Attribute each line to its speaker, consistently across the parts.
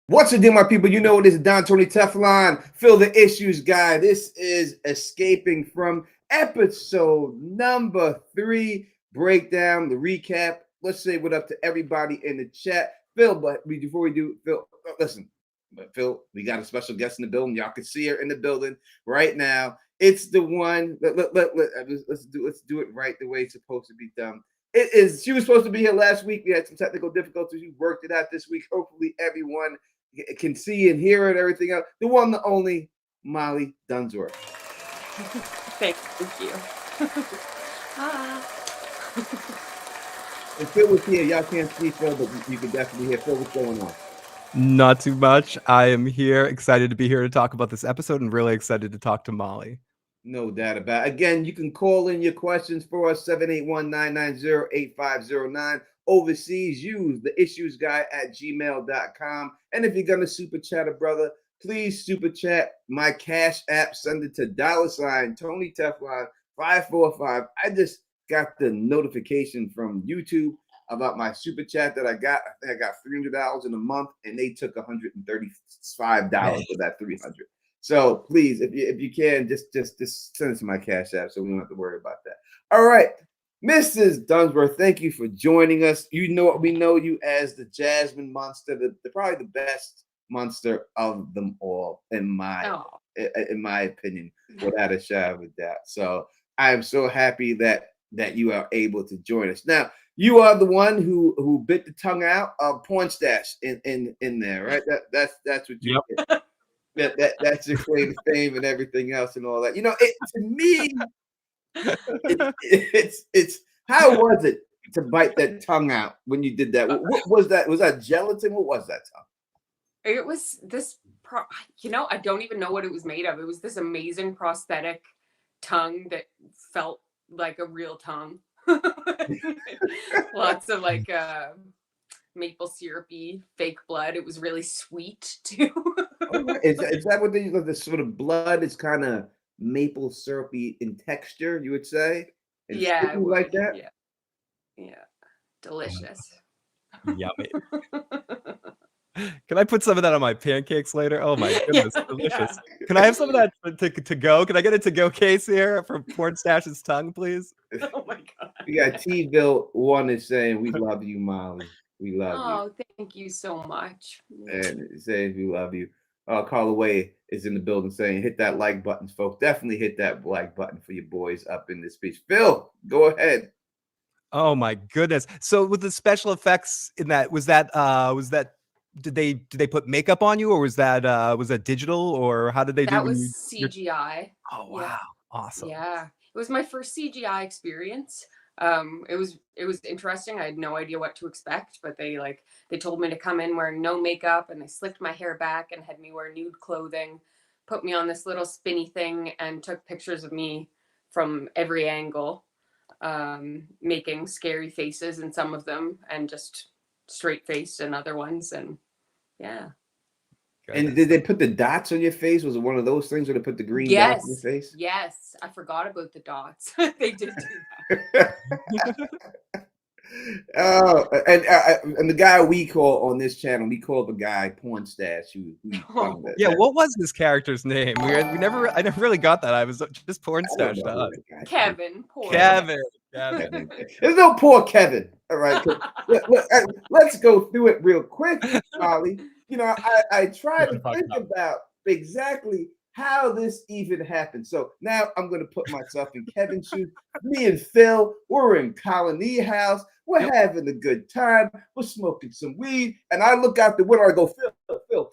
Speaker 1: What's the deal, my people? You know it is Don Tony Teflon. Fill the issues guy. This is escaping from episode number 3. Breakdown, the recap. Let's say what up to everybody in the chat. Phil, but before we do, Phil, listen. But Phil, we got a special guest in the building. Y'all can see her in the building right now. It's the one. Let's do it right the way it's supposed to be done. It is. She was supposed to be here last week. We had some technical difficulties. We worked it out this week. Hopefully, everyone can see and hear it. Everything else. The one, the only, Molly Dunsworth.
Speaker 2: Thank you.
Speaker 1: And Phil was here. Y'all can't see Phil, but you can definitely hear Phil. What's going on?
Speaker 3: Not too much. I am here, excited to be here to talk about this episode and really excited to talk to Molly.
Speaker 1: No doubt about it. Again, you can call in your questions for us, 781-990-8509. Overseas, use the issues guy at gmail.com. And if you're going to super chat a brother, please super chat my Cash App. Send it to $ Tony Teflon 545. I just got the notification from YouTube about my super chat that I got. I think I got $300 in a month, and they took $135 for that $300. So please, if you can, just send it to my Cash App so we don't have to worry about that. All right, Mrs. Dunsworth, thank you for joining us. We know you as the Jasmine monster, the probably the best monster of them all, in my opinion, without a shadow of a doubt. So I am so happy that you are able to join us. Now, you are the one who bit the tongue out of Porn Stash in there, right? That's what you did. That's your claim to fame and everything else and all that. You know, to me, it's how was it to bite that tongue out when you did that? What was that? Was that gelatin? What was that tongue?
Speaker 2: It was this, I don't even know what it was made of. It was this amazing prosthetic tongue that felt like a real tongue. Lots of like maple syrupy fake blood. It was really sweet too.
Speaker 1: Is that what they use? The sort of blood is kind of maple syrupy in texture, you would say? And
Speaker 2: yeah,
Speaker 1: like that.
Speaker 2: Yeah, delicious.
Speaker 3: Yummy. Can I put some of that on my pancakes later? Oh my goodness, delicious. Yeah. Can I have some of that to go? Can I get a to-go case here from Porn Stash's tongue, please?
Speaker 2: Oh my God.
Speaker 1: We got T-Bill 1 is saying, we love you, Molly. We love you.
Speaker 2: Oh, thank you so much.
Speaker 1: And saying we love you. Carla Way is in the building saying, hit that like button, folks. Definitely hit that like button for your boys up in this speech. Phil, go ahead.
Speaker 3: Oh my goodness. So with the special effects in that, was that did they put makeup on you, or was that digital, or how did they do
Speaker 2: that? Was CGI.
Speaker 3: Oh wow. Yeah. Awesome.
Speaker 2: Yeah. It was my first CGI experience. It was interesting. I had no idea what to expect, but they told me to come in wearing no makeup, and they slicked my hair back and had me wear nude clothing, put me on this little spinny thing, and took pictures of me from every angle, making scary faces in some of them and just straight faced in other ones. And yeah.
Speaker 1: And did they put the dots on your face? Was it one of those things where they put the green dots on your face?
Speaker 2: Yes, I forgot about the dots. They did do that.
Speaker 1: And the guy we call on this channel, we call the guy Porn Stash.
Speaker 3: What was this character's name? I never really got that. I was just Porn Stash.
Speaker 2: Kevin.
Speaker 3: Kevin.
Speaker 1: There's no poor Kevin. All right. Let's go through it real quick, Molly. You know, I try to think about exactly how this even happened. So now I'm going to put myself in Kevin's shoes. Me and Phil, we're in Colony House. We're having a good time. We're smoking some weed. And I look out the window. I go, Phil,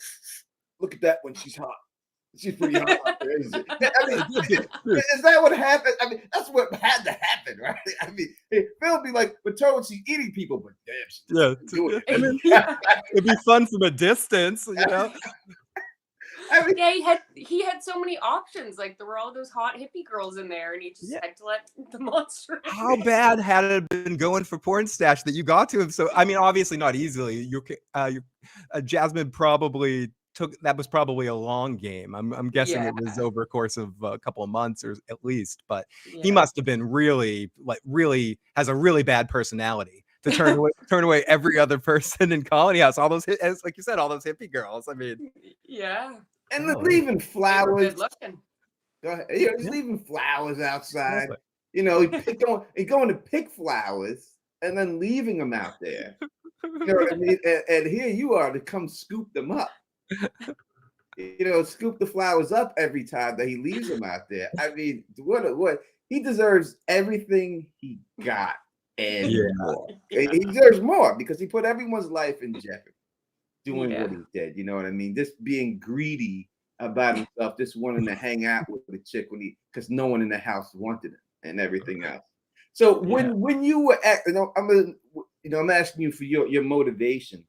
Speaker 1: look at that when she's hot. She's pretty hot out there, isn't it? I mean, is that what happened? I mean, that's what had to happen, right? I mean, Phil be like, but told she's eating people, but damn,
Speaker 3: it'd be fun from a distance, you know.
Speaker 2: I mean, yeah, he had so many options. Like there were all those hot hippie girls in there, and he just had to let the monster.
Speaker 3: How bad had it been going for Porn Stash that you got to him? So I mean, obviously not easily. Jasmine probably that was probably a long game. I'm guessing it was over a course of a couple of months or at least. But he must have been really has a really bad personality to turn away every other person in Colony House. All those, as like you said, all those hippie girls. I mean,
Speaker 2: Yeah.
Speaker 1: And
Speaker 3: Oh,
Speaker 1: leaving
Speaker 2: They were
Speaker 1: flowers.
Speaker 2: good looking.
Speaker 1: Go ahead. You know, he's
Speaker 3: Yeah.
Speaker 1: leaving flowers outside.
Speaker 3: Exactly.
Speaker 1: You know, he going to pick flowers and then leaving them out there. You know what I mean? And here you are to come scoop them up. You know, scoop the flowers up every time that he leaves them out there. I mean, what he deserves everything he got and
Speaker 3: Yeah.
Speaker 1: more.
Speaker 2: Yeah.
Speaker 1: He deserves more because he put everyone's life in jeopardy doing what
Speaker 2: Yeah.
Speaker 1: he did. You know what I mean? Just being greedy about himself, just wanting to hang out with the chick because no one in the house wanted him and everything else. So when you were I'm asking you for your motivation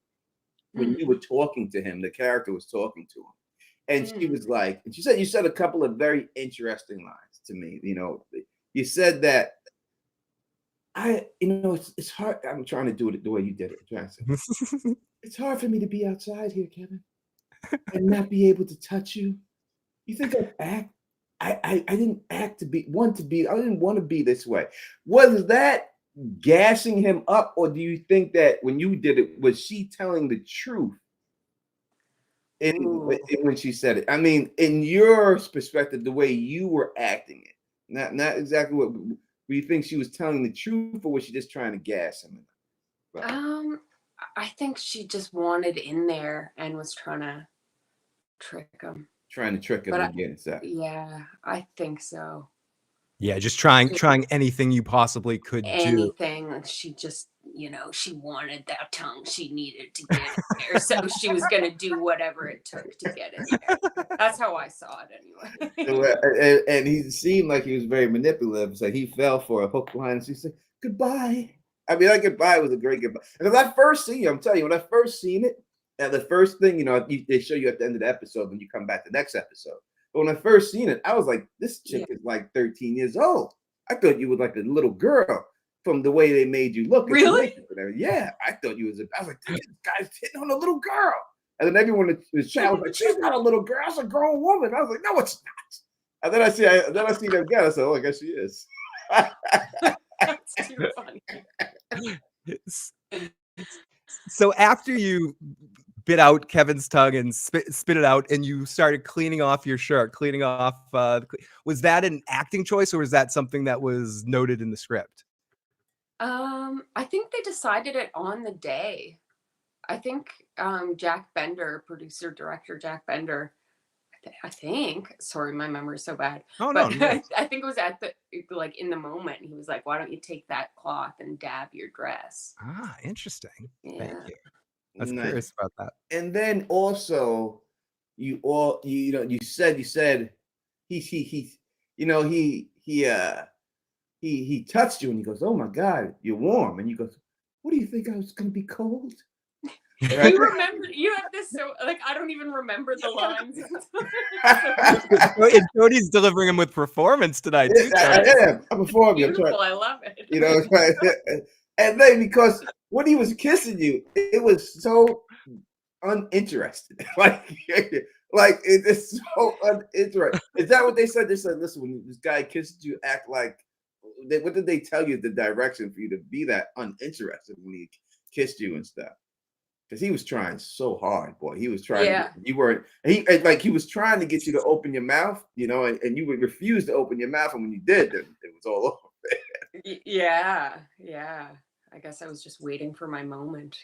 Speaker 1: when you were talking to him, the character was talking to him. And she was like, and you said a couple of very interesting lines to me. You know, you said that it's hard. I'm trying to do it the way you did it. I'm trying to say, it's hard for me to be outside here, Kevin, and not be able to touch you. You think I didn't act to be. I didn't want to be this way. Was that gassing him up, or do you think that when you did it, was she telling the truth? When she said it, I mean, in your perspective, the way you were acting it, not exactly what you think she was telling the truth, or was she just trying to gas him?
Speaker 2: I think she just wanted in there and was trying to trick him.
Speaker 1: Trying to trick him
Speaker 2: But
Speaker 1: again.
Speaker 2: yeah, I think so.
Speaker 3: Yeah, just trying anything you possibly could do.
Speaker 2: Anything. She just, she wanted that tongue. She needed to get in there. So she was going to do whatever it took to get in there. That's how I saw it anyway.
Speaker 1: And he seemed like he was very manipulative. So he fell for a hook, line, and she said, goodbye. I mean, that goodbye was a great goodbye. And when I first seen you, I'm telling you, when I first seen it, and the first thing, they show you at the end of the episode when you come back the next episode. But when I first seen it, I was like, this chick is like 13 years old. I thought you were like a little girl from the way they made you look.
Speaker 2: Really?
Speaker 1: Yeah, I thought you was. I was like, this guy's hitting on a little girl. And then everyone was chatting, was like, she's not a little girl, it's a grown woman. I was like, no, it's not. And then I see them again. I said, oh, I guess she is.
Speaker 2: That's too funny.
Speaker 3: So after you bit out Kevin's tongue and spit it out, and you started cleaning off your shirt, was that an acting choice, or was that something that was noted in the script?
Speaker 2: I think they decided it on the day. I think Jack Bender, producer director Jack Bender, I think. Sorry, my memory is so bad.
Speaker 3: Oh
Speaker 2: but
Speaker 3: no, no.
Speaker 2: I think it was at in the moment. He was like, "Why don't you take that cloth and dab your dress?"
Speaker 3: Ah, interesting.
Speaker 2: Yeah.
Speaker 3: Thank you. I was
Speaker 1: Nice.
Speaker 3: curious about that.
Speaker 1: And then also, you said he touched you and he goes, oh my God, you're warm. And you goes, what do you think I was going to be cold?
Speaker 2: Right? You remember? You have this I don't even remember the lines.
Speaker 3: And Jody's delivering him with performance tonight too.
Speaker 1: I am. I'm performing.
Speaker 2: Beautiful. I love it.
Speaker 1: And then because when he was kissing you, it was so uninterested. like it's so uninterested. Is that what they said? They said, listen, when this guy kisses you, act like. What did they tell you the direction for you to be that uninterested when he kissed you and stuff? Because he was trying so hard, boy. He was trying.
Speaker 2: Yeah.
Speaker 1: He was trying to get you to open your mouth, and you would refuse to open your mouth, and when you did, then it was all over.
Speaker 2: Yeah. I guess I was just waiting for my moment,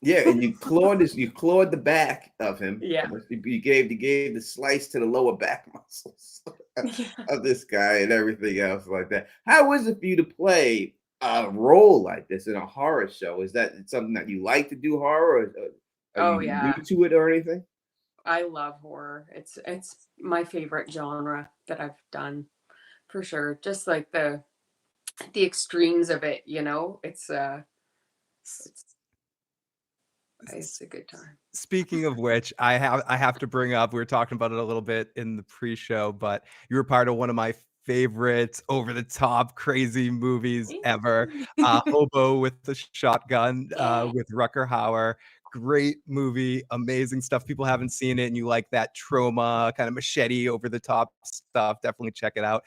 Speaker 1: Yeah, and you clawed the back of him.
Speaker 2: Yeah.
Speaker 1: You gave the slice to the lower back muscles of this guy and everything else like that. How is it for you to play a role like this in a horror show? Is that something that you like to do, horror? Or are you new to it or anything?
Speaker 2: I love horror. It's my favorite genre that I've done, for sure. Just like the extremes of it, it's a good time.
Speaker 3: Speaking of which, I have to bring up, we were talking about it a little bit in the pre-show, but you were part of one of my favorite over-the-top crazy movies ever, Hobo with the Shotgun with Rutger Hauer. Great movie, amazing stuff. People haven't seen it and you like that trauma kind of machete over the top stuff, definitely check it out.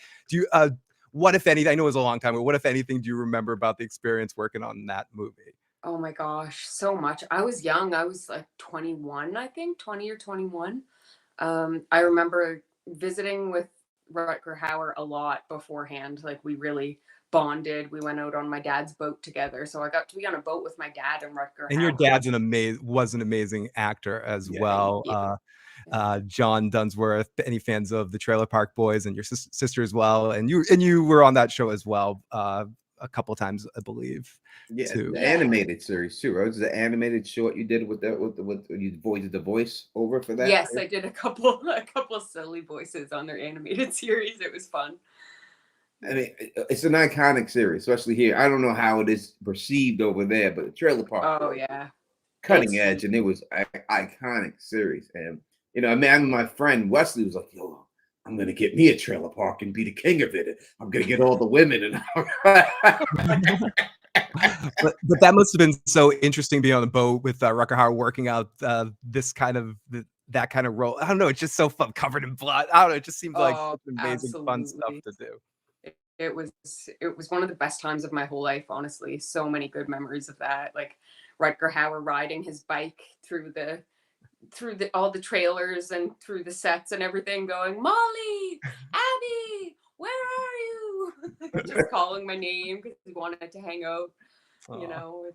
Speaker 3: what, if anything, I know it was a long time ago, what, if anything, do you remember about the experience working on that movie?
Speaker 2: Oh my gosh, so much. I was young. I was like 21, I think, 20 or 21. I remember visiting with Rutger Hauer a lot beforehand. Like we really bonded. We went out on my dad's boat together. So I got to be on a boat with my dad and Rutger
Speaker 3: And your
Speaker 2: Hauer.
Speaker 3: dad's was an amazing actor as
Speaker 1: Yeah.
Speaker 3: well.
Speaker 2: Yeah.
Speaker 3: John Dunsworth. Any fans of the Trailer Park Boys, and your sister as well, and you were on that show as well a couple times, I believe.
Speaker 1: Yeah,
Speaker 3: Too.
Speaker 1: the
Speaker 2: Yeah.
Speaker 1: animated series too, right? It was the animated short you did with you voiced the voice over for that.
Speaker 2: Yes,
Speaker 1: right?
Speaker 2: I did a couple silly voices on their animated series. It was fun.
Speaker 1: I mean, it's an iconic series, especially here. I don't know how it is perceived over there, but the Trailer Park
Speaker 2: Oh
Speaker 1: Boys,
Speaker 2: yeah.
Speaker 1: cutting edge, and it was an iconic series. And I mean, my friend Wesley was like, "Yo, I'm gonna get me a trailer park and be the king of it. I'm gonna get all the women." And
Speaker 3: But that must have been so interesting being on the boat with Rutger Hauer working out this kind of that kind of role. I don't know. It's just so fun, covered in blood. I don't know. It just seems like
Speaker 2: Oh,
Speaker 3: such amazing, fun stuff
Speaker 2: absolutely.
Speaker 3: to do.
Speaker 2: It was one of the best times of my whole life, honestly. So many good memories of that. Like Rutger Hauer riding his bike through all the trailers and through the sets and everything, going, "Molly, Abby, where are you?" Just calling my name because he wanted to hang out. You know,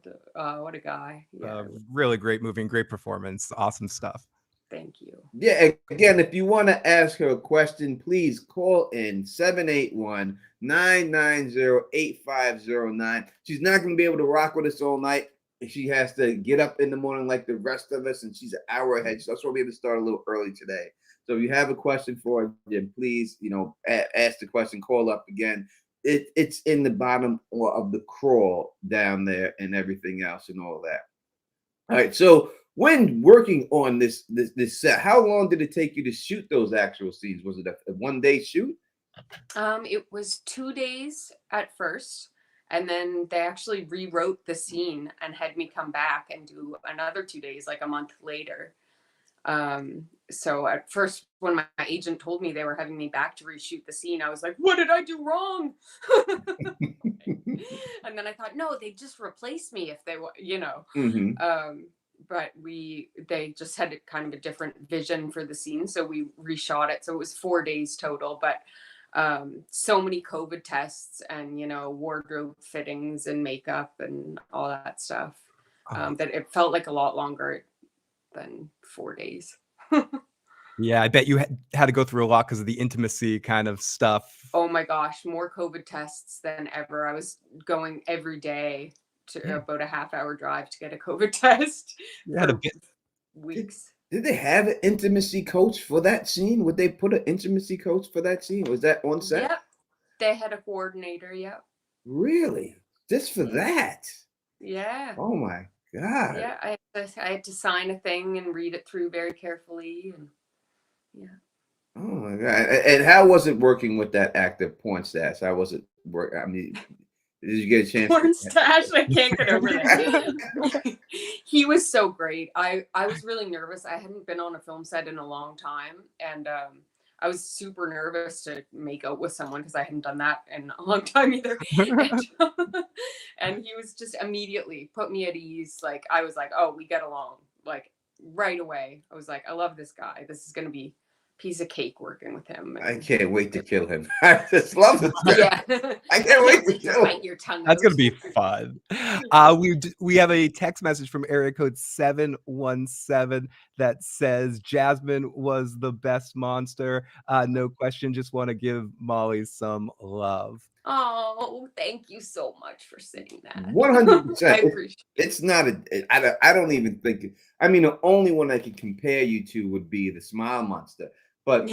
Speaker 2: what a guy. Yeah.
Speaker 3: Really great movie and great performance. Awesome stuff.
Speaker 2: Thank you.
Speaker 1: yeah, again, if you want to ask her a question, please call in 781-990-8509. She's not going to be able to rock with us all night. She has to get up in the morning like the rest of us, and she's an hour ahead. So that's why we have to start a little early today. So if you have a question for her, then please, ask the question, call up again. It's in the bottom of the crawl down there and everything else and all that. All right. So when working on this set, how long did it take you to shoot those actual scenes? Was it a 1-day shoot?
Speaker 2: It was 2 days at first, and then they actually rewrote the scene and had me come back and do another 2 days, like a month later. So at first, when my agent told me they were having me back to reshoot the scene, I was like, "What did I do wrong?" And then I thought, no, they just replaced me if they were,
Speaker 1: Mm-hmm.
Speaker 2: But they just had kind of a different vision for the scene, so we reshot it. So it was 4 days total, but so many COVID tests and wardrobe fittings and makeup and all that stuff, that it felt like a lot longer than 4 days.
Speaker 3: Yeah, I bet you had to go through a lot because of the intimacy kind of stuff.
Speaker 2: Oh my gosh, more COVID tests than ever. I was going every day to about a half-hour drive to get a COVID test for weeks.
Speaker 1: Did they have an intimacy coach for that scene? Would they put an intimacy coach for that scene? Was that on set?
Speaker 2: Yep. They had a coordinator, yep.
Speaker 1: Really? Just for that?
Speaker 2: Yeah.
Speaker 1: Oh my God.
Speaker 2: Yeah, I had to sign a thing and read it through very carefully, and yeah.
Speaker 1: Oh my God. And how was it working with that actor porn stash? How was it work? I mean, did you get a chance?
Speaker 2: Porn stash, I can't get over that. He was so great. I was really nervous. I hadn't been on a film set in a long time, and I was super nervous to make out with someone because I hadn't done that in a long time either. And he was just immediately put me at ease. Like I was like, "Oh, we get along." Like right away. I was like, "I love this guy. This is gonna be piece of cake working with him."
Speaker 1: I can't wait to kill him. I just love it.
Speaker 2: Yeah.
Speaker 1: I can't wait to kill him.
Speaker 2: Bite your tongue.
Speaker 3: That's gonna be fun. We have a text message from area code 717 that says Jasmine was the best monster. No question. Just want to give Molly some love.
Speaker 2: Oh, thank you so much for saying that.
Speaker 1: 100%.
Speaker 2: I appreciate it.
Speaker 1: It's not I don't even think I mean, the only one I could compare you to would be the Smile Monster. But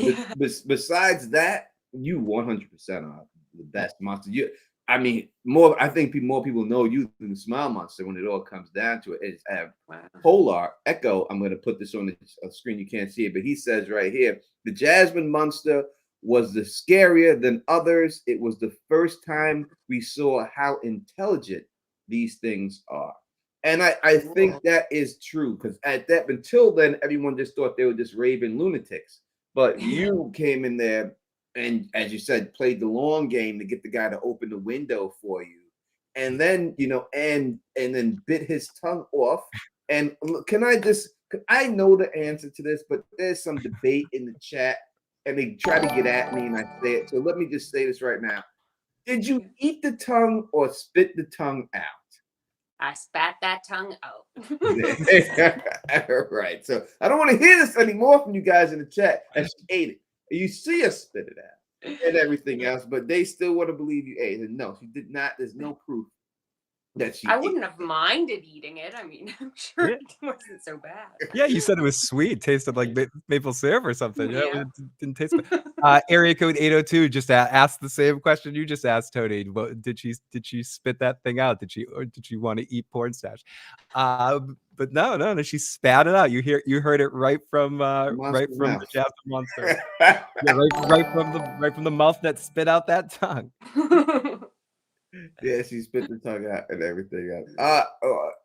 Speaker 1: besides that, you 100% are the best monster. I mean, I think more people know you than the Smile Monster when it all comes down to it. It's Polar Echo. I'm going to put this on the screen. You can't see it, but he says right here, the Jasmine Monster was the scarier than others. It was the first time we saw how intelligent these things are. And I think that is true, because until then, everyone just thought they were just raving lunatics. But you came in there and as you said, played the long game to get the guy to open the window for you, and then and then bit his tongue off. And can I just? I know the answer to this, but there's some debate in the chat, and they try to get at me, and I say it. So let me just say this right now: did you eat the tongue or spit the tongue out?
Speaker 2: I spat that tongue out.
Speaker 1: Right. So I don't want to hear this anymore from you guys in the chat. And she ate it. You see us spit it out and everything else, but they still want to believe you ate it. No, she did not. There's no proof that she
Speaker 2: I
Speaker 1: ate
Speaker 2: wouldn't have minded eating it. I mean, I'm sure
Speaker 3: Yeah.
Speaker 2: it wasn't so bad.
Speaker 3: Yeah, you said it was sweet, tasted like maple syrup or something. Yeah,
Speaker 2: Yeah.
Speaker 3: it didn't taste bad. Area code 802 just asked the same question you just asked, Tony. Did she spit that thing out? Did she want to eat porn stash? But no, she spat it out. You heard it right from the Jasmine monster. Yeah, right from the mouth that spit out that tongue.
Speaker 1: Yeah, she spit the tongue out and everything else.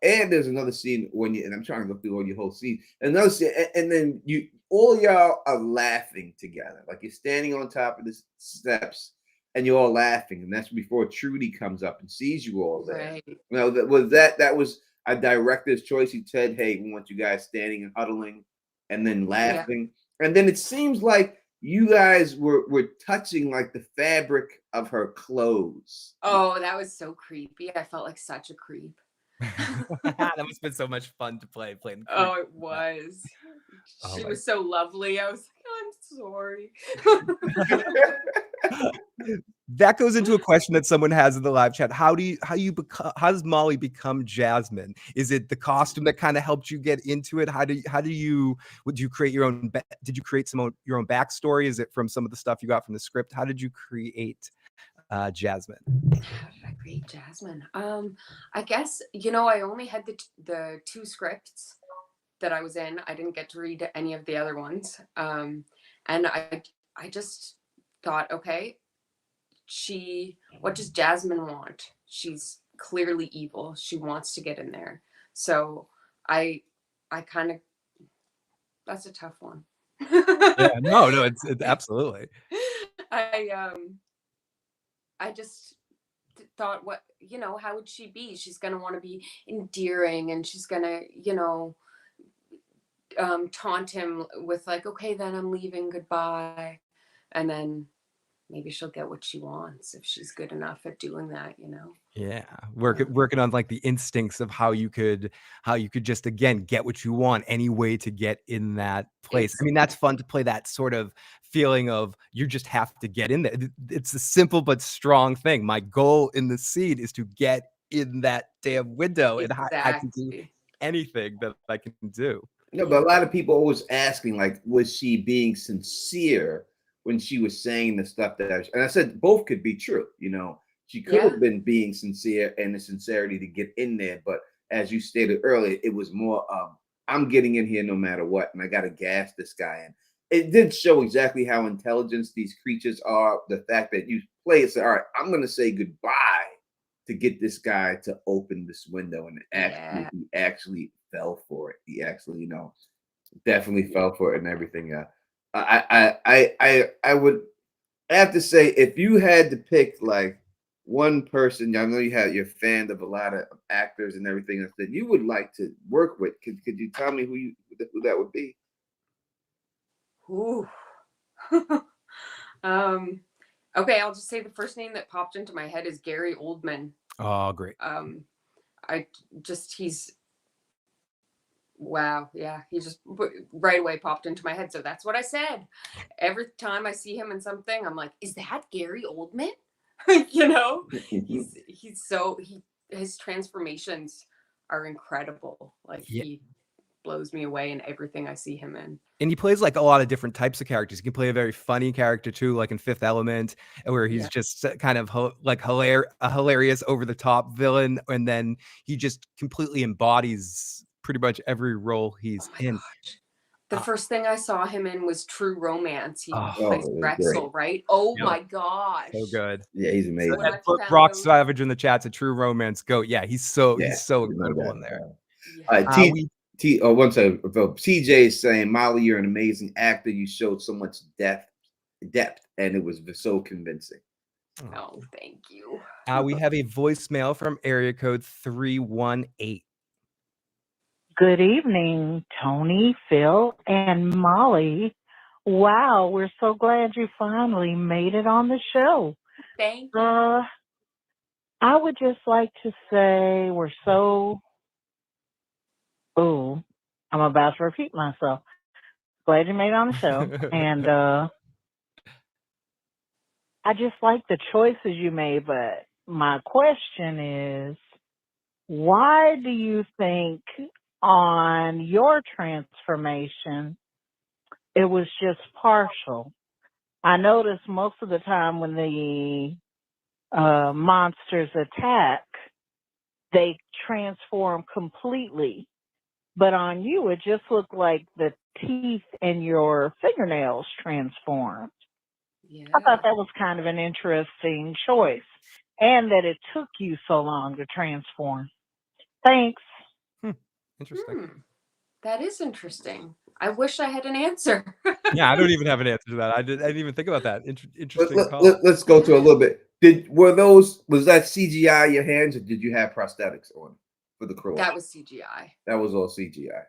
Speaker 1: And there's another scene and I'm trying to go through all your whole scene. Another scene, and then all y'all are laughing together, like you're standing on top of the steps and you're all laughing, and that's before Trudy comes up and sees you all there.
Speaker 2: Right.
Speaker 1: That was a director's choice. He said, "Hey, we want you guys standing and huddling, and then laughing." Yeah. And then it seems like you guys were touching like the fabric of her clothes.
Speaker 2: Oh, that was so creepy. I felt like such a creep.
Speaker 3: That must have been so much fun to play.
Speaker 2: Oh, it was. She was so lovely. I was like, I'm sorry.
Speaker 3: That goes into a question that someone has in the live chat. How does Molly become Jasmine? Is it the costume that kind of helped you get into it? Would you create your own? Did you create your own backstory? Is it from some of the stuff you got from the script? How did you create Jasmine?
Speaker 2: How did I create Jasmine? I guess I only had the 2 scripts that I was in. I didn't get to read any of the other ones, and I just thought, okay, what does Jasmine want? She's clearly evil. She wants to get in there. So I kind of, that's a tough one.
Speaker 3: Yeah, no, it's absolutely.
Speaker 2: I just thought, how would she be? She's going to want to be endearing, and she's going to, taunt him with like, okay, then I'm leaving, goodbye. And then maybe she'll get what she wants if she's good enough at doing that,
Speaker 3: Yeah, working on like the instincts of how you could just again get what you want, any way to get in that place. I mean, that's fun to play that sort of feeling of you just have to get in there. It's a simple but strong thing. My goal in the scene is to get in that damn window, and I can do anything that I can do.
Speaker 1: No, but a lot of people always asking, like, was she being sincere when she was saying the stuff and I said both could be true. She could have been being sincere and the sincerity to get in there, but as you stated earlier, it was more I'm getting in here no matter what, and I got to gas this guy in. It did show exactly how intelligent these creatures are. The fact that you play it, say, all right, I'm going to say goodbye to get this guy to open this window, and he actually fell for it. He actually, definitely fell for it and everything. I would have to say, if you had to pick like one person, I know you're a fan of a lot of actors and everything else that you would like to work with. Could you tell me who that would be?
Speaker 2: Ooh. Okay, I'll just say the first name that popped into my head is Gary Oldman.
Speaker 3: Oh, great.
Speaker 2: He's wow, yeah, he just right away popped into my head. So that's what I said. Every time I see him in something, I'm like, is that Gary Oldman? His transformations are incredible. Like he blows me away in everything I see him in.
Speaker 3: And he plays like a lot of different types of characters. He can play a very funny character too, like in Fifth Element, where he's just kind of like a hilarious, over the top villain, and then he just completely embodies pretty much every role he's in.
Speaker 2: Gosh. The first thing I saw him in was True Romance. He plays Drexel, right? Oh my gosh.
Speaker 3: So good.
Speaker 1: Yeah, he's amazing.
Speaker 3: Brock Savage in the chat's a True Romance goat. Yeah, he's so incredible in there.
Speaker 1: One second. TJ is saying, Molly, you're an amazing actor. You showed so much depth depth, and it was so convincing.
Speaker 2: Oh, thank you.
Speaker 3: We have a voicemail from area code 318.
Speaker 4: Good evening, Tony, Phil, and Molly. Wow, we're so glad you finally made it on the show.
Speaker 2: Thank you.
Speaker 4: I would just like to say we're so. Oh, I'm about to repeat myself. Glad you made it on the show. And I just like the choices you made, but my question is, why do you think on your transformation it was just partial? I notice most of the time when the monsters attack, they transform completely. But on you, it just looked like the teeth and your fingernails transformed.
Speaker 2: Yeah.
Speaker 4: I thought that was kind of an interesting choice, and that it took you so long to transform. Thanks.
Speaker 3: Interesting.
Speaker 2: That is interesting. I wish I had an answer.
Speaker 3: Yeah, I don't even have an answer to that. I didn't even think about that. Interesting call.
Speaker 1: Let's go to a little bit. Was that CGI your hands, or did you have prosthetics on for the claws?
Speaker 2: That was CGI.
Speaker 1: That was all CGI.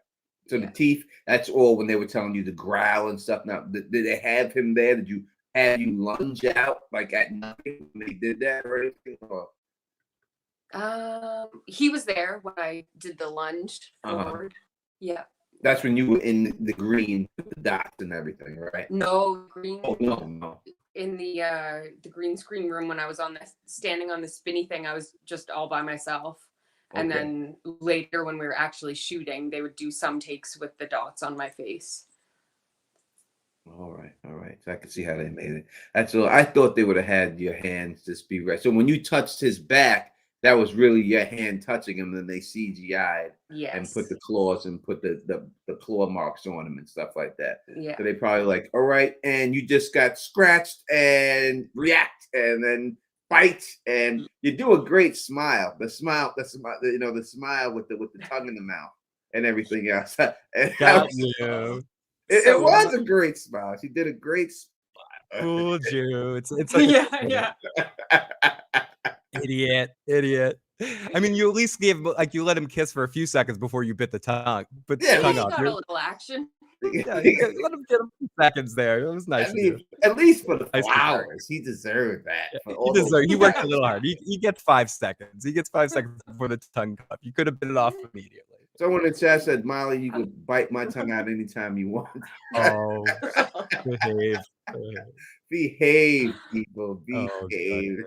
Speaker 1: So
Speaker 2: Yeah.
Speaker 1: the teeth, that's all when they were telling you to growl and stuff. Now, did they have him there? Did you have you lunge out like at nothing when they did that or anything? Or?
Speaker 2: He was there when I did the lunge forward. Yeah.
Speaker 1: That's when you were in the green with the dots and everything, right?
Speaker 2: No, green.
Speaker 1: Oh no.
Speaker 2: In the green screen room when I was standing on the spinny thing, I was just all by myself. And
Speaker 1: Okay.
Speaker 2: then later when we were actually shooting, they would do some takes with the dots on my face.
Speaker 1: All right. So I can see how they made it. That's all. I thought they would have had your hands just be right. So when you touched his back, that was really your hand touching him. Then they CGI'd and put the claws and put the claw marks on him and stuff like that.
Speaker 2: Yeah.
Speaker 1: So they probably like, all right, and you just got scratched and react and then bite and you do a great smile. The smile, the smile with the tongue in the mouth and everything else. And
Speaker 3: Got you.
Speaker 1: It was a great smile. She did a great smile.
Speaker 3: Fooled you. It's like
Speaker 2: yeah.
Speaker 3: Idiot. I mean, you at least you let him kiss for a few seconds before you bit the tongue. But
Speaker 1: Yeah,
Speaker 3: tongue
Speaker 2: He
Speaker 3: off.
Speaker 2: got a little action.
Speaker 3: Yeah, let him get a few seconds there. It was nice.
Speaker 1: At least for the
Speaker 3: Nice
Speaker 1: flowers, he deserved that.
Speaker 3: Yeah, he worked a little hard. He gets 5 seconds. He gets 5 seconds before the tongue cup. You could have bit it off immediately.
Speaker 1: Someone in chat said, Molly, you could bite my tongue out anytime you want.
Speaker 3: Oh, behave.
Speaker 1: Behave, people. Behave.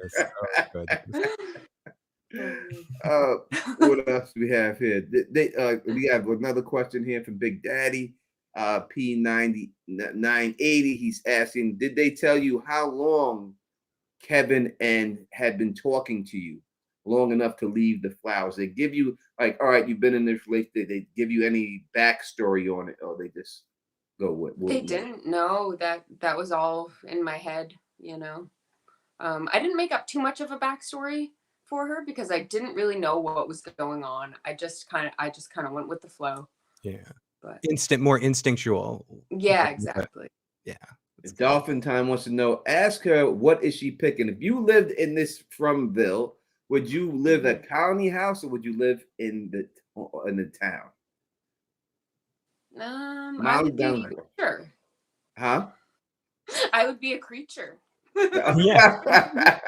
Speaker 1: What else do we have here? We have another question here from Big Daddy. P980. He's asking, did they tell you how long Kevin had been talking to you? Long enough to leave the flowers? They give you like, all right, you've been in this relationship. They give you any backstory on it, or they just go with?
Speaker 2: They didn't know that was all in my head, I didn't make up too much of a backstory for her because I didn't really know what was going on. I just kind of went with the flow.
Speaker 3: Yeah.
Speaker 2: But
Speaker 3: More instinctual.
Speaker 2: Yeah, exactly.
Speaker 3: Yeah.
Speaker 1: Dolphin Time wants to know, ask her, what is she picking? If you lived in this Fromville, would you live at Colony House or would you live in the town?
Speaker 2: I would be a creature.
Speaker 1: Huh?
Speaker 2: I would be a creature.
Speaker 3: Yeah.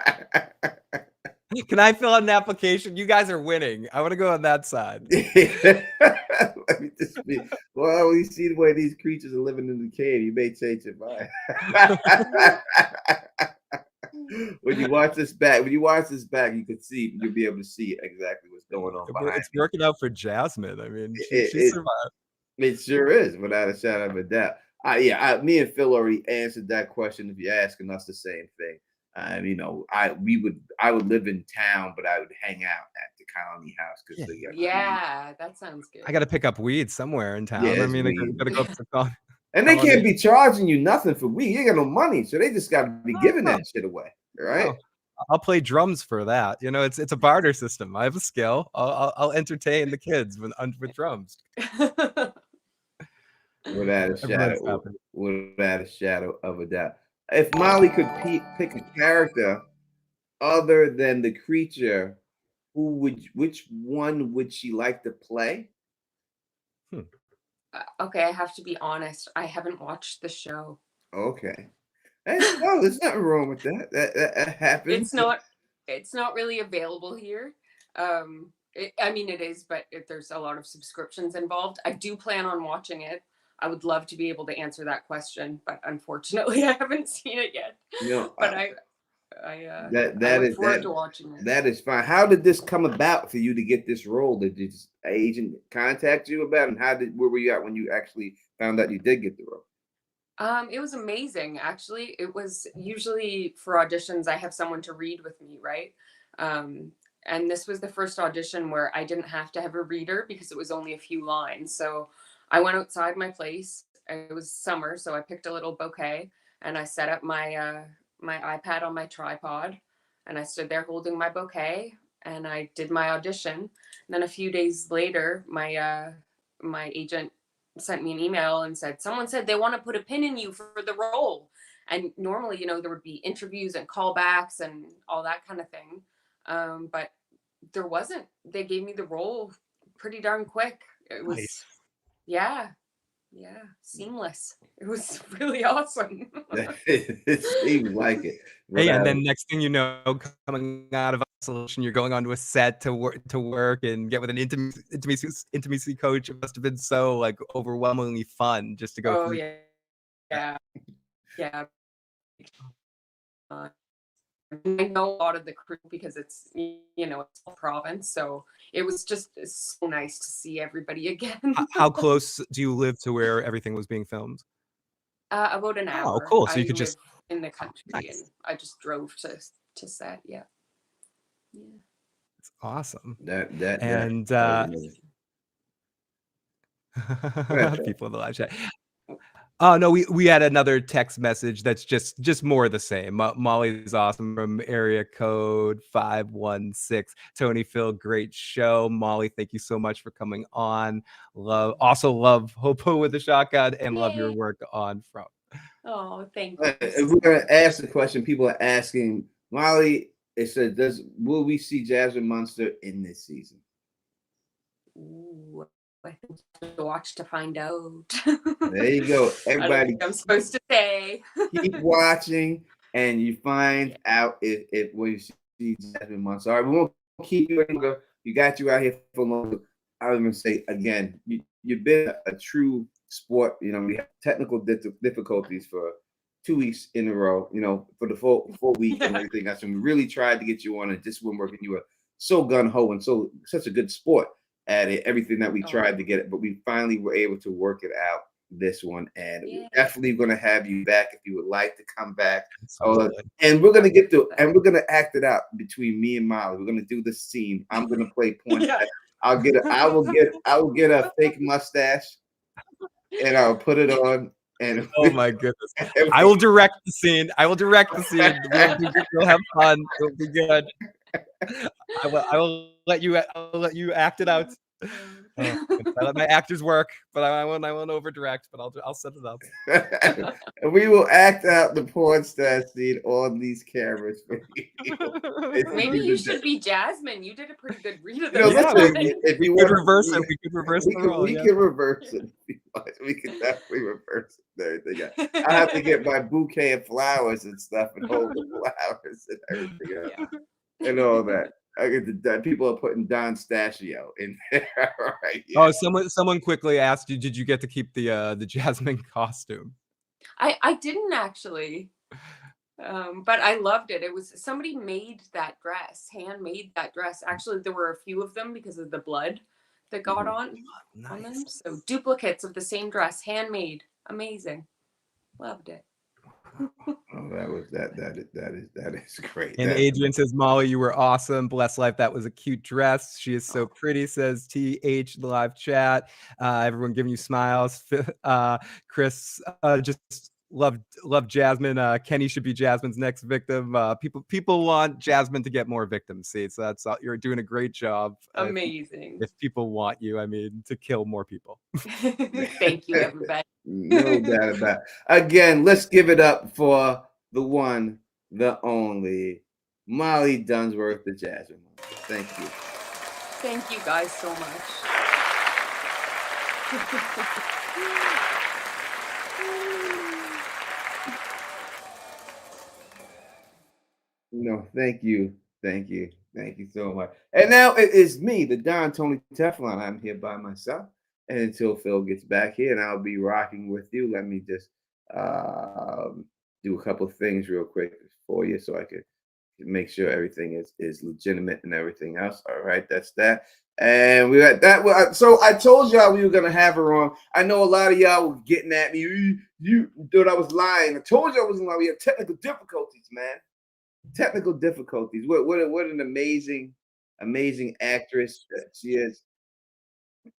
Speaker 3: Can I fill out an application? You guys are winning. I want to go on that side.
Speaker 1: Let me just be. Well, you see the way these creatures are living in the cave, you may change your mind. When you watch this back, you can see, you'll be able to see exactly what's going on.
Speaker 3: It's working out for Jasmine. I mean, she survived.
Speaker 1: It sure is, without a shadow of a doubt. Me and Phil already answered that question. If you're asking us the same thing, I would live in town, but I would hang out at the Colony House because
Speaker 2: that sounds good.
Speaker 3: I got to pick up weed somewhere in town.
Speaker 1: Yeah,
Speaker 3: I mean, I got to go up to the
Speaker 1: and they can't be charging you nothing for weed. You ain't got no money, so they just got to be giving that shit away, right?
Speaker 3: I'll play drums for that. It's a barter system. I have a skill. I'll entertain the kids with drums.
Speaker 1: Without a shadow of a doubt. If Molly could pick a character other than the creature, which one would she like to play?
Speaker 2: Okay, I have to be honest. I haven't watched the show.
Speaker 1: Okay. No, there's nothing wrong with that. That happens.
Speaker 2: It's not really available here. I mean, it is, but there's a lot of subscriptions involved. I do plan on watching it. I would love to be able to answer that question, but unfortunately, I haven't seen it yet. But I look forward to watching it.
Speaker 1: That is fine. How did this come about for you to get this role? Did this agent contact you about it? And where were you at when you actually found out you did get the role?
Speaker 2: It was amazing, actually. It was usually for auditions, I have someone to read with me, right? And this was the first audition where I didn't have to have a reader because it was only a few lines. So I went outside my place. It was summer, so I picked a little bouquet and I set up my my iPad on my tripod, and I stood there holding my bouquet and I did my audition. And then a few days later, my agent sent me an email and said, someone said they want to put a pin in you for the role. And normally, there would be interviews and callbacks and all that kind of thing. But there wasn't. They gave me the role pretty darn quick. It was,
Speaker 3: Nice.
Speaker 2: yeah, seamless. It was really awesome.
Speaker 1: It seems like it.
Speaker 3: Hey, and then next thing you know, coming out of isolation, you're going onto a set to work and get with an intimacy coach. It must have been so like overwhelmingly fun just to go through.
Speaker 2: Yeah. I know a lot of the crew because it's it's a province, so it was just so nice to see everybody again.
Speaker 3: How close do you live to where everything was being filmed?
Speaker 2: About an hour.
Speaker 3: Oh, cool. So you could
Speaker 2: I
Speaker 3: just
Speaker 2: live in the country,
Speaker 3: nice.
Speaker 2: and I just drove to set. Yeah.
Speaker 3: It's awesome.
Speaker 1: And
Speaker 3: people in the live chat. Oh no, we had another text message that's just more of the same. Molly's awesome from area code 516. Tony Phil, great show. Molly, thank you so much for coming on. Also love Hopo with a Shotgun and love your work on From.
Speaker 2: Oh, thank you.
Speaker 1: If we're gonna ask the question, people are asking Molly. It said, will we see Jasmine Munster in this season?
Speaker 2: Ooh, I think you have to watch to find out.
Speaker 1: There you go. Everybody,
Speaker 2: I'm supposed to say.
Speaker 1: keep watching, and you find out if we see Jasmine Munster. All right, we won't keep you longer. We got you out here for longer. I was gonna say again, you've been a true sport. We have technical difficulties for 2 weeks in a row. For the full week and everything else. And we really tried to get you on, and just wouldn't work. And you were so gun ho and such a good sport at it. Everything that we tried to get it, but we finally were able to work it out this one, and we're definitely going to have you back if you would like to come back. And we're going to act it out between me and Molly. We're going to do the scene. I'm going to play porn. I will get a fake mustache, and I'll put it on. And
Speaker 3: oh my goodness, I will direct the scene. We'll have fun. It'll be good. I will let you act it out. I let my actors work, but I won't over direct, but I'll set it up.
Speaker 1: And we will act out the porn star scene on these cameras for you.
Speaker 2: Maybe you should be Jasmine. You did a pretty good read of
Speaker 1: if we
Speaker 3: could reverse it, we could reverse the role.
Speaker 1: We can reverse it. We can definitely reverse it. I have to get my bouquet of flowers and stuff and hold the flowers and everything else. And all that. I get the people are putting Don Stachio in there. Right,
Speaker 3: Oh, someone quickly asked you, did you get to keep the Jasmine costume?
Speaker 2: I didn't actually, but I loved it. It was somebody made that dress, handmade that dress. Actually, there were a few of them because of the blood that got on them. So duplicates of the same dress, handmade, amazing. Loved it.
Speaker 1: Oh, that is great.
Speaker 3: And Adrian says, Molly, you were awesome. Bless life. That was a cute dress. She is so pretty, says TH, the live chat. Everyone giving you smiles. Chris just love Jasmine. Kenny should be Jasmine's next victim. People want Jasmine to get more victims. See, so that's all. You're doing a great job.
Speaker 2: Amazing.
Speaker 3: If people want you, to kill more people.
Speaker 2: Thank you, everybody.
Speaker 1: No doubt about it. Again, let's give it up for the one, the only, Molly Dunsworth, the Jasmine. Thank you.
Speaker 2: Thank you guys so much.
Speaker 1: No, thank you. Thank you. Thank you so much. And now it is me, the Don Tony Teflon. I'm here by myself. And until Phil gets back here, and I'll be rocking with you. Let me just um, do a couple of things real quick for you so I can make sure everything is legitimate and everything else. All right, that's that. And we got that. So I told y'all we were gonna have her on. I know a lot of y'all were getting at me. You thought I was lying. I told you I wasn't lying. We have technical difficulties, man. Technical difficulties. What an amazing actress that she is,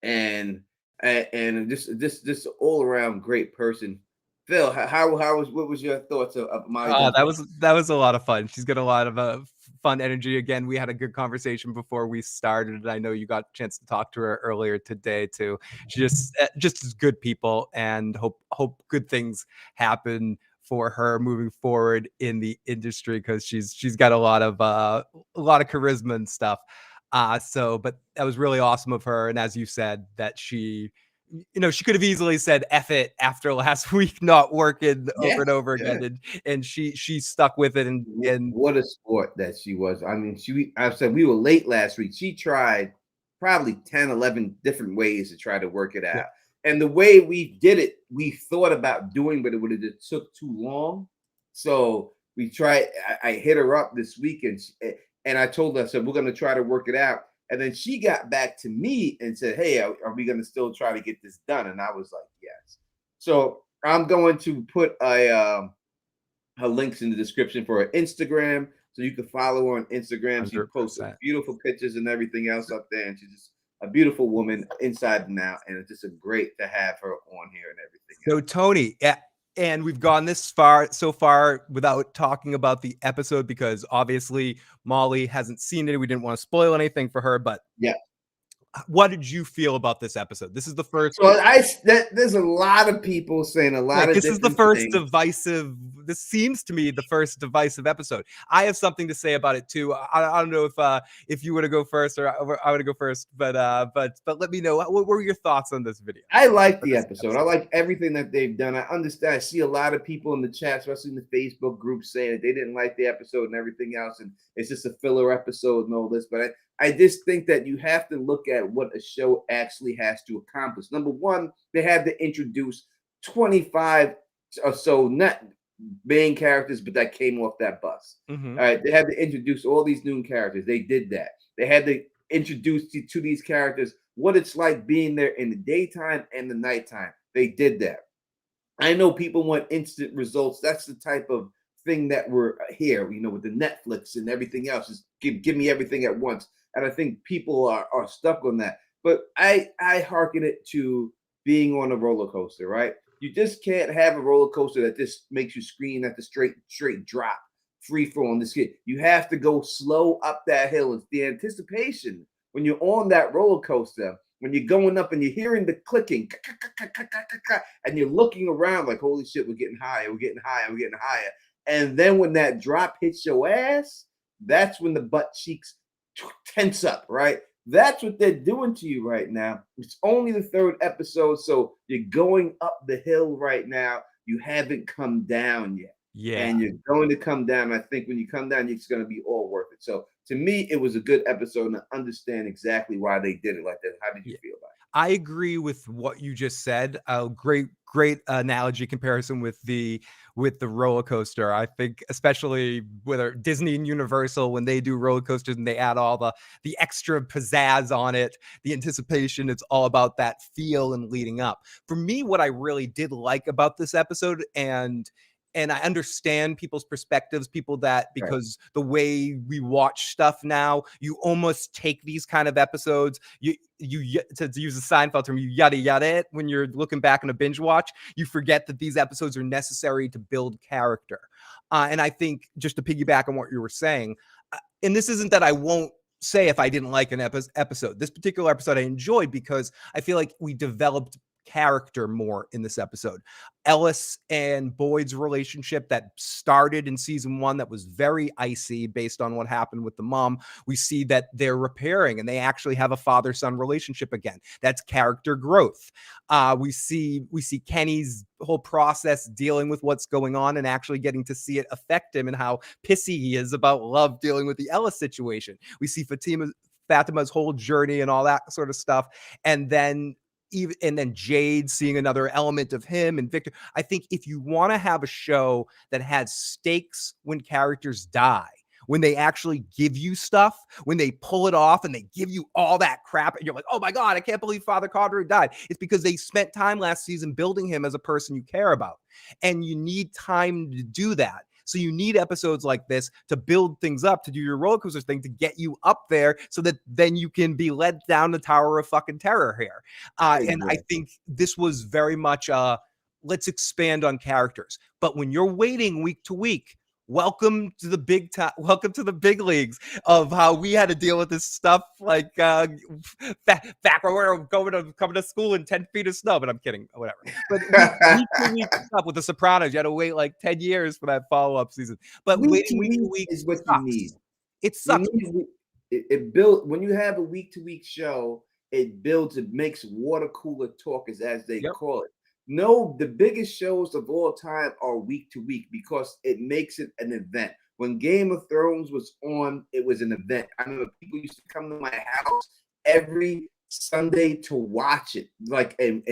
Speaker 1: and just all around great person. Phil, how was what was your thoughts of Molly?
Speaker 3: That was a lot of fun. She's got a lot of fun energy. Again, we had a good conversation before we started, and I know you got a chance to talk to her earlier today too. She just is good people, and hope good things happen for her moving forward in the industry, because she's got a lot of charisma and stuff. But that was really awesome of her, and as you said, that she could have easily said F it after last week not working over and over again, and she stuck with it, and
Speaker 1: what a sport that she was. I mean, I said we were late last week. She tried probably 10, 11 different ways to try to work it out. And the way we did it, we thought about doing, but it would have just took too long. So we tried. I hit her up this week, and I told her, I said, we're going to try to work it out. And then she got back to me and said, hey, are we going to still try to get this done? And I was like, yes. So I'm going to put her links in the description for her Instagram, so you can follow her on Instagram. She posts beautiful pictures and everything else up there, and she's just a beautiful woman inside and out, and it's just great to have her on here and everything.
Speaker 3: So Tony, and we've gone so far without talking about the episode, because obviously Molly hasn't seen it. We didn't want to spoil anything for her, but
Speaker 1: yeah.
Speaker 3: What did you feel about this episode? This is the first.
Speaker 1: So there's a lot of people saying a lot of.
Speaker 3: This is the first
Speaker 1: things.
Speaker 3: Divisive. This seems to me the first divisive episode. I have something to say about it too. I don't know if you want to go first or I want to go first, but let me know, what were your thoughts on this video?
Speaker 1: I like the episode. I like everything that they've done. I understand. I see a lot of people in the chat, especially in the Facebook group, saying that they didn't like the episode and everything else, and it's just a filler episode and all this. But I just think that you have to look at what a show actually has to accomplish. Number one, they had to introduce 25 or so not main characters, but that came off that bus.
Speaker 3: Mm-hmm.
Speaker 1: All right, they had to introduce all these new characters. They did that. They had to introduce to these characters what it's like being there in the daytime and the nighttime. They did that. I know people want instant results. That's the type of thing that we're here, with the Netflix and everything else. Just give me everything at once. And I think people are stuck on that. But I hearken it to being on a roller coaster, right? You just can't have a roller coaster that just makes you scream at the straight drop, free fall on this kid. You have to go slow up that hill. It's the anticipation when you're on that roller coaster, when you're going up and you're hearing the clicking, and you're looking around like, holy shit, we're getting higher, we're getting higher, we're getting higher. And then when that drop hits your ass, that's when the butt cheeks tense up, right? That's what they're doing to you right now. It's only the third episode, so you're going up the hill right now. You haven't come down yet.
Speaker 3: Yeah.
Speaker 1: And you're going to come down. I think when you come down, it's going to be all worth it. So to me, it was a good episode, and I understand exactly why they did it like that. How did you feel about it?
Speaker 3: I agree with what you just said. Great analogy comparison with the roller coaster. I think especially with Disney and Universal, when they do roller coasters and they add all the extra pizzazz on it, the anticipation, it's all about that feel and leading up. For me, what I really did like about this episode, and I understand people's perspectives, because the way we watch stuff now, you almost take these kind of episodes, you to use a Seinfeld term, you yada yada it when you're looking back on a binge watch. You forget that these episodes are necessary to build character. And I think, just to piggyback on what you were saying, and this isn't that I won't say if I didn't like an episode. This particular episode I enjoyed because I feel like we developed character more in this episode. Ellis and Boyd's relationship that started in season 1 that was very icy based on what happened with the mom. We see that they're repairing and they actually have a father-son relationship again. That's character growth. We see Kenny's whole process dealing with what's going on and actually getting to see it affect him and how pissy he is about Love dealing with the Ellis situation. We see Fatima's whole journey and all that sort of stuff. And then Jade seeing another element of him and Victor. I think if you want to have a show that has stakes when characters die, when they actually give you stuff, when they pull it off and they give you all that crap and you're like, oh my God, I can't believe Father Carter died. It's because they spent time last season building him as a person you care about. And you need time to do that. So you need episodes like this to build things up, to do your roller coaster thing, to get you up there so that then you can be led down the tower of fucking terror here. And I think this was very much let's expand on characters. But when you're waiting week to week, welcome to the big leagues of how we had to deal with this stuff like back when we were coming to school in 10 feet of snow, but I'm kidding, whatever. But week to week stuff with the Sopranos, you had to wait like 10 years for that follow-up season. But week to week
Speaker 1: is what
Speaker 3: sucks.
Speaker 1: you need.
Speaker 3: It sucks.
Speaker 1: It built when you have a week-to-week show, it builds, it makes water cooler talkers, as they call it. No, the biggest shows of all time are week to week because it makes it an event. When Game of Thrones was on, it was an event. I remember people used to come to my house every Sunday to watch it. Like, and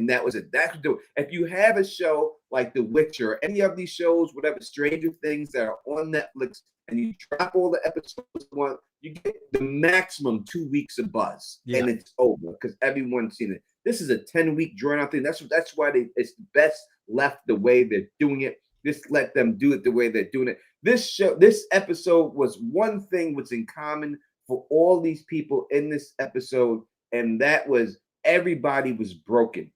Speaker 1: that was it. That's what. If you have a show like The Witcher, or any of these shows, whatever, Stranger Things that are on Netflix, and you drop all the episodes one, you get the maximum 2 weeks of buzz, and it's over because everyone's seen it. This is a 10-week drawn out thing. That's why it's best left the way they're doing it. Just let them do it the way they're doing it. This episode was one thing was in common for all these people in this episode, and that was everybody was broken.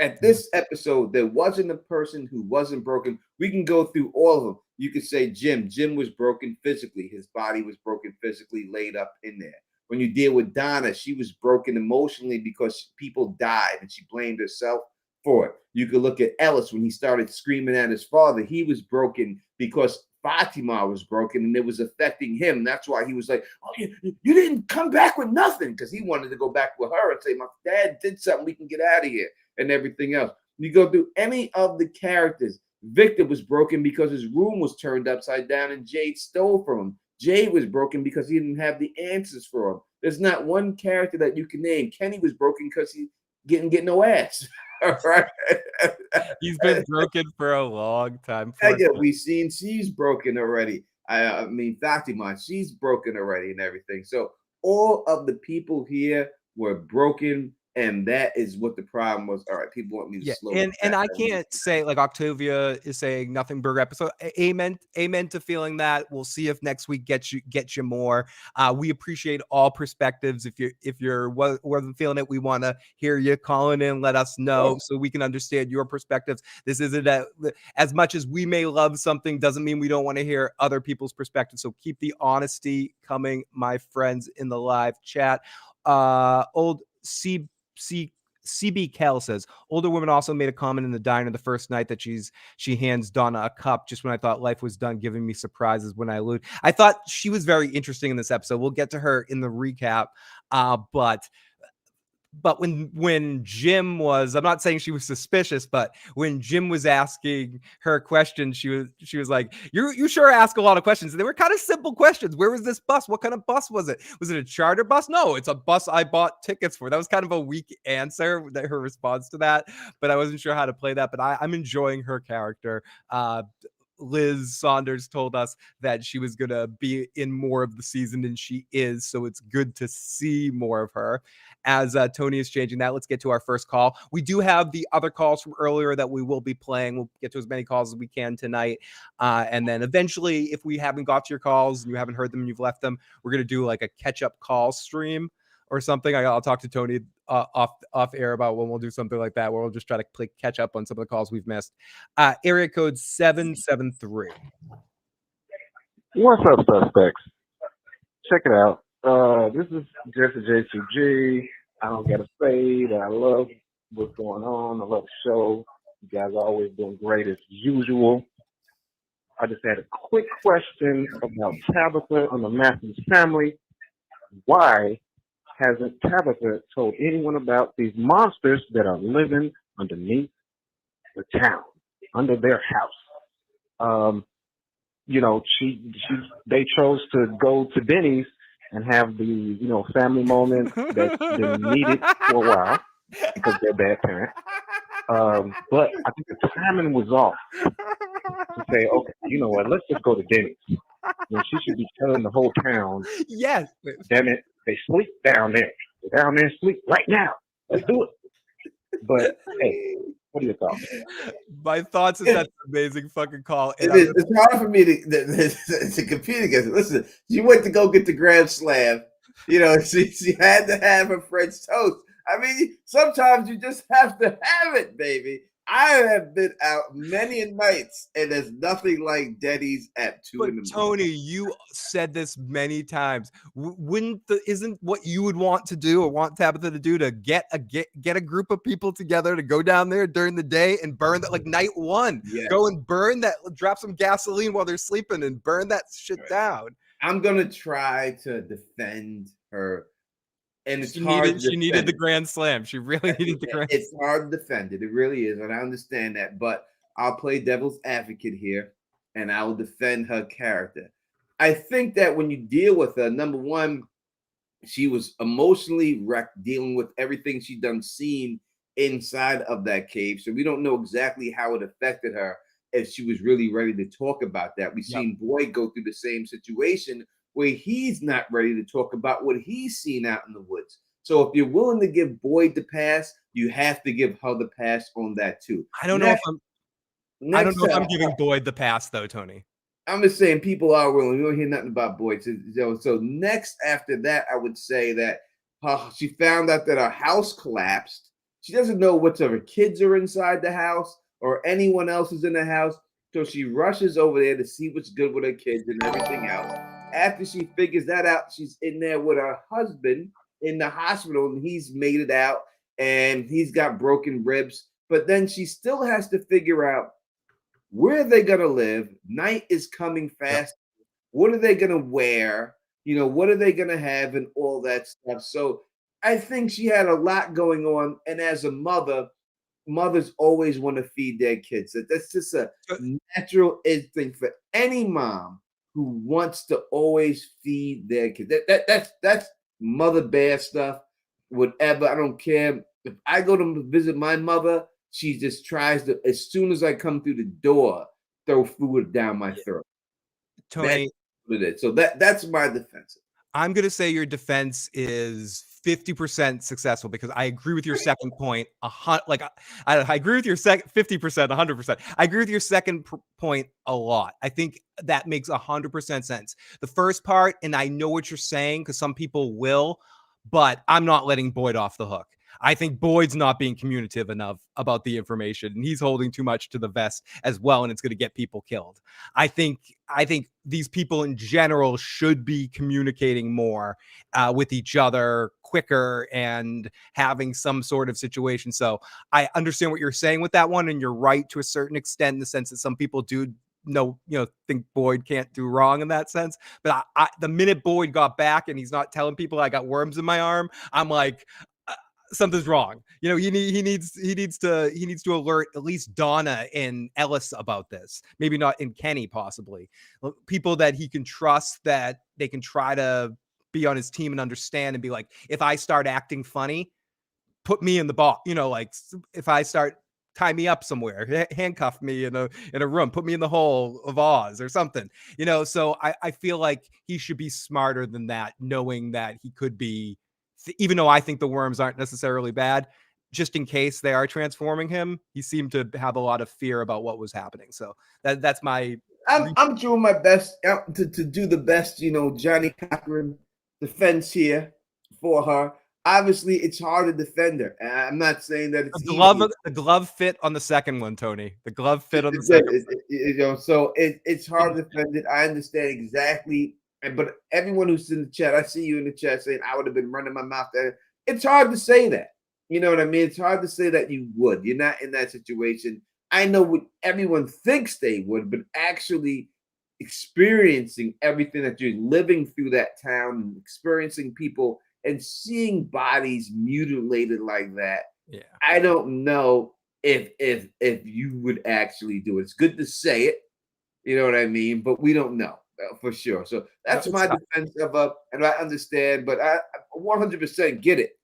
Speaker 1: At this episode, there wasn't a person who wasn't broken. We can go through all of them. You could say Jim was broken physically. His body was broken physically, laid up in there. When you deal with Donna, she was broken emotionally because people died and she blamed herself for it. You could look at Ellis when he started screaming at his father. He was broken because Fatima was broken and it was affecting him. That's why he was like, oh, you didn't come back with nothing, because he wanted to go back with her and say, my dad did something, we can get out of here, and everything else. You go through any of the characters. Victor was broken because his room was turned upside down and Jade stole from him. Jade was broken because he didn't have the answers for him. There's not one character that you can name. Kenny was broken because he didn't get no ass. All right.
Speaker 3: He's been broken for a long time.
Speaker 1: We've seen she's broken already. I mean, Fatima, she's broken already and everything. So all of the people here were broken. And that is what the problem was. All right, people want me to slow down.
Speaker 3: And I can't say, like Octavia is saying, nothing burger episode. Amen to feeling that. We'll see if next week gets you more. We appreciate all perspectives. If you're wasn't feeling it, we want to hear you calling in. Let us know so we can understand your perspectives. This isn't as much as we may love something doesn't mean we don't want to hear other people's perspectives. So keep the honesty coming, my friends, in the live chat. Old CB Kel says, older woman also made a comment in the diner the first night that she hands Donna a cup just when I thought life was done, giving me surprises when I lose. I thought she was very interesting in this episode. We'll get to her in the recap. But when Jim was, I'm not saying she was suspicious, but when Jim was asking her questions, she was like, you sure ask a lot of questions. And they were kind of simple questions. Where was this bus? What kind of bus was it? Was it a charter bus? No, it's a bus I bought tickets for. That was kind of a weak answer, her response to that, but I wasn't sure how to play that. But I'm enjoying her character. Liz Saunders told us that she was going to be in more of the season than she is. So it's good to see more of her. As Tony is changing that, let's get to our first call. We do have the other calls from earlier that we will be playing. We'll get to as many calls as we can tonight. And then eventually, if we haven't got to your calls and you haven't heard them and you've left them, we're going to do like a catch-up call stream or something. I'll talk to Tony off air about when we'll do something like that, where we'll just try to catch up on some of the calls we've missed. Area code 773.
Speaker 5: What's up, suspects? Check it out. This is Jesse JCG. I don't gotta say that I love What's going on? I love the show. You guys are always doing great as usual. I just had a quick question about Tabitha and the Matthews family. Why hasn't Tabitha told anyone about these monsters that are living underneath the town, under their house? They chose to go to Denny's and have the family moment that's been needed for a while because they're bad parents. But I think the timing was off to say, okay, you know what, let's just go to Denny's. She should be telling the whole town,
Speaker 3: Yes.
Speaker 5: damn it, they sleep down there. They're down there and sleep right now. Let's do it. But hey, what are your thoughts?
Speaker 3: My thoughts is that's an amazing fucking call. And
Speaker 1: It's hard for me to compete against it. Listen, she went to go get the Grand Slam. She had to have her French toast. I mean, sometimes you just have to have it, baby. I have been out many nights, and there's nothing like Denny's at 2
Speaker 3: But
Speaker 1: in the morning.
Speaker 3: Tony, you said this many times. Isn't what you would want to do or want Tabitha to do to get a group of people together to go down there during the day and burn that, like night one,
Speaker 1: Yes.
Speaker 3: go and burn that, drop some gasoline while they're sleeping and burn that shit down.
Speaker 1: I'm gonna try to defend her, and it's
Speaker 3: She
Speaker 1: hard.
Speaker 3: needed the Grand Slam. She really needed the Grand Slam.
Speaker 1: It's hard to defend it. It really is, and I understand that. But I'll play devil's advocate here, and I will defend her character. I think that when you deal with her, number one, she was emotionally wrecked dealing with everything she'd done seen inside of that cave. So we don't know exactly how it affected her if she was really ready to talk about that. We've seen Boyd go through the same situation where he's not ready to talk about what he's seen out in the woods. So if you're willing to give Boyd the pass, you have to give her the pass on that too.
Speaker 3: I don't know if I'm giving Boyd the pass though, Tony.
Speaker 1: I'm just saying people are willing. We don't hear nothing about Boyd. So next after that, I would say that she found out that her house collapsed. She doesn't know which of her kids are inside the house or anyone else is in the house. So she rushes over there to see what's good with her kids and everything else. After she figures that out, she's in there with her husband in the hospital, and he's made it out, and he's got broken ribs. But then she still has to figure out where they're going to live. Night is coming fast. Yep. What are they going to wear? What are they going to have and all that stuff. So I think she had a lot going on. And as a mother, mothers always want to feed their kids. That's just a natural instinct for any mom who wants to always feed their kids. That's mother bear stuff, whatever. I don't care. If I go to visit my mother, she just tries to, as soon as I come through the door, throw food down my throat.
Speaker 3: Tony,
Speaker 1: so that's my defense.
Speaker 3: I'm going to say your defense is 50% successful because I agree with your second point. I agree with your 50%, 100%. I agree with your second point a lot. I think that makes 100% sense. The first part, and I know what you're saying because some people will, but I'm not letting Boyd off the hook. I think Boyd's not being communicative enough about the information, and he's holding too much to the vest as well, and it's going to get people killed. I think these people in general should be communicating more with each other quicker and having some sort of situation. So I understand what you're saying with that one, and you're right to a certain extent in the sense that some people do think Boyd can't do wrong in that sense. But the minute Boyd got back and he's not telling people I got worms in my arm, I'm like, something's wrong. He needs to alert at least Donna and Ellis about this. Maybe not in Kenny, possibly. People that he can trust, that they can try to be on his team and understand and be like, if I start acting funny, put me in the box. If I start, tie me up somewhere, handcuff me in a room, put me in the hole of Oz or something. So I feel like he should be smarter than that, knowing that he could be, even though I think the worms aren't necessarily bad, just in case they are transforming him, he seemed to have a lot of fear about what was happening. So that's my.
Speaker 1: I'm doing my best to do the best. Johnny Cochran defense here for her. Obviously, it's hard to defend her. I'm not saying that it's
Speaker 3: the glove fit on the second one, Tony. The glove fit on the second one.
Speaker 1: So it's hard to defend it. I understand exactly. But everyone who's in the chat, I see you in the chat saying I would have been running my mouth there. It's hard to say that. You know what I mean? It's hard to say that you would. You're not in that situation. I know what everyone thinks they would, but actually experiencing everything that you're living through that town and experiencing people and seeing bodies mutilated like that,
Speaker 3: Yeah.
Speaker 1: I don't know if you would actually do it. It's good to say it, you know what I mean, but we don't know for sure. So that's
Speaker 3: it's
Speaker 1: my
Speaker 3: tough.
Speaker 1: defense of and I understand, but I 100% get it.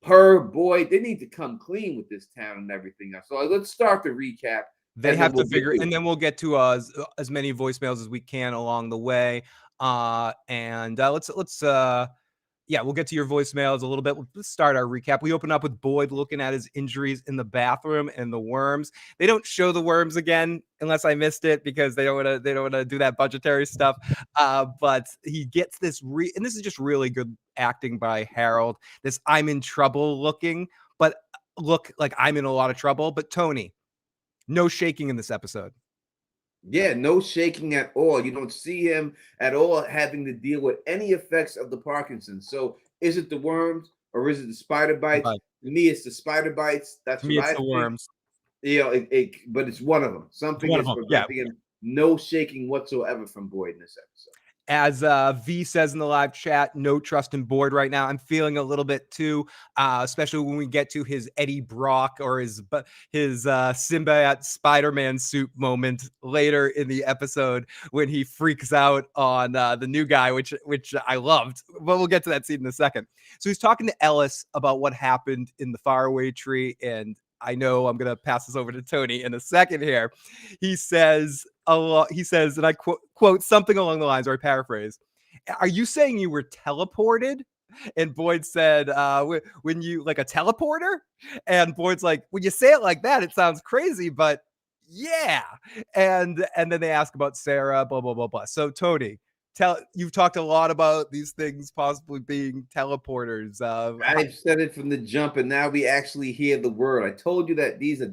Speaker 1: Per boy, they need to come clean with this town and everything else. So let's start the recap.
Speaker 3: They
Speaker 1: and
Speaker 3: have
Speaker 1: then
Speaker 3: to
Speaker 1: we'll get
Speaker 3: figure,
Speaker 1: to
Speaker 3: and
Speaker 1: it.
Speaker 3: then we'll get to as many voicemails as we can along the way. And let's yeah, we'll get to your voicemails a little bit. Let's start our recap. We open up with Boyd looking at his injuries in the bathroom and the worms. They don't show the worms again unless I missed it because they don't want to do that budgetary stuff. But he gets this and this is just really good acting by Harold. This I'm in trouble looking, but look like I'm in a lot of trouble. But Tony, no shaking in this episode.
Speaker 1: Yeah, no shaking at all. You don't see him at all having to deal with any effects of the Parkinson's. So is it the worms or is it the spider bites?
Speaker 3: But
Speaker 1: To me, it's the spider bites. That's
Speaker 3: to
Speaker 1: what
Speaker 3: me, it's
Speaker 1: I
Speaker 3: the
Speaker 1: think.
Speaker 3: worms.
Speaker 1: You know, but it's one of them.
Speaker 3: It's
Speaker 1: Something
Speaker 3: one of
Speaker 1: is
Speaker 3: them. Yeah.
Speaker 1: preventing him. No shaking whatsoever from Boyd in this episode.
Speaker 3: As V says in the live chat, no trust in Boyd right now. I'm feeling a little bit too, especially when we get to his Eddie Brock or his Symbiote Spider-Man suit moment later in the episode when he freaks out on the new guy, which I loved. But we'll get to that scene in a second. So he's talking to Ellis about what happened in the faraway tree, and I know I'm going to pass this over to Tony in a second here. He says, and I quote something along the lines, or I paraphrase, "Are you saying you were teleported?" And Boyd said, when you like a teleporter? And Boyd's like, when you say it like that, it sounds crazy, but yeah. And then they ask about Sarah, blah, blah, blah, blah. So Tony, you've talked a lot about these things possibly being teleporters.
Speaker 1: I've said it from the jump, and now we actually hear the word. I told you that these are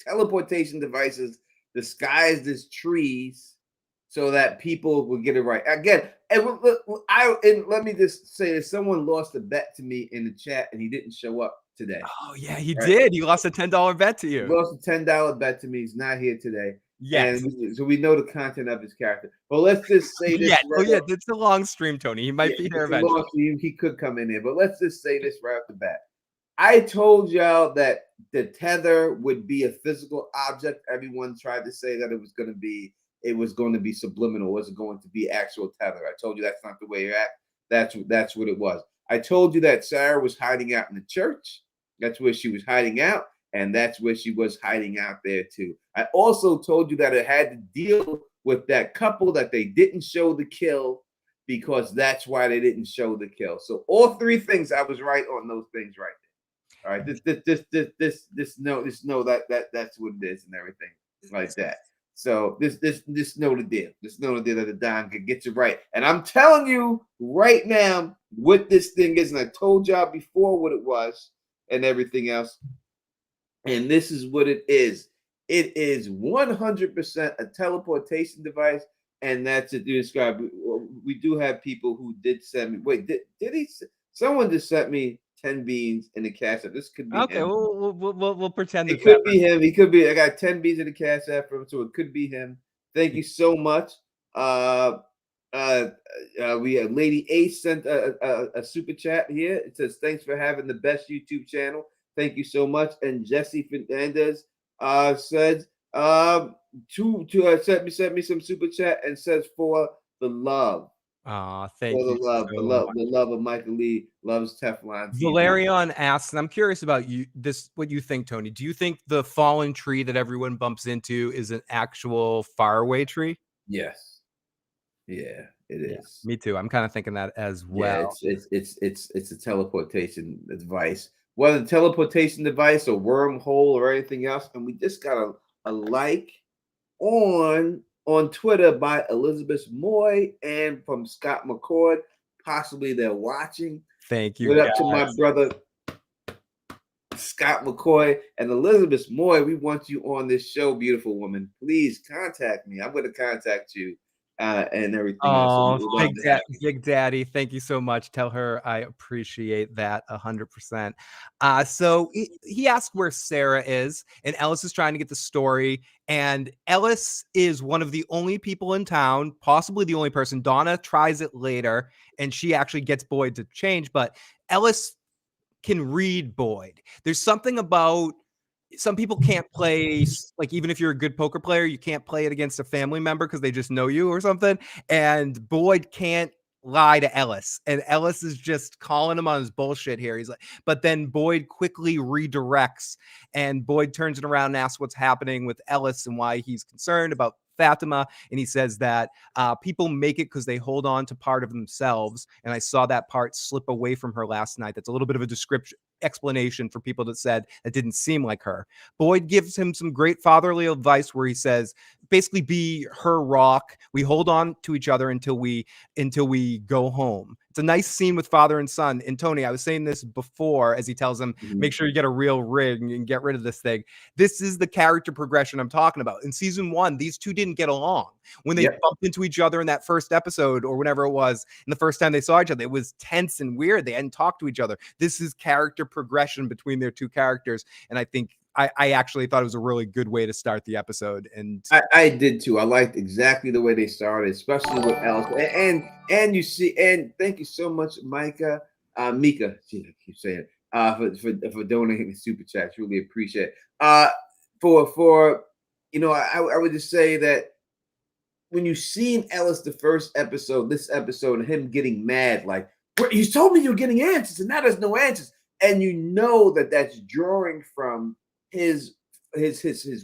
Speaker 1: teleportation devices disguised as trees so that people will get it right. Again, and let me just say this. Someone lost a bet to me in the chat, and he didn't show up today.
Speaker 3: Oh, yeah, he did. He lost a $10 bet to you.
Speaker 1: He lost a $10 bet to me. He's not here today.
Speaker 3: Yes.
Speaker 1: And so we know the content of his character. But let's just say this.
Speaker 3: Yeah, it's a long stream, Tony. He might be here eventually.
Speaker 1: He could come in here, but let's just say this right off the bat. I told y'all that the tether would be a physical object. Everyone tried to say that it was going to be subliminal. It wasn't going to be actual tether. I told you that's not the way you're at. That's what it was. I told you that Sarah was hiding out in the church. That's where she was hiding out. And that's where she was hiding out there too. I also told you that it had to deal with that couple that they didn't show the kill because that's why they didn't show the kill. So all three things, I was right on those things right there. All right, this know that's what it is and everything like that. So this know the deal. This know the deal that the Don could get you right. And I'm telling you right now what this thing is, and I told y'all before what it was and everything else. And this is what it is. It is 100% a teleportation device, and that's it. You describe. We do have people who did send me. Wait, did he? Someone just sent me 10 beans in the cash app. This could be
Speaker 3: okay.
Speaker 1: him.
Speaker 3: We'll pretend
Speaker 1: it could be him. He could be. I got 10 beans in the cash app from him, so it could be him. Thank you so much. We have Lady Ace sent a super chat here. It says, "Thanks for having the best YouTube channel. Thank you so much." And Jesse Fernandez said sent me some super chat and says for the love.
Speaker 3: Thank you.
Speaker 1: The love of Michael Lee loves Teflon.
Speaker 3: Valerian asks, and I'm curious about what you think, Tony. Do you think the fallen tree that everyone bumps into is an actual faraway tree?
Speaker 1: Yes. Yeah, it is.
Speaker 3: Me too. I'm kind of thinking that as well.
Speaker 1: Yeah, it's a teleportation device. Whether teleportation device or wormhole or anything else, and we just got a like on Twitter by Elizabeth Moy and from Scott McCord. Possibly they're watching.
Speaker 3: Thank you.
Speaker 1: What up to my brother Scott McCoy and Elizabeth Moy. We want you on this show, beautiful woman. Please contact me. I'm going to contact you and everything else. So
Speaker 3: Oh,
Speaker 1: we would love to have you.
Speaker 3: Big Daddy, thank you so much. Tell her I appreciate that 100%. So he asked where Sarah is, and Ellis is trying to get the story. And Ellis is one of the only people in town, possibly the only person. Donna tries it later, and she actually gets Boyd to change, but Ellis can read Boyd. There's something about some people can't play, like, even if you're a good poker player, you can't play it against a family member because they just know you or something. And Boyd can't lie to Ellis, and Ellis is just calling him on his bullshit here. He's like, but then Boyd quickly redirects, and Boyd turns it around and asks what's happening with Ellis and why he's concerned about Fatima. And he says that people make it because they hold on to part of themselves. And I saw that part slip away from her last night. That's a little bit of a description explanation for people that said it didn't seem like her. Boyd gives him some great fatherly advice where he says, basically, be her rock. We hold on to each other until we go home. It's a nice scene with father and son. And Tony, I was saying this before, as he tells him, make sure you get a real rig and get rid of this thing. This is the character progression I'm talking about. In season 1, these two didn't get along. When they bumped into each other in that first episode or whenever it was, and the first time they saw each other, it was tense and weird. They hadn't talked to each other. This is character progression between their two characters. And I think I actually thought it was a really good way to start the episode. And
Speaker 1: I did too. I liked exactly the way they started, especially with Ellis. And you see, and thank you so much, Mika. Gee, I keep saying it, for donating the super chat. Really appreciate it. For I would just say that when you seen Ellis the first episode, this episode, him getting mad, like, you told me you were getting answers, and now there's no answers, and you know that that's drawing from his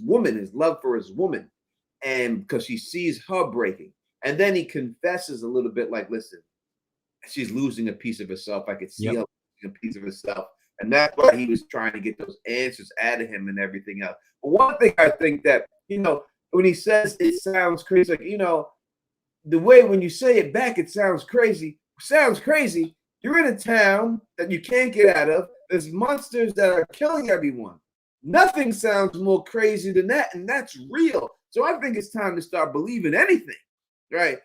Speaker 1: woman, his love for his woman, and because she sees her breaking, and then he confesses a little bit, like, listen, she's losing a piece of herself. I could see her losing a piece of herself, and that's why he was trying to get those answers out of him and everything else. But one thing I think that when he says it sounds crazy, like, the way when you say it back, it sounds crazy. Sounds crazy. You're in a town that you can't get out of. There's monsters that are killing everyone. Nothing sounds more crazy than that, and that's real. So I think it's time to start believing anything, right?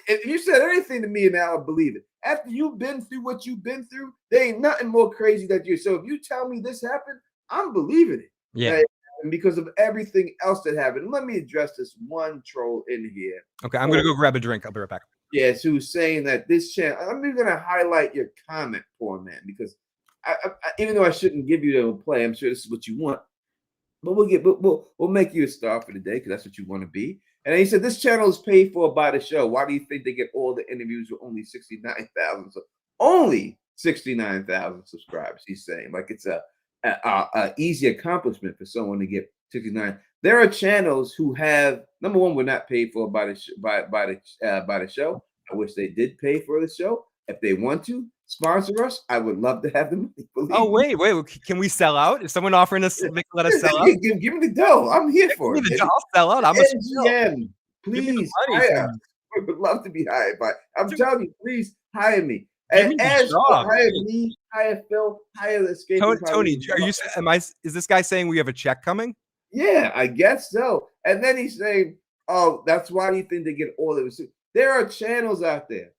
Speaker 1: If you said anything to me, now I believe it. After you've been through what you've been through, there ain't nothing more crazy than you. So if you tell me this happened, I'm believing it.
Speaker 3: yeah.
Speaker 1: Right? And because of everything else that happened. Let me address this one troll in here.
Speaker 3: Okay, I'm gonna go grab a drink. I'll be right back.
Speaker 1: Yes, who's saying that this channel? I'm even gonna highlight your comment, poor man, because I even though I shouldn't give you the play, I'm sure this is what you want. But we'll make you a star for the day because that's what you want to be. And he said this channel is paid for by the show. Why do you think they get all the interviews with only 69,000? So only 69,000 subscribers. He's saying, like, it's a easy accomplishment for someone to get 69. There are channels who have, number one, we're not paid for by the show. I wish they did pay for the show. If they want to sponsor us, I would love to have them.
Speaker 3: Oh, wait, can we sell out? Is someone offering us let us sell out?
Speaker 1: Give me the dough. I'm here for it.
Speaker 3: I'll sell out. I'm
Speaker 1: MGM, please hire us. We would love to be hired by. I'm telling you, please hire me. And as hire me, hire Phil, hire the escape.
Speaker 3: Tony, is this guy saying we have a check coming?
Speaker 1: Yeah, I guess so. And then he's saying, oh, that's why you think they get all of it. There are channels out there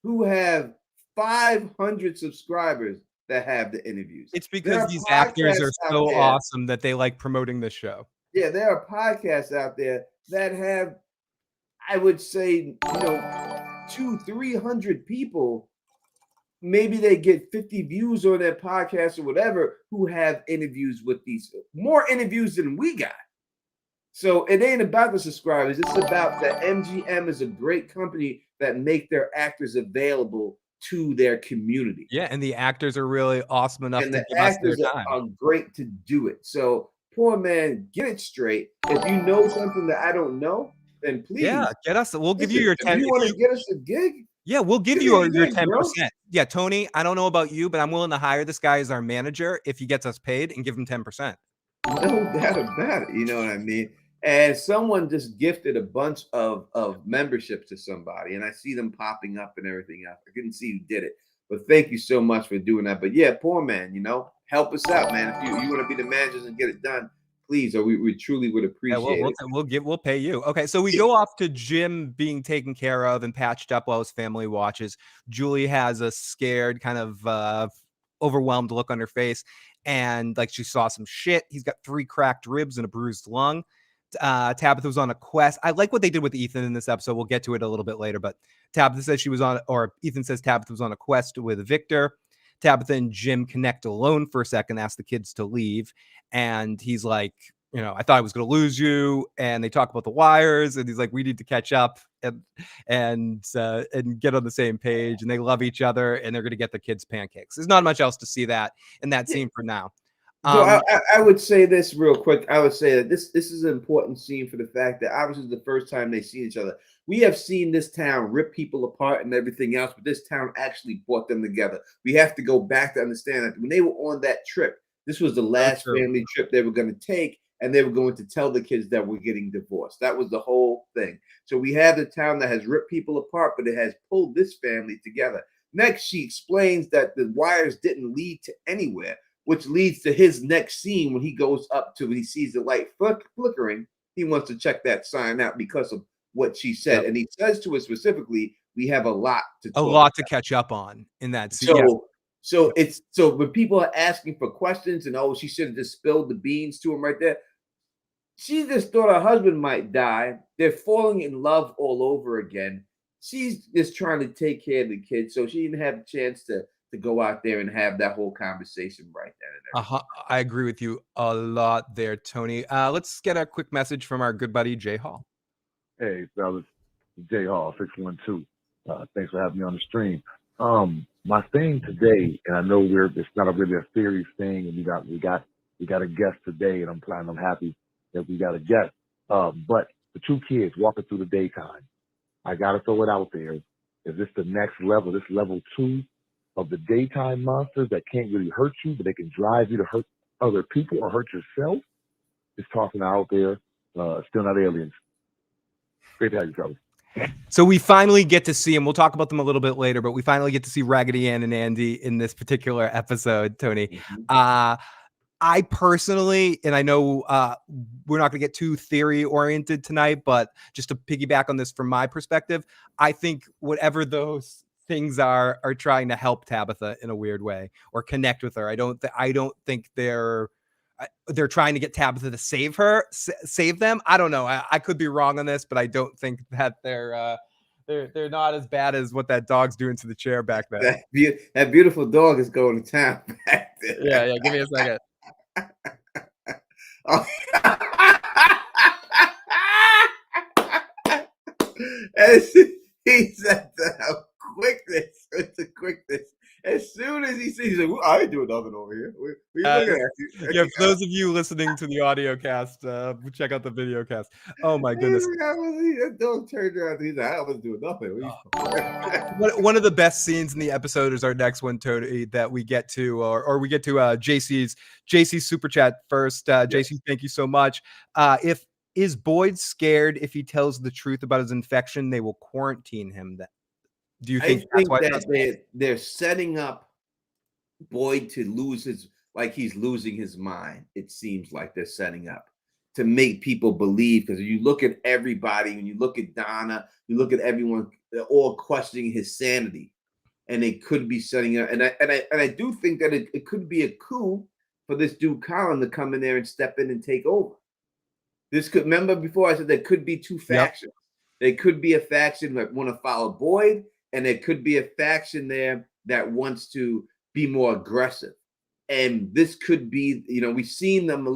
Speaker 1: who have 500 subscribers that have the interviews.
Speaker 3: It's because these actors are so awesome that they like promoting this show.
Speaker 1: Yeah, there are podcasts out there that have, I would say, 200-300 people. Maybe they get 50 views on their podcast or whatever, who have interviews with these, more interviews than we got. So it ain't about the subscribers. It's about that MGM is a great company that make their actors available to their community.
Speaker 3: Yeah, and the actors are really awesome enough
Speaker 1: and
Speaker 3: to
Speaker 1: the
Speaker 3: give us their
Speaker 1: actors
Speaker 3: time.
Speaker 1: are great to do it. So, poor man, get it straight. If you know something that I don't know, then please.
Speaker 3: Yeah, get us. We'll give you your 10.
Speaker 1: If you want to get us a gig,
Speaker 3: yeah, we'll give you your 10%. Yeah, Tony, I don't know about you, but I'm willing to hire this guy as our manager if he gets us paid and give him 10%.
Speaker 1: No doubt about it. You know what I mean? And someone just gifted a bunch of memberships to somebody, and I see them popping up and everything else. I couldn't see who did it, but thank you so much for doing that. But yeah, poor man, help us out, man. If you want to be the managers and get it done, please, or we truly would
Speaker 3: Yeah,
Speaker 1: appreciate it.
Speaker 3: we'll pay you. Okay, so we go off to Jim being taken care of and patched up while his family watches. Julie has a scared, kind of overwhelmed look on her face, and like she saw some shit. He's got 3 cracked ribs and a bruised lung. Tabitha was on a quest. I like what they did with Ethan in this episode. We'll get to it a little bit later, but Tabitha says she was on, or Ethan says Tabitha was on a quest with Victor. Tabitha and Jim connect alone for a second, ask the kids to leave, and he's like, I thought I was going to lose you. And they talk about the wires, and he's like, we need to catch up and get on the same page. And they love each other, and they're going to get the kids pancakes. There's not much else to see that in that scene for now.
Speaker 1: So I would say this real quick. I would say that this is an important scene for the fact that obviously the first time they see each other. We have seen this town rip people apart and everything else, but this town actually brought them together. We have to go back to understand that when they were on that trip, this was the last family trip they were going to take, and they were going to tell the kids that we're getting divorced. That was the whole thing. So we have the town that has ripped people apart, but it has pulled this family together. Next, she explains that the wires didn't lead to anywhere, which leads to his next scene when he goes up to, when he sees the light flickering, he wants to check that sign out because of what she said. And he says to us specifically, we have a lot to
Speaker 3: catch up on in that scene.
Speaker 1: So when people are asking for questions and, she should have just spilled the beans to him right there. She just thought her husband might die. They're falling in love all over again. She's just trying to take care of the kids. So she didn't have a chance to go out there and have that whole conversation right then.
Speaker 3: I agree with you a lot there, Tony. Let's get a quick message from our good buddy, Jay Hall.
Speaker 6: Hey, fellas. Jay Hall, 612. Thanks for having me on the stream. My thing today, and I know it's not really a serious thing, and we got a guest today, and I'm happy that we got a guest. But the 2 kids walking through the daytime, I gotta throw it out there. Is this the next level? This level 2 of the daytime monsters that can't really hurt you, but they can drive you to hurt other people or hurt yourself? Just tossing out there. Still not aliens. Great to have you, fellas.
Speaker 3: So we finally get to see them. We'll talk about them a little bit later, but we finally get to see Raggedy Ann and Andy in this particular episode, Tony. Mm-hmm. I personally, and I know we're not going to get too theory-oriented tonight, but just to piggyback on this from my perspective, I think whatever those things are trying to help Tabitha in a weird way or connect with her. I don't think they're trying to get Tabitha to save them. I don't know. I could be wrong on this, but I don't think that they're not as bad as what that dog's doing to the chair back there.
Speaker 1: That beautiful dog is going to town back there.
Speaker 3: Yeah. Give me a second.
Speaker 1: He said quickness. It's a quickness. As soon as he sees it, I ain't doing nothing over here. We're looking at you.
Speaker 3: Yeah, for those of you listening to the audio cast, check out the video cast. Oh my goodness.
Speaker 1: That dog turned around. He's like, I wasn't doing nothing.
Speaker 3: One of the best scenes in the episode is our next one, Tony, that we get to, or we get to JC's super chat first. JC, thank you so much. Is Boyd scared if he tells the truth about his infection, they will quarantine him? Do you think
Speaker 1: that's why they're setting up Boyd to lose he's losing his mind? It seems like they're setting up to make people believe, because you look at everybody, when you look at Donna, you look at everyone, they're all questioning his sanity, and they could be setting up. And I do think that it could be a coup for this dude Colin to come in there and step in and take over. Remember before I said there could be 2 factions. Yep. There could be a faction that want to follow Boyd, and there could be a faction there that wants to be more aggressive. And this could be, we've seen them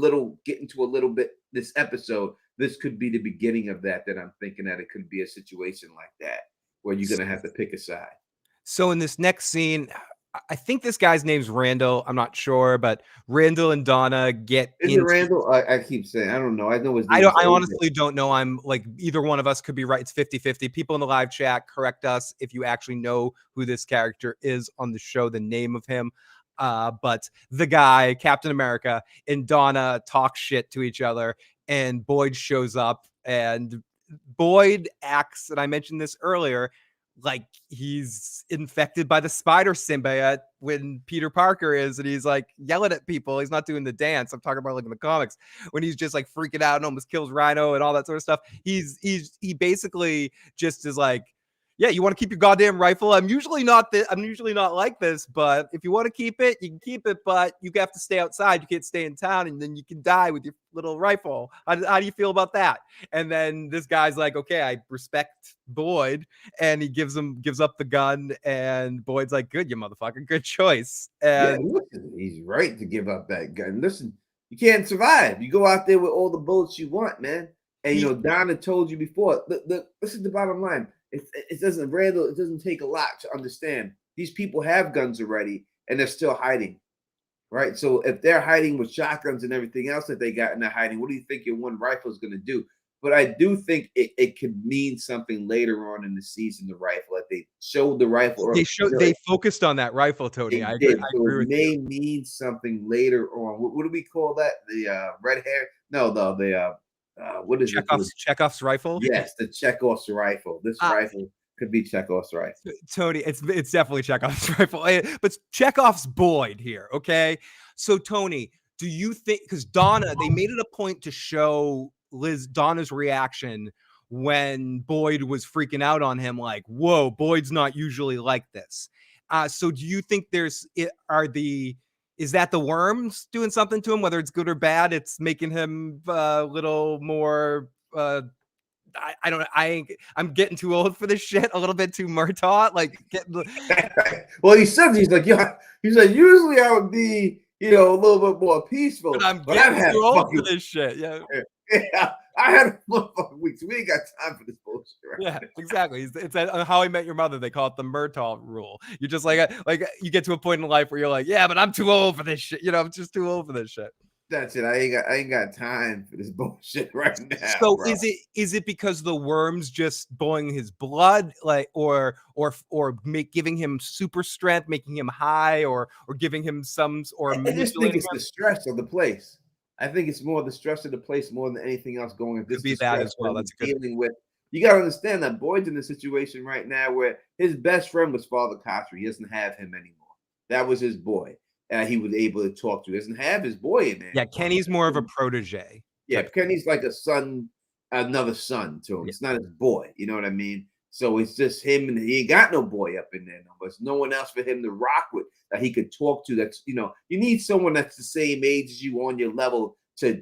Speaker 1: get into a little bit this episode. This could be the beginning of that I'm thinking that it could be a situation like that where you're going to have to pick a side.
Speaker 3: So in this next scene, I think this guy's name's Randall. I'm not sure, but Randall and Donna get
Speaker 1: Is it Randall? I keep saying, I don't know. I know his name.
Speaker 3: I honestly don't know. I'm like, either one of us could be right. It's 50-50. People in the live chat, correct us if you actually know who this character is on the show, the name of him. But the guy, Captain America, and Donna talk shit to each other, and Boyd shows up, and Boyd acts, and I mentioned this earlier, like he's infected by the spider symbiote when Peter Parker is, and he's like yelling at people. He's not doing the dance. I'm talking about like in the comics when he's just like freaking out and almost kills Rhino and all that sort of stuff. He basically just is like, yeah, you want to keep your goddamn rifle? I'm usually not like this, but if you want to keep it, you can keep it, but you have to stay outside. You can't stay in town, and then you can die with your little rifle. How do you feel about that? And then this guy's like, okay, I respect Boyd, and he gives up the gun, and Boyd's like, good, you motherfucker, good choice. And
Speaker 1: listen, he's right to give up that gun. Listen, you can't survive. You go out there with all the bullets you want, man. And you know, Donna told you before. This is the bottom line. It doesn't take a lot to understand. These people have guns already, and they're still hiding, right? So if they're hiding with shotguns and everything else that they got, and they're hiding, what do you think your one rifle is going to do? But I do think it could mean something later on in the season. The rifle, like they showed the rifle.
Speaker 3: They focused on that rifle, Tony. I agree.
Speaker 1: So it may mean something later on. What do we call that? The red hair? No, the what is
Speaker 3: Chekhov's rifle?
Speaker 1: Yes, the Chekhov's rifle. This rifle could be Chekhov's rifle.
Speaker 3: Tony, it's definitely Chekhov's rifle. But Chekhov's Boyd here, okay? So, Tony, do you think, because Donna, they made it a point to show Donna's reaction when Boyd was freaking out on him, like, whoa, Boyd's not usually like this. So do you think is that the worms doing something to him, whether it's good or bad? It's making him a little more, I'm getting too old for this shit, a little bit too Murtaugh. Like,
Speaker 1: well, he's like, yeah, he's like, usually I would be, a little bit more peaceful.
Speaker 3: But I'm getting too old for this shit. Yeah.
Speaker 1: Yeah, I had a fucking weeks. We ain't got time for this bullshit. Right?
Speaker 3: Yeah, exactly. It's on How I Met Your Mother. They call it the Murtaugh rule. You're just like you get to a point in life where you're like, yeah, but I'm too old for this shit. I'm just too old for this shit.
Speaker 1: That's it. I ain't got time for this bullshit right now.
Speaker 3: So
Speaker 1: bro.
Speaker 3: is it because the worms just boiling his blood, like, or giving him super strength, making him high, or giving him some, or
Speaker 1: I just think it's the stress of the place. I think it's more the stress of the place more than anything else going. If this
Speaker 3: could be that as well. That's good.
Speaker 1: Dealing with. You got to understand that Boyd's in a situation right now where his best friend was Father Cotry. He doesn't have him anymore. That was his boy. He was able to talk to. He doesn't have his boy in there.
Speaker 3: Yeah, Kenny's more of a protege.
Speaker 1: Yeah, Kenny's like a son, another son to him. It's not his boy. You know what I mean? So it's just him, and he ain't got no boy up in there. No, but it's no one else for him to rock with that he could talk to. That's you need someone that's the same age as you on your level to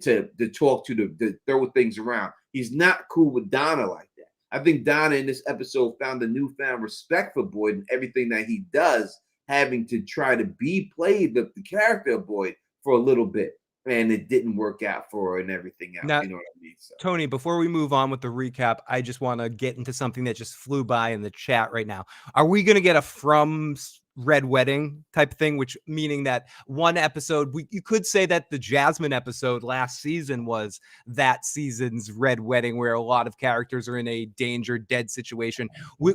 Speaker 1: talk to throw things around. He's not cool with Donna like that. I think Donna in this episode found a newfound respect for Boyd and everything that he does, having to try to play the character of Boyd for a little bit. And it didn't work out for her and everything else.
Speaker 3: Now,
Speaker 1: you know what I mean? So.
Speaker 3: Tony, before we move on with the recap, I just want to get into something that just flew by in the chat right now. Are we going to get a From Red Wedding type thing, which meaning that one episode, you could say that the Jasmine episode last season was that season's Red Wedding, where a lot of characters are in a danger, dead situation.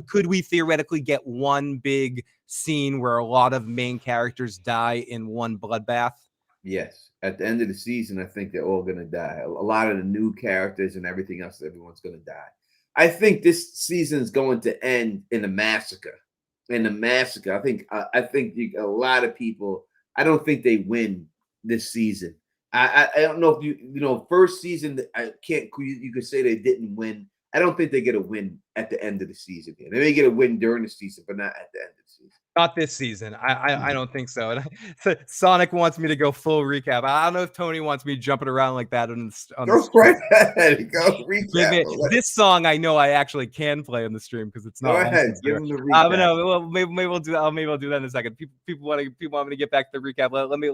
Speaker 3: Could we theoretically get one big scene where a lot of main characters die in one bloodbath?
Speaker 1: Yes. At the end of the season, I think they're all going to die. A lot of the new characters and everything else, everyone's going to die. I think this season is going to end in a massacre. I think a lot of people, I don't think they win this season. I don't know if first season, you could say they didn't win. I don't think they get a win at the end of the season. They may get a win during the season, but not at the end of the season.
Speaker 3: Not this season. I don't think so. And Sonic wants me to go full recap. I don't know if Tony wants me jumping around like that on
Speaker 1: go right ahead. Go recap.
Speaker 3: This song I know I actually can play on the stream because it's not.
Speaker 1: Go ahead. Give them the recap.
Speaker 3: No, maybe we'll do that. Maybe I'll do that in a second. People want me to get back to the recap. Let me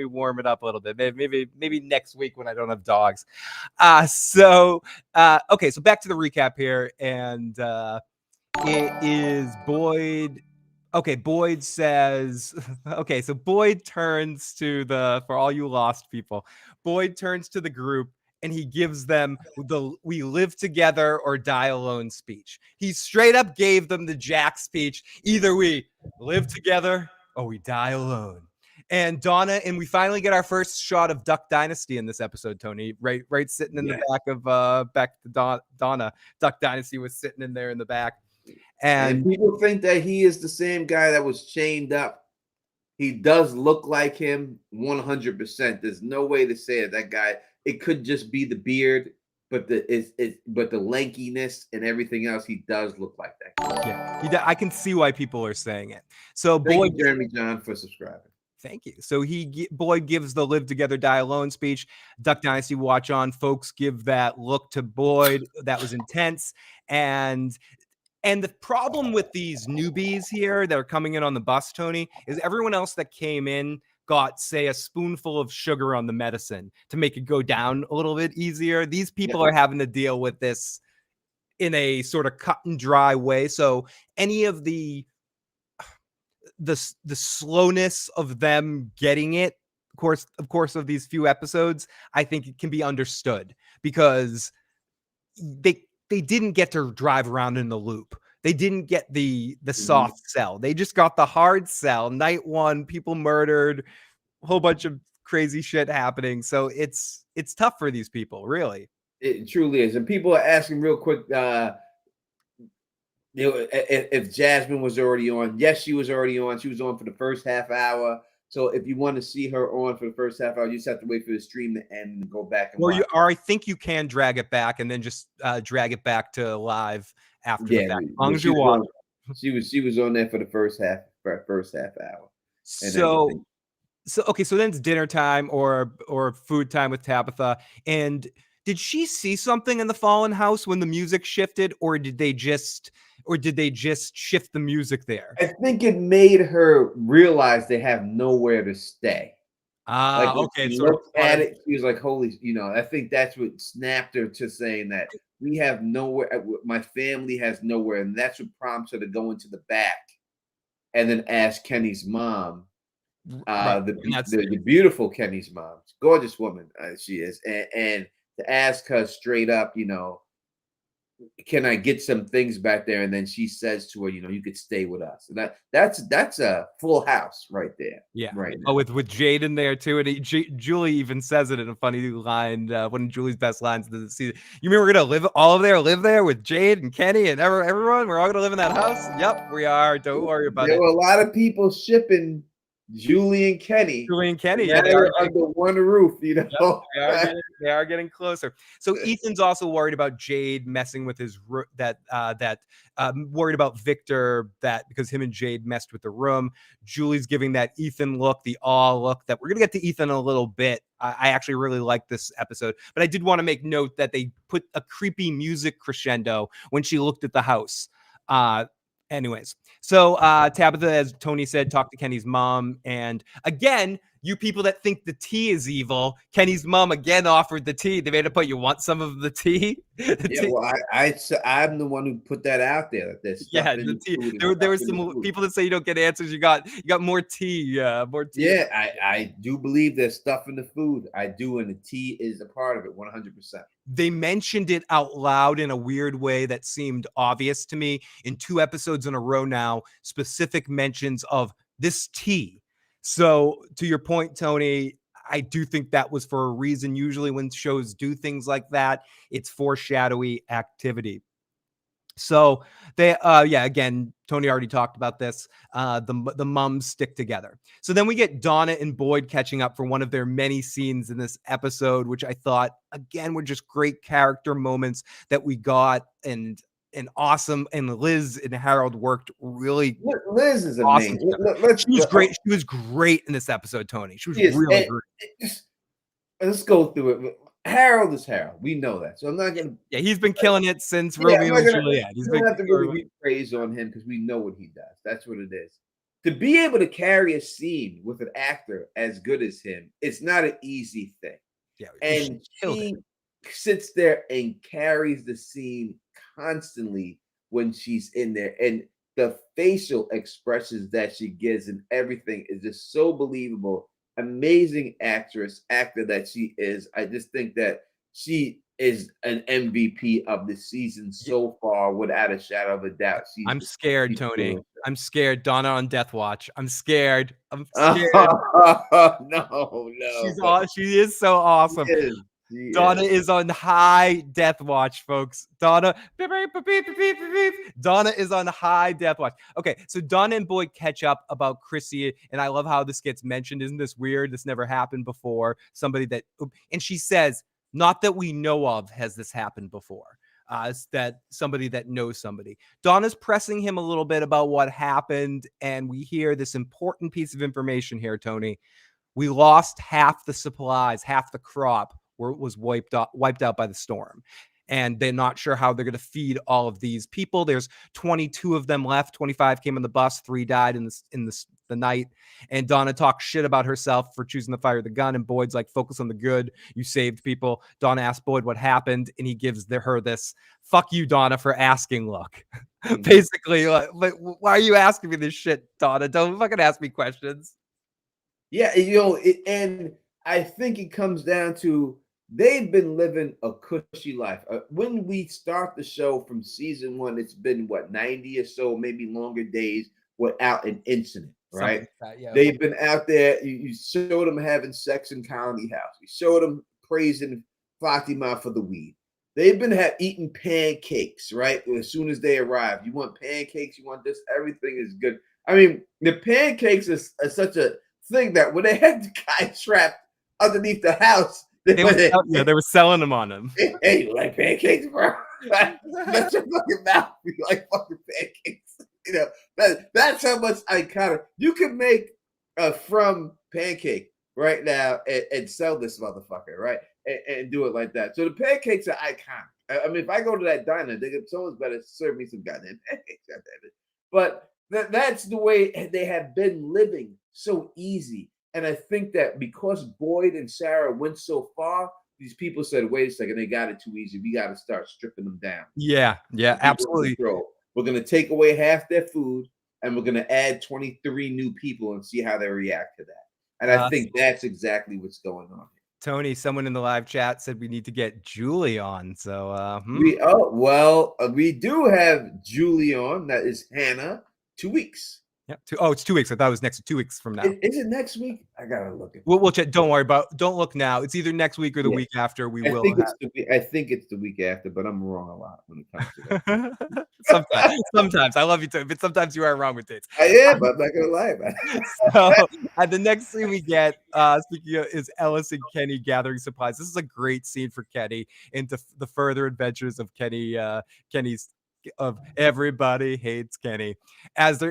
Speaker 3: warm it up a little bit. Maybe next week when I don't have dogs. Okay. So back to the recap here, and it is Boyd. Okay, Boyd says, okay, so Boyd turns to for all you lost people, Boyd turns to the group and he gives them the "we live together or die alone" speech. He straight up gave them the Jack speech. Either we live together or we die alone. And Donna, and we finally get our first shot of Duck Dynasty in this episode, Tony, right sitting in the back of Donna. Duck Dynasty was sitting in there in the back.
Speaker 1: And people think that he is the same guy that was chained up. He does look like him 100%. There's no way to say it. That guy, it could just be the beard, but the lankiness and everything else, he does look like that guy.
Speaker 3: Yeah, I can see why people are saying it. So
Speaker 1: Thank you, Jeremy John, for subscribing.
Speaker 3: Thank you. So Boyd gives the live together, die alone speech. Duck Dynasty watch on. Folks give that look to Boyd. That was intense. And the problem with these newbies here that are coming in on the bus, Tony, is everyone else that came in got, say, a spoonful of sugar on the medicine to make it go down a little bit easier. These people are having to deal with this in a sort of cut and dry way. So any of the slowness of them getting it, of course, of these few episodes, I think it can be understood because they didn't get to drive around in the loop. They didn't get the soft sell. They just got the hard sell. Night one, people murdered, a whole bunch of crazy shit happening. So it's tough for these people, really.
Speaker 1: It truly is. And people are asking real quick, if Jasmine was already on. Yes, she was already on. She was on for the first half hour. So if you want to see her on for the first half hour, you just have to wait for the stream to end and go back and watch.
Speaker 3: Or I think you can drag it back and then just drag it back to live after the fact. As long as you want.
Speaker 1: She was on there for the first half hour.
Speaker 3: So okay, so then it's dinner time or food time with Tabitha. And did she see something in the fallen house when the music shifted, or did they just shift the music there?
Speaker 1: I think it made her realize they have nowhere to stay.
Speaker 3: Okay.
Speaker 1: She looked at it, she was like, holy, I think that's what snapped her to saying that we have nowhere, my family has nowhere. And that's what prompts her to go into the back and then ask Kenny's mom, the beautiful Kenny's mom, gorgeous woman she is, and to ask her straight up, can I get some things back there? And then she says to her, you could stay with us. And that's a full house right there.
Speaker 3: Yeah.
Speaker 1: Right.
Speaker 3: Oh, with Jade in there too. And Julie even says it in a funny line. One of Julie's best lines of the season. You mean we're gonna live there with Jade and Kenny and everyone? We're all gonna live in that house? Yep, we are. Don't worry about it.
Speaker 1: There were a lot of people shipping Julie and Kenny.
Speaker 3: Yeah,
Speaker 1: they're under one roof,
Speaker 3: They are getting closer. So Ethan's also worried about Jade messing with his worried about Victor because him and Jade messed with the room. Julie's giving that Ethan look, the awe look that we're gonna get to Ethan in a little bit. I actually really like this episode, but I did want to make note that they put a creepy music crescendo when she looked at the house. Anyways, so Tabitha, as Tony said, talked to Kenny's mom. And again, you people that think the tea is evil, Kenny's mom again offered the tea. They made it put, you want some of the tea?
Speaker 1: Well, I'm the one who put that out there.
Speaker 3: The tea. There were some people that say you don't get answers. You got more tea. More tea.
Speaker 1: Yeah, I do believe there's stuff in the food. I do, and the tea is a part of it, 100%.
Speaker 3: They mentioned it out loud in a weird way that seemed obvious to me in 2 episodes in a row now, specific mentions of this tea. So to your point, Tony, I do think that was for a reason. Usually when shows do things like that, it's foreshadowy activity. So they, again, Tony already talked about this. The mums stick together. So then we get Donna and Boyd catching up for one of their many scenes in this episode, which I thought, again, were just great character moments that we got and awesome. And Liz and Harold worked really.
Speaker 1: Liz is
Speaker 3: awesome.
Speaker 1: Amazing.
Speaker 3: She was great. She was great in this episode, Tony. She was really great.
Speaker 1: Let's go through it. Harold is Harold. We know that. So I'm not going to.
Speaker 3: Yeah, he's been killing it since Romeo and Juliet.
Speaker 1: We don't have to really praise on him because we know what he does. That's what it is. To be able to carry a scene with an actor as good as him, it's not an easy thing.
Speaker 3: Yeah,
Speaker 1: and she sits there and carries the scene constantly when she's in there. And the facial expressions that she gives and everything is just so believable. Amazing actor that she is. I just think that she is an MVP of the season so far, without a shadow of a doubt.
Speaker 3: I'm scared, Tony. I'm scared. Donna on Death Watch. I'm scared.
Speaker 1: No.
Speaker 3: She is so awesome. Donna is on high death watch, folks. Donna is on high death watch. Okay, so Donna and Boyd catch up about Chrissy, and I love how this gets mentioned. Isn't this weird? This never happened before. Somebody that, and she says, not that we know of has this happened before. It's that somebody that knows somebody. Donna's pressing him a little bit about what happened, and we hear this important piece of information here, Tony. We lost half the supplies, half the crop was wiped out by the storm. And they're not sure how they're going to feed all of these people. There's 22 of them left. 25 came on the bus. 3 died in the night. And Donna talks shit about herself for choosing to fire the gun. And Boyd's like, focus on the good. You saved people. Donna asks Boyd what happened. And he gives her this, fuck you, Donna, for asking look. Basically, like, why are you asking me this shit, Donna? Don't fucking ask me questions.
Speaker 1: Yeah, and I think it comes down to they've been living a cushy life. When we start the show from season 1, it's been 90 or so, maybe longer days without an incident, right?
Speaker 3: Like that, yeah.
Speaker 1: They've been out there. You showed them having sex in Colony House. You showed them praising Fatima for the weed. They've been eating pancakes, right? As soon as they arrive, you want pancakes, you want this, everything is good. I mean, the pancakes is such a thing that when they had the guy trapped underneath the house, they
Speaker 3: were selling them on him.
Speaker 1: Hey, you like pancakes, bro? That's your fucking mouth. You like fucking pancakes. You know, that's how much iconic. You can make a from pancake right now and sell this motherfucker, right? And do it like that. So the pancakes are iconic. I mean, if I go to that diner, someone's better serve me some goddamn pancakes. But that's the way they have been living, so easy. And I think that because Boyd and Sarah went so far, these people said, wait a second, they got it too easy. We got to start stripping them down.
Speaker 3: Yeah, absolutely.
Speaker 1: We're going to take away half their food, and we're going to add 23 new people and see how they react to that. And I think that's exactly what's going on here.
Speaker 3: Tony, someone in the live chat said we need to get Julie on. So
Speaker 1: we do have Julie on. That is Hannah. 2 weeks.
Speaker 3: Yeah. It's 2 weeks. I thought it was next 2 weeks from now.
Speaker 1: Is it next week? I gotta look at.
Speaker 3: We'll check. Don't worry don't look now. It's either next week or the week after. I
Speaker 1: think it's the week after, but I'm wrong a lot when it comes to
Speaker 3: that. sometimes I love you too, but sometimes you are wrong with dates.
Speaker 1: I am. I'm not gonna lie about it.
Speaker 3: So, and the next scene we get, speaking of, is Ellis and Kenny gathering supplies. This is a great scene for Kenny into the further adventures of Kenny's. Of everybody hates Kenny as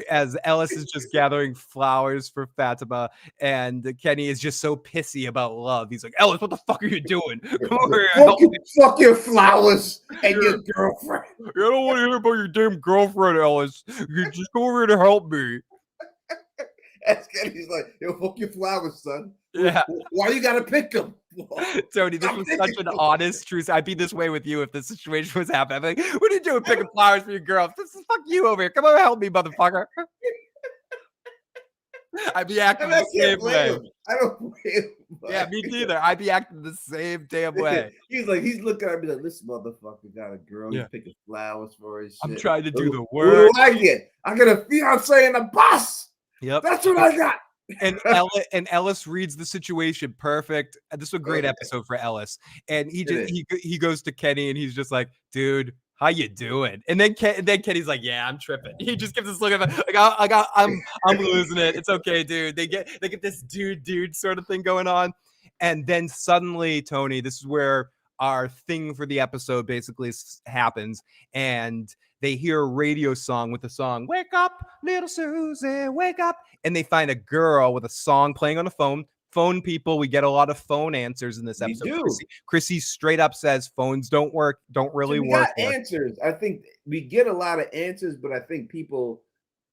Speaker 3: Ellis is just gathering flowers for Fatima, and Kenny is just so pissy about love. He's like, Ellis, what the fuck are you doing? Come over here.
Speaker 1: Fuck your flowers and your girlfriend.
Speaker 3: I don't want to hear about your damn girlfriend, Ellis. You just go over here to help me.
Speaker 1: As Kenny's like, yo, fuck your flowers, son.
Speaker 3: Yeah.
Speaker 1: Why you gotta pick them?
Speaker 3: Tony, this was such an honest truth. I'd be this way with you if this situation was happening. I'm like, what are you doing picking flowers for your girl? This is fuck you over here. Come over, help me, motherfucker. I'd be acting the same way.
Speaker 1: I don't blame him.
Speaker 3: Yeah, me neither. I'd be acting the same damn way.
Speaker 1: He's looking at me like, this motherfucker got a girl. He's picking flowers for his shit.
Speaker 3: I'm trying to do the work.
Speaker 1: What do I get? I got a fiance and a boss.
Speaker 3: Yep.
Speaker 1: That's what I got.
Speaker 3: And Ellis reads the situation perfect. This is a great episode for Ellis. And he goes to Kenny and he's just like, dude, how you doing? And then Kenny's like, yeah, I'm tripping. He just gives this look at him like, I'm losing it. It's okay, dude. They get this dude sort of thing going on. And then suddenly, Tony, this is where our thing for the episode basically happens. And they hear a radio song with the song, wake up, little Susie, wake up. And they find a girl with a song playing on a phone. Phone people, we get a lot of phone answers in this episode. Chrissy straight up says phones don't really work.
Speaker 1: Answers. I think we get a lot of answers, but I think people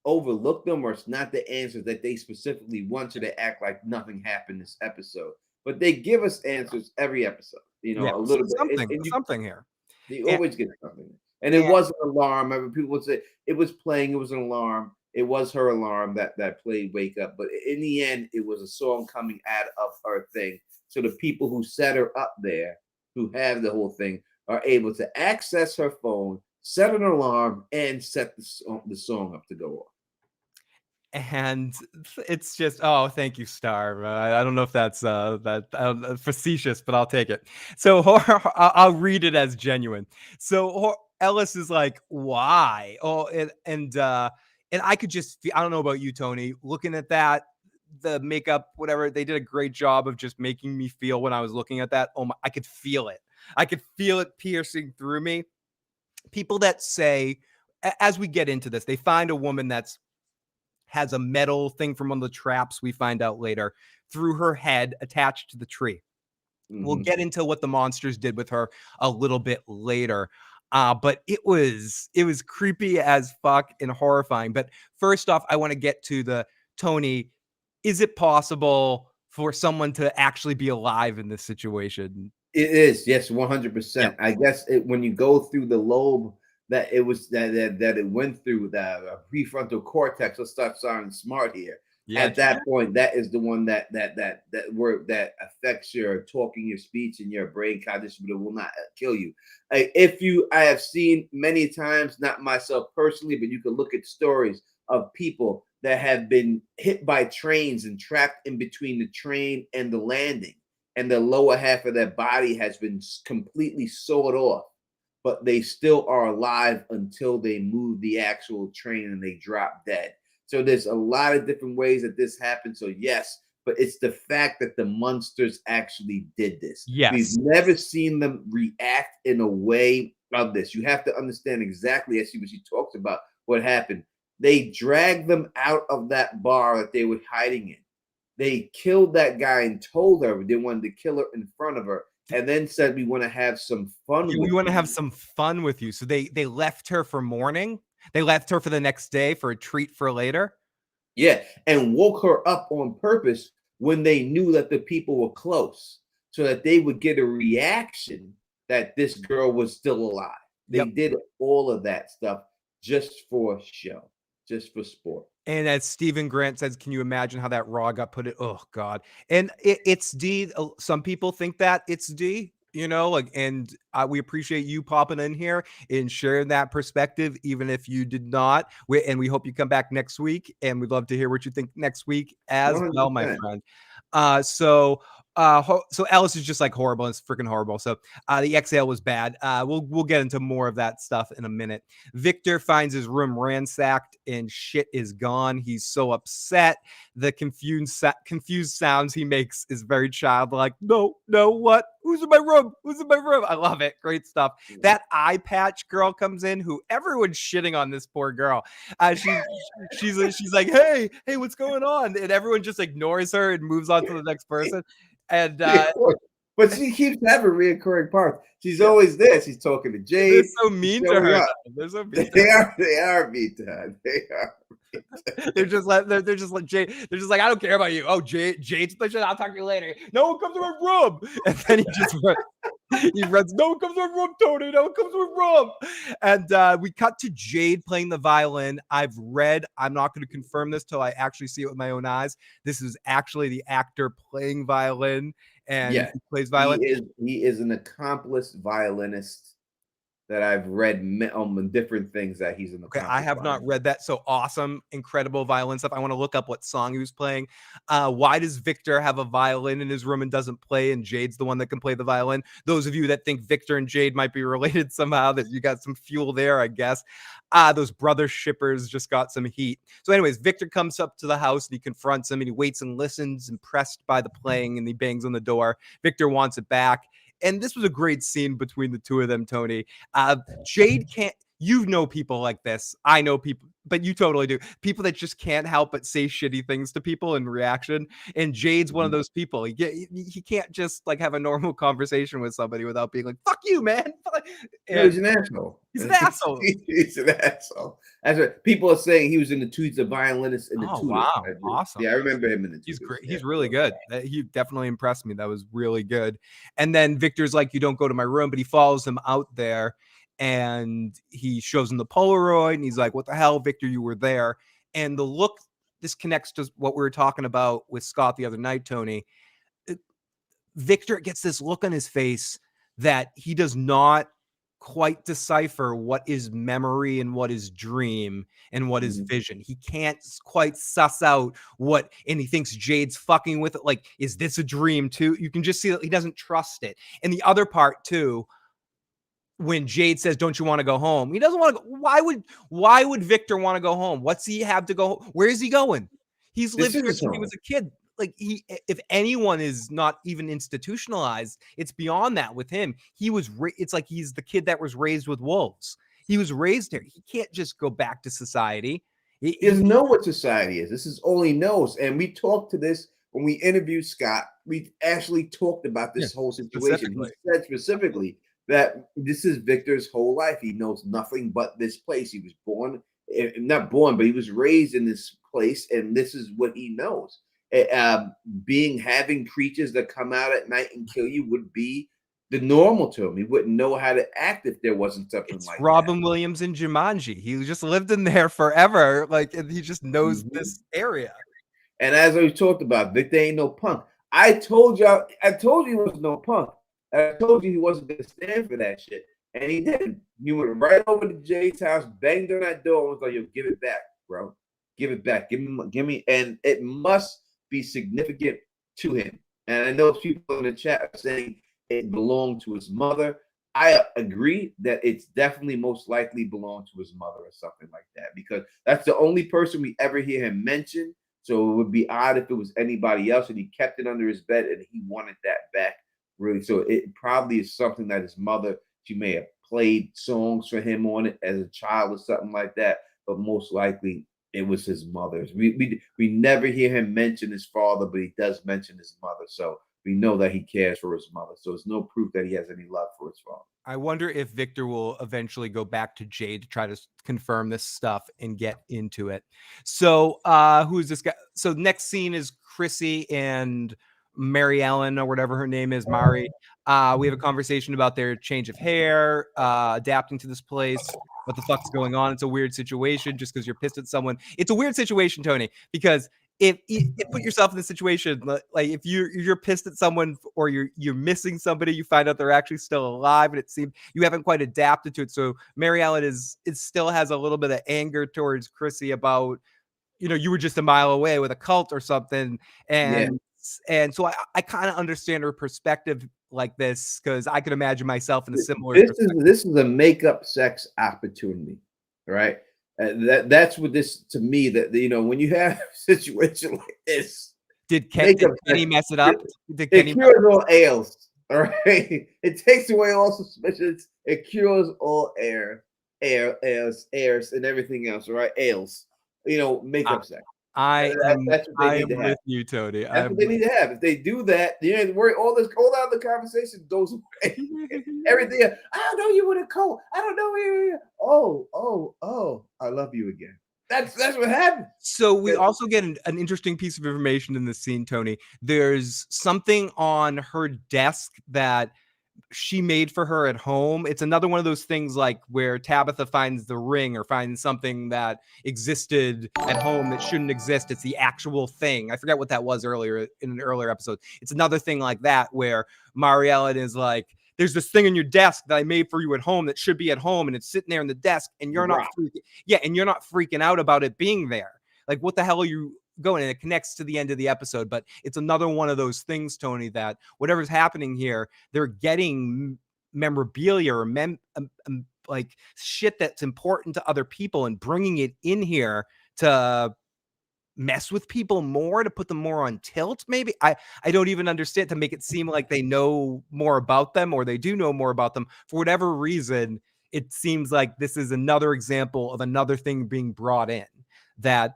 Speaker 1: overlook them, or it's not the answers that they specifically want you to act like nothing happened this episode. But they give us answers every episode. You know, a little bit.
Speaker 3: Something here.
Speaker 1: You always get something. And it was an alarm. I mean, people would say it was playing. It was an alarm. It was her alarm that played "Wake Up." But in the end, it was a song coming out of her thing. So the people who set her up there, who have the whole thing, are able to access her phone, set an alarm, and set the song up to go off.
Speaker 3: and it's just, oh, thank you, Star. I don't know if that's facetious, but I'll take it. So I'll read it as genuine. So Ellis is like, why? Oh, and I could just I don't know about you, Tony, looking at that, the makeup, whatever, they did a great job of just making me feel when I was looking at that. Oh my, I could feel it. I could feel it piercing through me. People that say, as we get into this, they find a woman that's has a metal thing from one of the traps we find out later through her head attached to the tree. We'll get into what the monsters did with her a little bit later. But it was creepy as fuck and horrifying. But first off, I want to get to the Tony, is it possible for someone to actually be alive in this situation?
Speaker 1: It is, yes, 100%.
Speaker 3: Yeah.
Speaker 1: I guess when you go through the lobe that it was that it went through the prefrontal cortex. Let's start sounding smart here.
Speaker 3: Yeah,
Speaker 1: At that point, that is the one that affects your talking, your speech, and your brain cognition, but it will not kill you. I have seen many times, not myself personally, but you can look at stories of people that have been hit by trains and trapped in between the train and the landing, and the lower half of their body has been completely sawed off, but they still are alive until they move the actual train and they drop dead. So there's a lot of different ways that this happened. So yes, but it's the fact that the monsters actually did this.
Speaker 3: Yes.
Speaker 1: We've never seen them react in a way of this. You have to understand exactly, as she talks about what happened. They dragged them out of that bar that they were hiding in. They killed that guy and told her they wanted to kill her in front of her, and then said, we want to have some fun with
Speaker 3: We want to
Speaker 1: you.
Speaker 3: have some fun with you. So they left her for mourning. They left her for the next day for a treat for later.
Speaker 1: Yeah, and woke her up on purpose when they knew that the people were close, so that they would get a reaction that this girl was still alive. They did all of that stuff just for show, just for sport.
Speaker 3: And as Stephen Grant says, can you imagine how that raw got put in? Oh God. And it's D. Some people think that it's D, you know, like, and we appreciate you popping in here and sharing that perspective, even if you did not. And we hope you come back next week, and we'd love to hear what you think next week as well, my
Speaker 1: 100%.
Speaker 3: friend. So Alice is just like horrible. It's freaking horrible. So the exhale was bad. We'll get into more of that stuff in a minute. Victor finds his room ransacked and shit is gone. He's so upset. The confused sounds he makes is very childlike. No, what? Who's in my room? Who's in my room? I love it. Great stuff. That eye patch girl comes in, who everyone's shitting on this poor girl. She's like, hey, what's going on? And everyone just ignores her and moves on to the next person. And
Speaker 1: but she keeps having reoccurring parts. She's always there. She's talking to Jade.
Speaker 3: They're so mean to her. They're so mean.
Speaker 1: They are mean to her. They are.
Speaker 3: They're just like Jade. They're just like, I don't care about you. Oh, Jade's pushing. I'll talk to you later. No one comes to my room. And then he just runs. No one comes to my room, Tony. No one comes to my room. And we cut to Jade playing the violin. I'm not going to confirm this till I actually see it with my own eyes. This is actually the actor playing violin, and he plays violin.
Speaker 1: He is an accomplished violinist that I've read on different things that he's in the.
Speaker 3: Okay, I have not read that. So awesome, incredible violin stuff. I want to look up what song he was playing. Why does Victor have a violin in his room and doesn't play, and Jade's the one that can play the violin? Those of you that think Victor and Jade might be related somehow, that you got some fuel there, I guess. Those brother shippers just got some heat. So anyways, Victor comes up to the house and he confronts him and he waits and listens, impressed by the playing, and he bangs on the door. Victor wants it back. And this was a great scene between the two of them, Tony. Jade can't, you know, people like this. I know people, but you totally do. People that just can't help but say shitty things to people in reaction. And Jade's one of those people. He can't just like have a normal conversation with somebody without being like, fuck you, man.
Speaker 1: He's an asshole.
Speaker 3: He's an asshole.
Speaker 1: He's an asshole. That's what people are saying. He was in the Tudors, the violinist in the Tudors.
Speaker 3: Wow. Awesome.
Speaker 1: Yeah, I remember him in the Tudors.
Speaker 3: He's great. He's really good. He definitely impressed me. That was really good. And then Victor's like, you don't go to my room, but he follows him out there and he shows him the Polaroid and he's like, what the hell, Victor, you were there. And the look, this connects to what we were talking about with Scott the other night, Tony. Victor gets this look on his face that he does not quite decipher what is memory and what is dream and what is
Speaker 1: Mhm.
Speaker 3: vision. He can't quite suss out what, and he thinks Jade's fucking with it. Like, is this a dream too? You can just see that he doesn't trust it. And the other part too, when Jade says, "Don't you want to go home?" He doesn't want to go. Why would Victor want to go home? What's he have to go? Where is he going? He's
Speaker 1: This
Speaker 3: lived
Speaker 1: is
Speaker 3: here
Speaker 1: his
Speaker 3: since he
Speaker 1: home.
Speaker 3: was a kid. Like, if anyone is not even institutionalized, it's beyond that with him. He was it's like he's the kid that was raised with wolves. He was raised here. He can't just go back to society.
Speaker 1: He doesn't know what society is. This is all he knows. And we talked to this when we interviewed Scott. We actually talked about this whole situation. He
Speaker 3: specifically.
Speaker 1: said specifically that this is Victor's whole life. He knows nothing but this place. He was born, not born, but he was raised in this place, and this is what he knows. Having creatures that come out at night and kill you would be the normal to him. He wouldn't know how to act if there wasn't something
Speaker 3: It's
Speaker 1: like that.
Speaker 3: Robin Williams in Jumanji. He just lived in there forever. Like, and he just knows
Speaker 1: Mhm.
Speaker 3: this area.
Speaker 1: And as we talked about, Victor ain't no punk. I told you he was no punk. I told you he wasn't gonna stand for that shit. And he didn't. He went right over to Jay's house, banged on that door, and was like, "Yo, give it back, bro. Give it back. Give me." And it must be significant to him. And I know people in the chat are saying it belonged to his mother. I agree that it's definitely most likely belonged to his mother or something like that, because that's the only person we ever hear him mention. So it would be odd if it was anybody else and he kept it under his bed and he wanted that back, really. So it probably is something that his mother, she may have played songs for him on it as a child or something like that, but most likely it was his mother's. We never hear him mention his father, but he does mention his mother. So we know that he cares for his mother. So it's no proof that he has any love for his father.
Speaker 3: I wonder if Victor will eventually go back to Jade to try to confirm this stuff and get into it. So, who's this guy? So, next scene is Chrissy and Mary Ellen, or whatever her name is, Mari. We have a conversation about their change of hair, adapting to this place. What the fuck's going on? It's a weird situation just because you're pissed at someone. It's a weird situation, Tony, because if put yourself in the situation, like if you're pissed at someone or you're missing somebody, you find out they're actually still alive, and it seems you haven't quite adapted to it. So Mary Ellen still has a little bit of anger towards Chrissy about, you were just a mile away with a cult or something,
Speaker 1: Yeah.
Speaker 3: and so I kind of understand her perspective like this, because I could imagine myself in a similar
Speaker 1: This is a makeup sex opportunity, right? That's what this, to me, that when you have a situation like this,
Speaker 3: Did
Speaker 1: makeup
Speaker 3: Kenny
Speaker 1: sex,
Speaker 3: mess it up? Did
Speaker 1: it
Speaker 3: Kenny
Speaker 1: cures all ails. All right, it takes away all suspicions. It cures all airs, and everything else. All right, ails. Makeup sex.
Speaker 3: I
Speaker 1: That's what they need to
Speaker 3: am
Speaker 1: have.
Speaker 3: with you, Tony.
Speaker 1: That's what they need to have. If they do that, you don't have to worry. All that other conversation goes away. Everything. I don't know you with a coat. I don't know you. Oh, I love you again. That's what happened.
Speaker 3: So we also get an interesting piece of information in this scene, Tony. There's something on her desk that she made for her at home. It's another one of those things like where Tabitha finds the ring or finds something that existed at home that shouldn't exist. It's the actual thing. I forget what that was earlier in an earlier episode. It's another thing like that where Mariella is like, there's this thing in your desk that I made for you at home that should be at home, and it's sitting there in the desk, and you're not freaking out about it being there. Like, what the hell are you going? And it connects to the end of the episode, but it's another one of those things, Tony, that whatever's happening here, they're getting memorabilia or like shit that's important to other people and bringing it in here to mess with people more, to put them more on tilt. Maybe I don't even understand, to make it seem like they know more about them, or they do know more about them. For whatever reason, it seems like this is another example of another thing being brought in that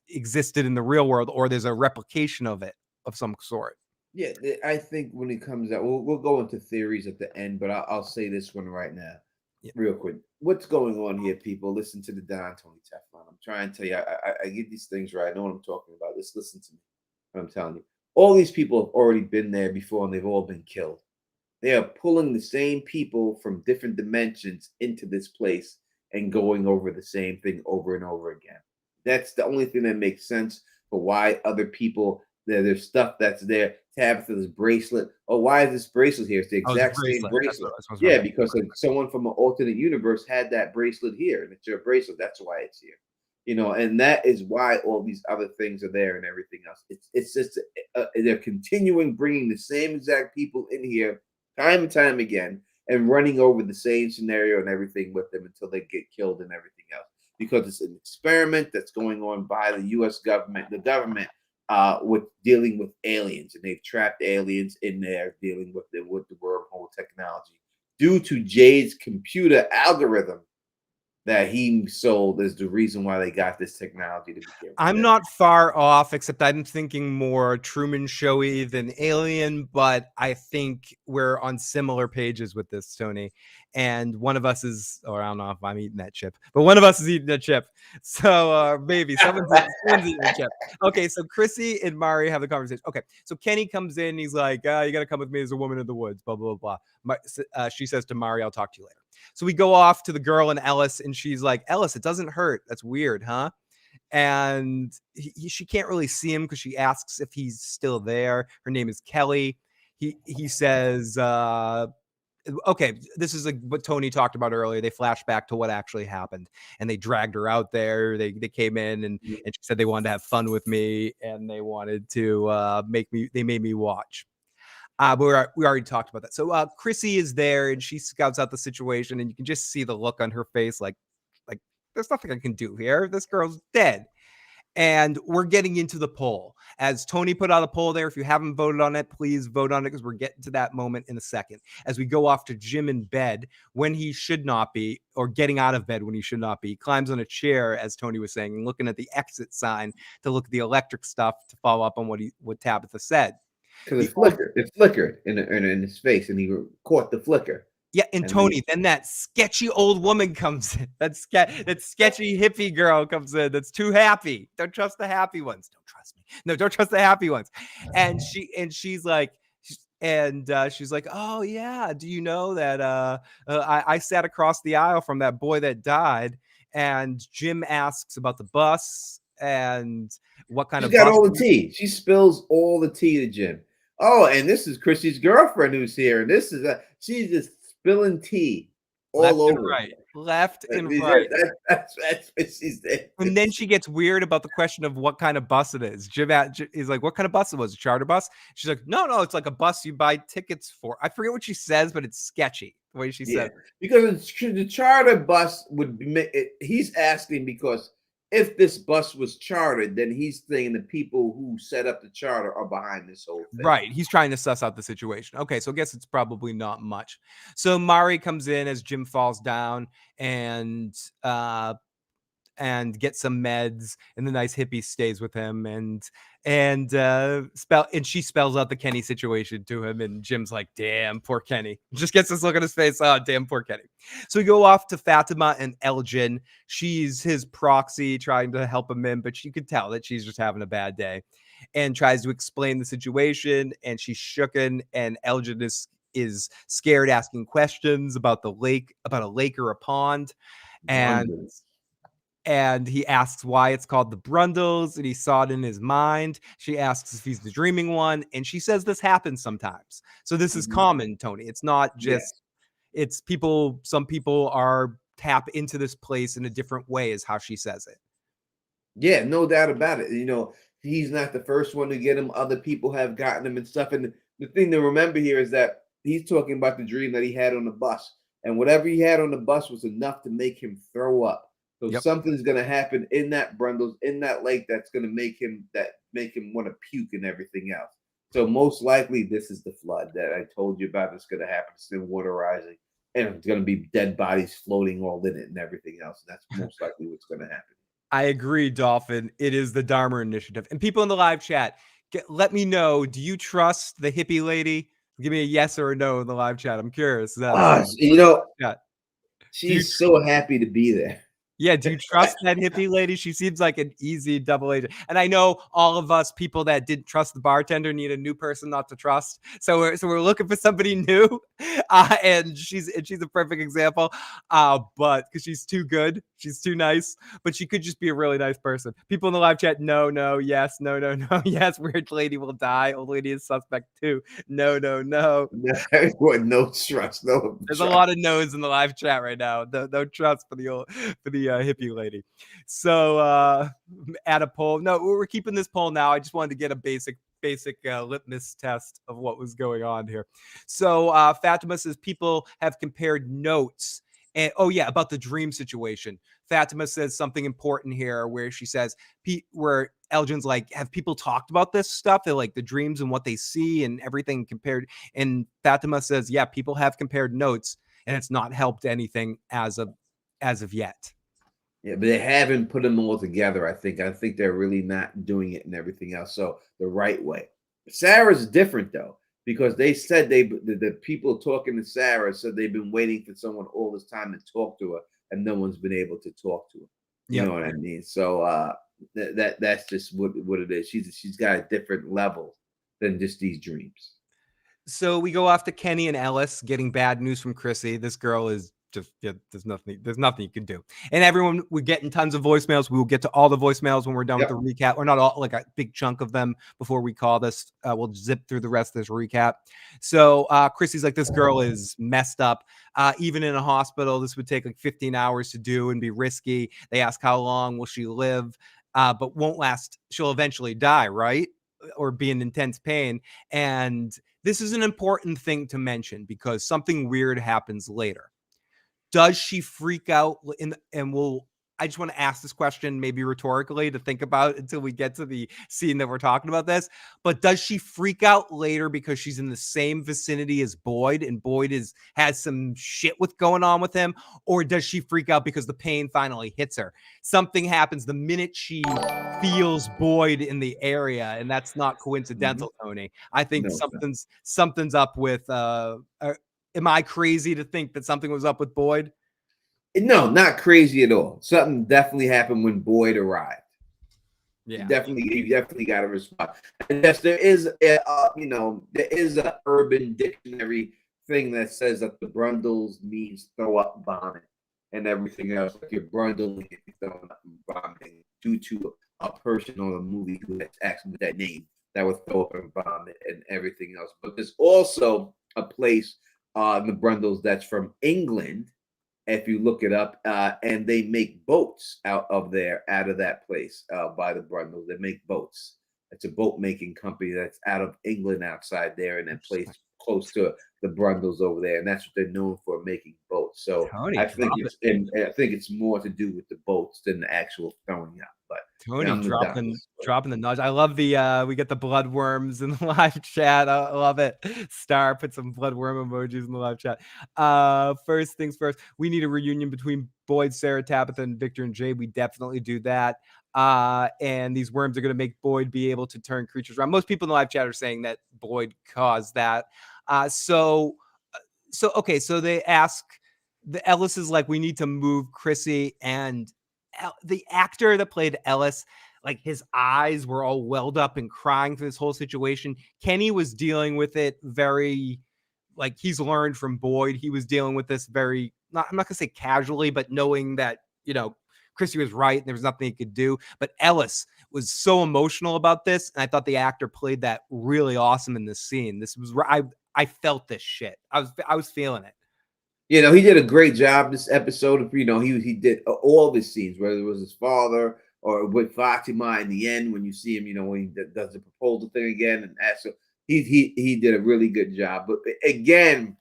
Speaker 3: existed in the real world, or there's a replication of it of some sort.
Speaker 1: Yeah, I think when it comes out, we'll go into theories at the end, but I'll say this one right now, real quick. What's going on here, people? Listen to the Don Tony Teflon. I'm trying to tell you, I get these things right. I know what I'm talking about. Just listen to me. I'm telling you, all these people have already been there before, and they've all been killed. They are pulling the same people from different dimensions into this place and going over the same thing over and over again. That's the only thing that makes sense for why other people There's stuff that's there. Tabitha's bracelet. Oh, why is this bracelet here? It's the
Speaker 3: Oh, it's a
Speaker 1: exact same
Speaker 3: bracelet. That's
Speaker 1: bracelet.
Speaker 3: what I was
Speaker 1: Yeah,
Speaker 3: wondering.
Speaker 1: because someone from an alternate universe had that bracelet here, and it's your bracelet. That's why it's here. And that is why all these other things are there and everything else. It's just they're continuing bringing the same exact people in here time and time again and running over the same scenario and everything with them until they get killed and everything else, because it's an experiment that's going on by the U.S. government, the government, with dealing with aliens, and they've trapped aliens in there dealing with the wormhole technology due to Jade's computer algorithm that he sold is the reason why they got this technology to begin with.
Speaker 3: I'm not far off, except I'm thinking more Truman Showy than Alien, but I think we're on similar pages with this, Tony. And one of us is, or I don't know if I'm eating that chip, but one of us is eating a chip. So maybe someone's eating a chip. Okay, so Chrissy and Mari have the conversation. Okay, so Kenny comes in. He's like, you got to come with me as a woman in the woods, blah, blah, blah. She says to Mari, I'll talk to you later. So we go off to the girl and Ellis, and she's like, Ellis, it doesn't hurt. That's weird, huh? And she can't really see him because she asks if he's still there. Her name is Kelly. He says, okay, this is like what Tony talked about earlier. They flash back to what actually happened, and they dragged her out there. They came in and she said they wanted to have fun with me, and they wanted to they made me watch. But we already talked about that. So Chrissy is there, and she scouts out the situation, and you can just see the look on her face, like there's nothing I can do here. This girl's dead. And we're getting into the poll. As Tony put out a poll there, if you haven't voted on it, please vote on it, because we're getting to that moment in a second. As we go off to Jim in bed when he should not be, or getting out of bed when he should not be, climbs on a chair, as Tony was saying, and looking at the exit sign to look at the electric stuff to follow up on what Tabitha said.
Speaker 1: Because it flickered in his face, and he caught the flicker.
Speaker 3: Yeah, and Tony, then that sketchy old woman comes in. That sketchy hippie girl comes in. That's too happy. Don't trust the happy ones. Don't trust me. No, don't trust the happy ones. And she's like, oh yeah, do you know that I sat across the aisle from that boy that died? And Jim asks about the bus and what kind of
Speaker 1: bus. Got all the
Speaker 3: tea.
Speaker 1: She spills all the tea to Jim. Oh, and this is Chrissy's girlfriend who's here, and this is she's just spilling tea all over.
Speaker 3: Left and right.
Speaker 1: That's what she's there.
Speaker 3: And then she gets weird about the question of what kind of bus it is. Jim is like, what kind of bus it was? A charter bus? She's like, no, it's like a bus you buy tickets for. I forget what she says, but it's sketchy the way she said.
Speaker 1: Because the charter bus would be, he's asking because if this bus was chartered, then he's saying the people who set up the charter are behind this whole thing.
Speaker 3: Right. He's trying to suss out the situation. Okay, so I guess it's probably not much. So Mari comes in as Jim falls down and gets some meds, and the nice hippie stays with him, and she spells out the Kenny situation to him, and Jim's like, damn, poor Kenny. Just gets this look on his face. Oh, damn, poor Kenny. So we go off to Fatima and Elgin. She's his proxy, trying to help him in, but you could tell that she's just having a bad day, and tries to explain the situation, and she's shooken, and Elgin is scared, asking questions about the lake, about a lake or a pond, and he asks why it's called the Brundles, and he saw it in his mind. She asks if he's the dreaming one, and she says this happens sometimes. So this is common, Tony. It's not just, it's people, some people are tap into this place in a different way, is how she says it.
Speaker 1: Yeah, no doubt about it. He's not the first one to get him. Other people have gotten him and stuff. And the thing to remember here is that he's talking about the dream that he had on the bus. And whatever he had on the bus was enough to make him throw up. So something's going to happen in that Brundles, in that lake, that's going to make him want to puke and everything else. So most likely this is the flood that I told you about. It's going to happen. It's the water rising, and it's going to be dead bodies floating all in it and everything else. That's most likely what's going to happen.
Speaker 3: I agree, Dolphin. It is the Dharma Initiative. And people in the live chat, let me know, do you trust the hippie lady? Give me a yes or a no in the live chat. I'm curious.
Speaker 1: She's so happy to be there.
Speaker 3: Yeah, do you trust that hippie lady? She seems like an easy double agent. And I know all of us people that didn't trust the bartender need a new person not to trust. So we're looking for somebody new. And she's a perfect example. But because she's too good, she's too nice, but she could just be a really nice person. People in the live chat, no, yes, no, yes, weird lady will die. Old lady is suspect too. No.
Speaker 1: No trust, no
Speaker 3: There's a
Speaker 1: trust.
Speaker 3: lot of no's in the live chat right now. No trust for the hippie lady. So add a poll. No, we're keeping this poll now. I just wanted to get a basic litmus test of what was going on here. So Fatima says people have compared notes. And about the dream situation. Fatima says something important here where she says where Elgin's like, have people talked about this stuff? They're like the dreams and what they see and everything compared. And Fatima says, yeah, people have compared notes and it's not helped anything as of yet.
Speaker 1: Yeah, but they haven't put them all together. I think they're really not doing it and everything else. So the right way. Sarah's different though, because they said the people talking to Sarah said they've been waiting for someone all this time to talk to her, and no one's been able to talk to her. You know what I mean? So that's just what it is. She's got a different level than just these dreams.
Speaker 3: So we go off to Kenny and Ellis getting bad news from Chrissy. This girl is just there's nothing you can do. And everyone, we're getting tons of voicemails. We will get to all the voicemails when we're done with the recap, or not all, like a big chunk of them before we call this. We'll zip through the rest of this recap. So Chrissy's like, this girl is messed up. Even in a hospital, this would take like 15 hours to do and be risky. They ask how long will she live, but won't last. She'll eventually die, right? Or be in intense pain. And this is an important thing to mention because something weird happens later. Does she freak out? I just want to ask this question, maybe rhetorically, to think about until we get to the scene that we're talking about this. But does she freak out later because she's in the same vicinity as Boyd, and Boyd has some shit going on with him? Or does she freak out because the pain finally hits her? Something happens the minute she feels Boyd in the area, and that's not coincidental, Tony. I think something's up with. Am I crazy to think that something was up with Boyd?
Speaker 1: No, not crazy at all. Something definitely happened when Boyd arrived.
Speaker 3: Yeah,
Speaker 1: you definitely got to respond. And yes, there is there is an urban dictionary thing that says that the Brundles means throw up vomit and everything else. Like you're brundling if you're throwing up and vomiting due to a person or a movie who has actually that name that would throw up and vomit and everything else. But there's also a place in the Brundles that's from England, if you look it up, and they make boats out of that place by the Brundles. They make boats. It's a boat making company that's out of England, outside there, and then place close to the Brundles over there, and that's what they're known for, making boats. So
Speaker 3: Tony,
Speaker 1: I think it's more to do with the boats than the actual throwing up. But
Speaker 3: Tony dropping the nudge. I love the we get the blood worms in the live chat. I love it. Star put some blood worm emojis in the live chat. First things first, we need a reunion between Boyd, Sarah, Tabitha, and Victor and Jay. We definitely do that. And these worms are going to make Boyd be able to turn creatures around. Most people in the live chat are saying that Boyd caused that. So they ask, the Ellis is like, we need to move Chrissy, and the actor that played Ellis, like his eyes were all welled up and crying through this whole situation. Kenny was dealing with it very, like, he's learned from Boyd. He was dealing with this very, I'm not gonna say casually, but knowing that, Chrissy was right and there was nothing he could do. But Ellis was so emotional about this, and I thought the actor played that really awesome in this scene. This was I felt this shit. I was feeling it.
Speaker 1: He did a great job this episode. He did all of his scenes, whether it was his father or with Fatima in the end when you see him, when he does the proposal thing again, and so he did a really good job. But again,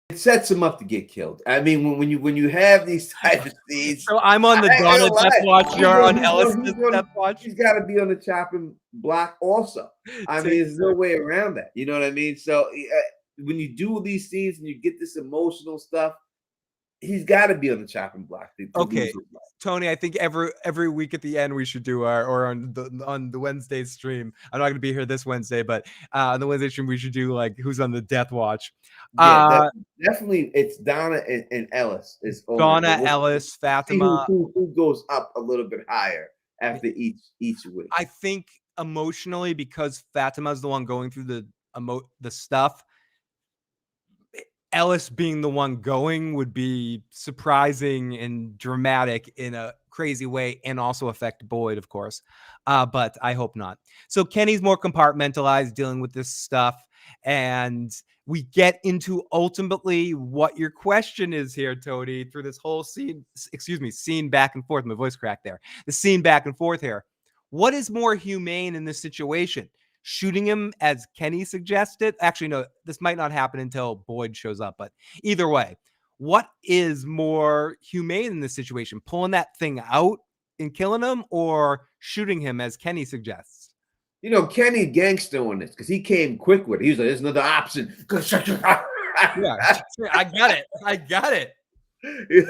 Speaker 1: it sets him up to get killed. I mean, when you have these type of scenes.
Speaker 3: So I'm on the Donna death watch. You're on Ellis's death watch.
Speaker 1: He's got to be on the chopping block also. I mean, there's no way around that. You know what I mean? So when you do these scenes and you get this emotional stuff, he's got to be on the chopping block to
Speaker 3: Okay,
Speaker 1: lose his life.
Speaker 3: Tony, I think every week at the end we should do or on the Wednesday stream. I'm not going to be here this Wednesday, but on the Wednesday stream we should do like who's on the death watch.
Speaker 1: Yeah, definitely. It's Donna and Ellis. Is
Speaker 3: Donna, Ellis, Fatima.
Speaker 1: Who goes up a little bit higher after each week?
Speaker 3: I think emotionally, because Fatima's the one going through the stuff, Ellis being the one going would be surprising and dramatic in a crazy way, and also affect Boyd, of course. But I hope not. So Kenny's more compartmentalized dealing with this stuff, and we get into ultimately what your question is here, Tony, through this whole scene back and forth. My voice cracked there. The scene back and forth here. What is more humane in this situation? Shooting him as Kenny suggested? Actually, no, this might not happen until Boyd shows up, but either way, what is more humane in this situation? Pulling that thing out and killing him, or shooting him as Kenny suggests?
Speaker 1: You know, Kenny gangster on this because he came quick with it. He was like, "There's another option."
Speaker 3: Yeah, I got it.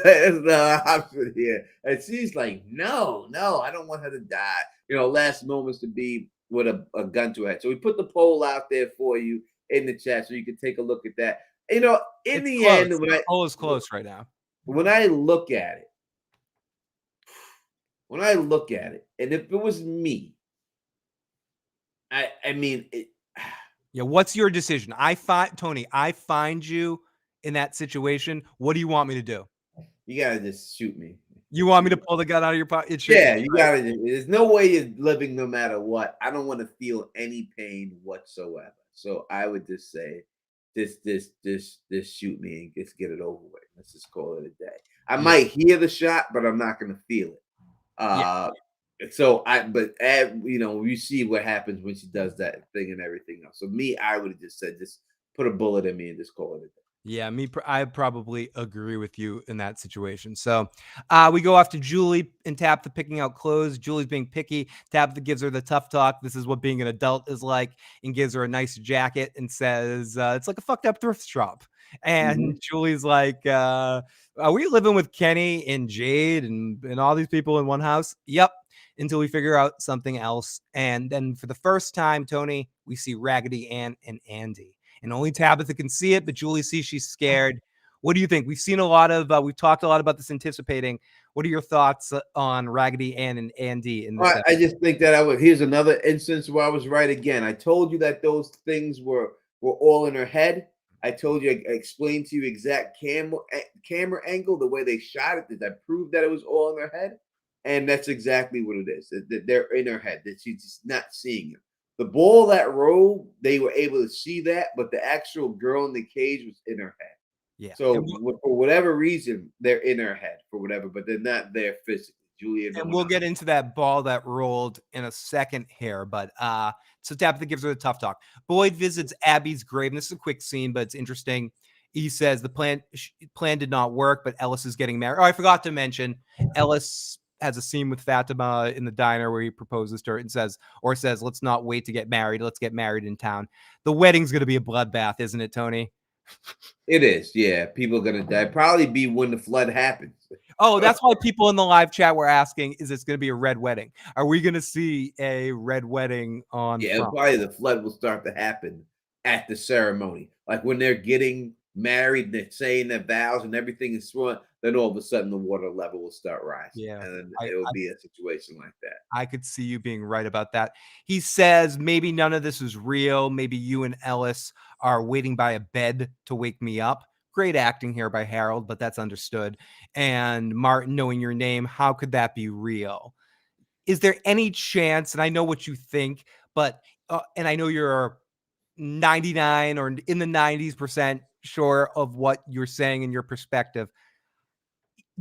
Speaker 1: There's no option here, and she's like, "No, I don't want her to die." You know, last moments to be with a gun to her head. So we put the poll out there for you in the chat so you can take a look at that. You know, in the end,
Speaker 3: the poll is close right now.
Speaker 1: When I look at it, and if it was me, I mean,
Speaker 3: yeah. What's your decision? Tony, I find you in that situation. What do you want me to do?
Speaker 1: You gotta just shoot me.
Speaker 3: You want me to pull the gun out of your pocket?
Speaker 1: Yeah, you gotta. There's no way you're living no matter what. I don't want to feel any pain whatsoever. So I would just say, just shoot me and just get it over with. Let's just call it a day. I might hear the shot, but I'm not gonna feel it. So you know, you see what happens when she does that thing and everything else. So me, I would have just said, just put a bullet in me and just call it a day.
Speaker 3: Yeah, I probably agree with you in that situation. So we go off to Julie and Tabitha picking out clothes. Julie's being picky. Tabitha gives her the tough talk. This is what being an adult is like, and gives her a nice jacket and says, it's like a fucked up thrift shop. And Julie's like, are we living with Kenny and Jade and all these people in one house? Yep. Until we figure out something else. And then for the first time, Tony, we see Raggedy Ann and Andy. And only Tabitha can see it, but Julie sees she's scared. What do you think? We've talked a lot about this anticipating. What are your thoughts on Raggedy Ann and Andy in this?
Speaker 1: I just think that here's another instance where I was right again. I told you that those things were all in her head. I told you, I explained to you exact camera angle, the way they shot it, that proved that it was all in her head. And that's exactly what it is. That they're in her head, that she's just not seeing it. The ball that rolled, they were able to see that, but the actual girl in the cage was in her head.
Speaker 3: Yeah.
Speaker 1: So for whatever reason, they're in her head for whatever, but they're not there physically. Julia,
Speaker 3: and we'll get into that ball that rolled in a second here, but so Tabitha gives her the tough talk. Boyd visits Abby's grave, and this is a quick scene, but it's interesting. He says the plan did not work, but Ellis is getting married. Oh, I forgot to mention, Ellis has a scene with Fatima in the diner where he proposes to her and says, let's not wait to get married. Let's get married in town. The wedding's going to be a bloodbath, isn't it, Tony?
Speaker 1: It is. Yeah. People are going to die. Probably be when the flood happens.
Speaker 3: Oh, that's why people in the live chat were asking, is this going to be a red wedding? Are we going to see a red wedding on?
Speaker 1: Yeah, probably the flood will start to happen at the ceremony. Like when they're getting married and they're saying their vows and everything is sworn, then all of a sudden the water level will start rising.
Speaker 3: Yeah.
Speaker 1: And then it'll be a situation like that.
Speaker 3: I could see you being right about that. He says, maybe none of this is real. Maybe you and Ellis are waiting by a bed to wake me up. Great acting here by Harold, but that's understood. And Martin, knowing your name, how could that be real? Is there any chance, and I know what you think, but, and I know you're 99 or in the 90% sure of what you're saying in your perspective.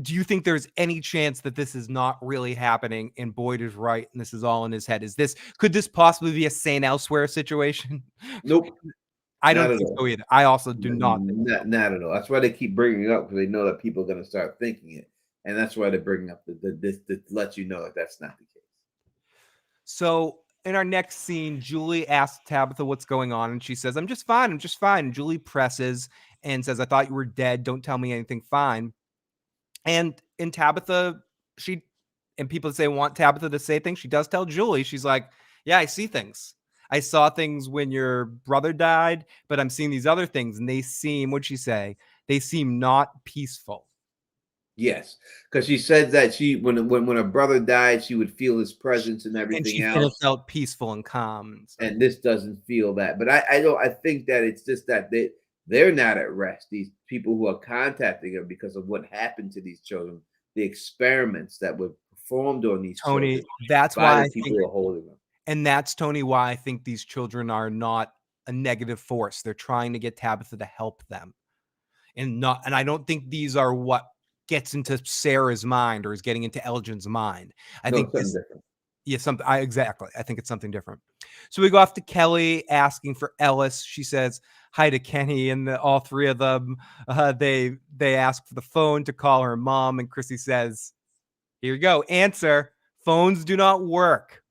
Speaker 3: Do you think there's any chance that this is not really happening and Boyd is right and this is all in his head? Could this possibly be a St. Elsewhere situation?
Speaker 1: Nope.
Speaker 3: I don't think so either. I also do not.
Speaker 1: Not at all. That's why they keep bringing it up, because they know that people are going to start thinking it. And that's why they're bringing up this to let you know that that's not the case.
Speaker 3: So in our next scene, Julie asks Tabitha what's going on. And she says, I'm just fine. And Julie presses and says, I thought you were dead. Don't tell me anything. Fine. And in Tabitha, and people say want Tabitha to say things. She does tell Julie, she's like, yeah, I see things. I saw things when your brother died, but I'm seeing these other things, and they seem, what'd she say? They seem not peaceful.
Speaker 1: Yes, because she said that when her brother died, she would feel his presence and
Speaker 3: And
Speaker 1: everything
Speaker 3: she said it
Speaker 1: else.
Speaker 3: felt peaceful and calm. And stuff.
Speaker 1: And this doesn't feel that. But I think that it's just that they're not at rest. These people who are contacting her because of what happened to these children, the experiments that were performed on these
Speaker 3: Tony,
Speaker 1: children
Speaker 3: that's
Speaker 1: by
Speaker 3: why
Speaker 1: the people who are holding them.
Speaker 3: And that's, Tony, why I think these children are not a negative force. They're trying to get Tabitha to help them. And I don't think these are what gets into Sarah's mind or is getting into Elgin's mind. I think
Speaker 1: something different.
Speaker 3: Yeah, exactly. I think it's something different. So we go off to Kelly asking for Ellis. She says hi to Kenny, and all three of them, they ask for the phone to call her mom, and Chrissy says, "Here you go. Answer. Phones do not work.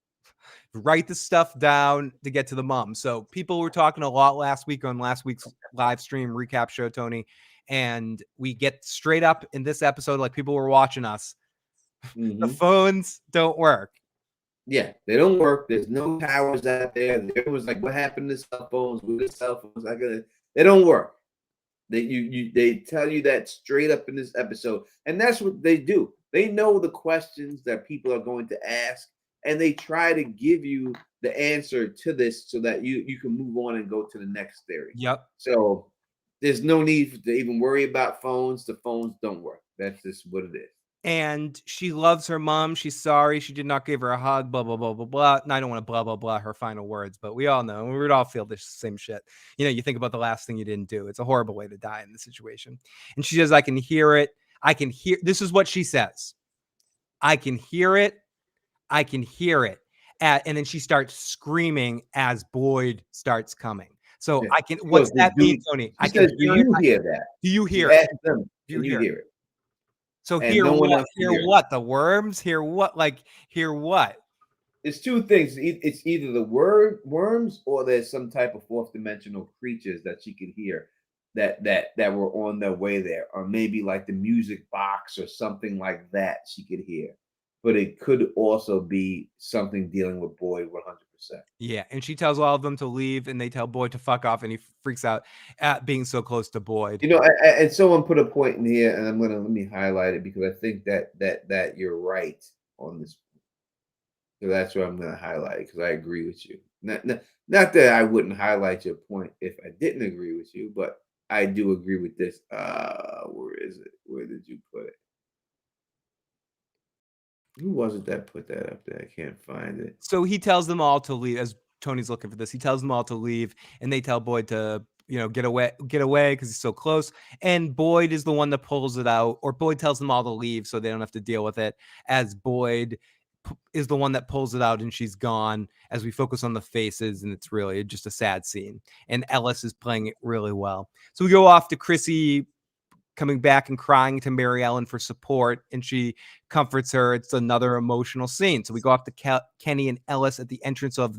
Speaker 3: Write the stuff down to get to the mom." So people were talking a lot last week on last week's live stream recap show, Tony, and we get straight up in this episode like people were watching us. The phones don't work.
Speaker 1: Yeah, they don't work. There's no towers out there. There was like, what happened to cell phones? With the cell phones, they don't work. They tell you that straight up in this episode, and that's what they do. They know the questions that people are going to ask, and they try to give you the answer to this so that you can move on and go to the next theory.
Speaker 3: Yep.
Speaker 1: So there's no need to even worry about phones. The phones don't work. That's just what it is.
Speaker 3: And she loves her mom. She's sorry she did not give her a hug, blah, blah, blah, blah, blah. And I don't want to blah, blah, blah her final words, but we all know, we would all feel this same shit. You know, you think about the last thing you didn't do. It's a horrible way to die in this situation. And she says, I can hear it. I can hear. This is what she says. I can hear it. I can hear it. And then she starts screaming as Boyd starts coming. So
Speaker 1: Yeah.
Speaker 3: I can, what's that mean, Tony?
Speaker 1: I can hear it. Do you hear that?
Speaker 3: Do you hear it?
Speaker 1: Do you hear it?
Speaker 3: So
Speaker 1: And
Speaker 3: hear
Speaker 1: no one
Speaker 3: what?
Speaker 1: else
Speaker 3: Hear
Speaker 1: hears it.
Speaker 3: what? The worms? Hear what? Like hear what?
Speaker 1: It's two things. It's either the worms or there's some type of fourth dimensional creatures that she could hear that were on their way there, or maybe like the music box or something like that she could hear. But it could also be something dealing with Boyd 100%.
Speaker 3: Yeah, and she tells all of them to leave, and they tell Boyd to fuck off, and he freaks out at being so close to Boyd.
Speaker 1: You know, and someone put a point in here, and let me highlight it because I think that you're right on this. So that's what I'm going to highlight because I agree with you. Not that I wouldn't highlight your point if I didn't agree with you, but I do agree with this. Where is it? Where did you put it? Who was it that put that up there? I can't find it.
Speaker 3: So he tells them all to leave. As Tony's looking for this, he tells them all to leave, and they tell Boyd to, get away because he's so close. And Boyd is the one that pulls it out, or Boyd tells them all to leave so they don't have to deal with it. As Boyd is the one that pulls it out, and she's gone. As we focus on the faces, and it's really just a sad scene. And Ellis is playing it really well. So we go off to Chrissy coming back and crying to Mary Ellen for support, and she comforts her. It's another emotional scene. So we go off to Kenny and Ellis at the entrance of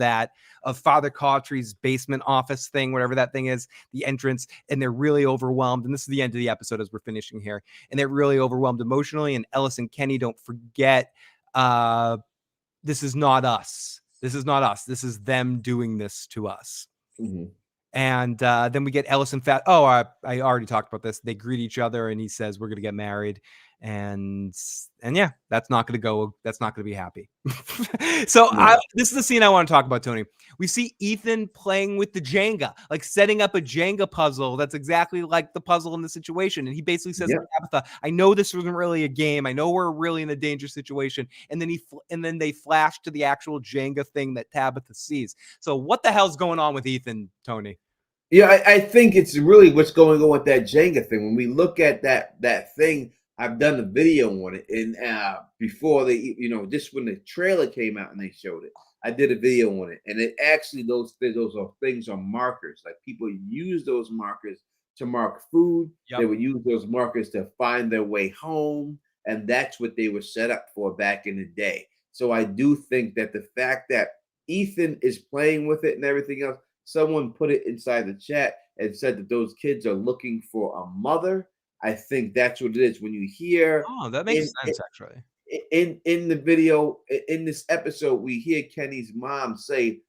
Speaker 3: Father Cautry's basement office thing, whatever that thing is, the entrance, and they're really overwhelmed. And this is the end of the episode as we're finishing here. And they're really overwhelmed emotionally. And Ellis and Kenny don't forget, this is not us. This is not us. This is them doing this to us.
Speaker 1: Mm-hmm.
Speaker 3: And then we get Ellis and Fat. Oh, I already talked about this. They greet each other, and he says, "We're gonna get married." And yeah, that's not gonna be happy. So this is the scene I want to talk about, Tony. We see Ethan playing with the Jenga, like setting up a Jenga puzzle that's exactly like the puzzle in the situation. And he basically says to Tabitha, "I know this wasn't really a game. I know we're really in a dangerous situation." And then they flash to the actual Jenga thing that Tabitha sees. So what the hell's going on with Ethan, Tony?
Speaker 1: Yeah, I think it's really what's going on with that Jenga thing. When we look at that thing, I've done a video on it, and before they, just when the trailer came out and they showed it, I did a video on it, and it actually those things are markers. Like people use those markers to mark food.
Speaker 3: Yep.
Speaker 1: They would use those markers to find their way home, and that's what they were set up for back in the day. So I do think that the fact that Ethan is playing with it and everything else, someone put it inside the chat and said that those kids are looking for a mother. I think that's what it is. When you hear
Speaker 3: Oh, that makes
Speaker 1: in
Speaker 3: sense, actually.
Speaker 1: in the video in this episode, we hear Kenny's mom say,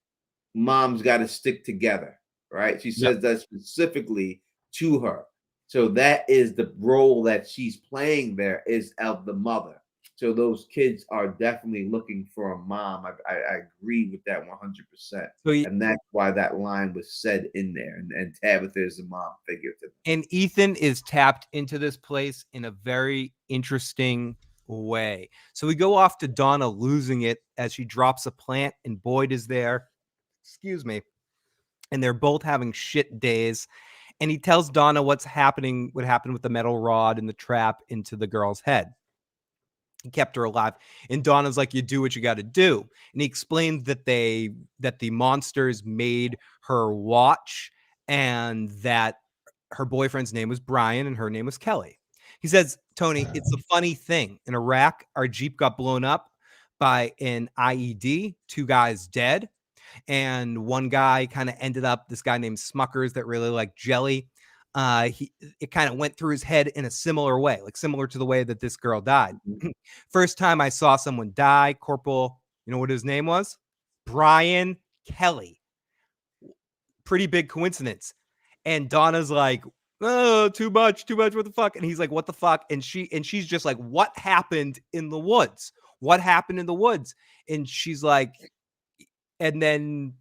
Speaker 1: "Mom's got to stick together." Right? She
Speaker 3: Yep.
Speaker 1: says that specifically to her. So that is the role that she's playing there, is of the mother. So those kids are definitely looking for a mom. I agree with that 100%.
Speaker 3: So
Speaker 1: And that's why that line was said in there. And Tabitha is the mom figure to them.
Speaker 3: and Ethan is tapped into this place in a very interesting way. So we go off to Donna losing it as she drops a plant, and Boyd is there. Excuse me. And they're both having shit days. And he tells Donna what happened with the metal rod and the trap into the girl's head. He kept her alive. And Donna's like, you do what you got to do. And he explained that the monsters made her watch, and that her boyfriend's name was Brian and her name was Kelly. He says, Tony, it's a funny thing. In Iraq, our Jeep got blown up by an IED, 2 guys dead. And one guy kind of ended up, this guy named Smuckers that really liked jelly. It kind of went through his head in a similar way, like similar to the way that this girl died. First time I saw someone die, Corporal, you know what his name was? Brian Kelly. Pretty big coincidence. And Donna's like, oh, too much, what the fuck? And he's like, what the fuck? And she's just like, what happened in the woods? What happened in the woods? And she's like, and then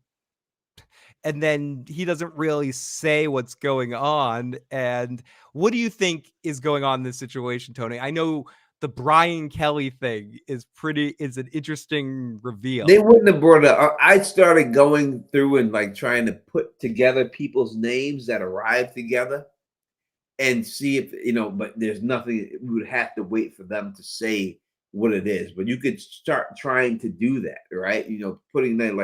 Speaker 3: he doesn't really say what's going on. And what do you think is going on in this situation, Tony? I know the Brian Kelly thing is an interesting reveal.
Speaker 1: They wouldn't have brought it up. I started going through and like trying to put together people's names that arrived together and see if, but there's nothing. We would have to wait for them to say what it is. But you could start trying to do that, right? Putting that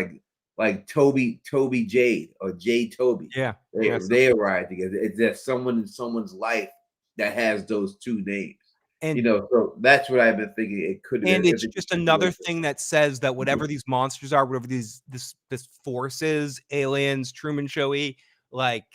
Speaker 1: like Toby Jade or Jade Toby.
Speaker 3: Yeah.
Speaker 1: They arrive together. There's someone in someone's life that has those 2 names.
Speaker 3: And
Speaker 1: so that's what I've been thinking. It could,
Speaker 3: and it's just another thing that says that whatever these monsters are, whatever this force is, aliens, Truman Showy, like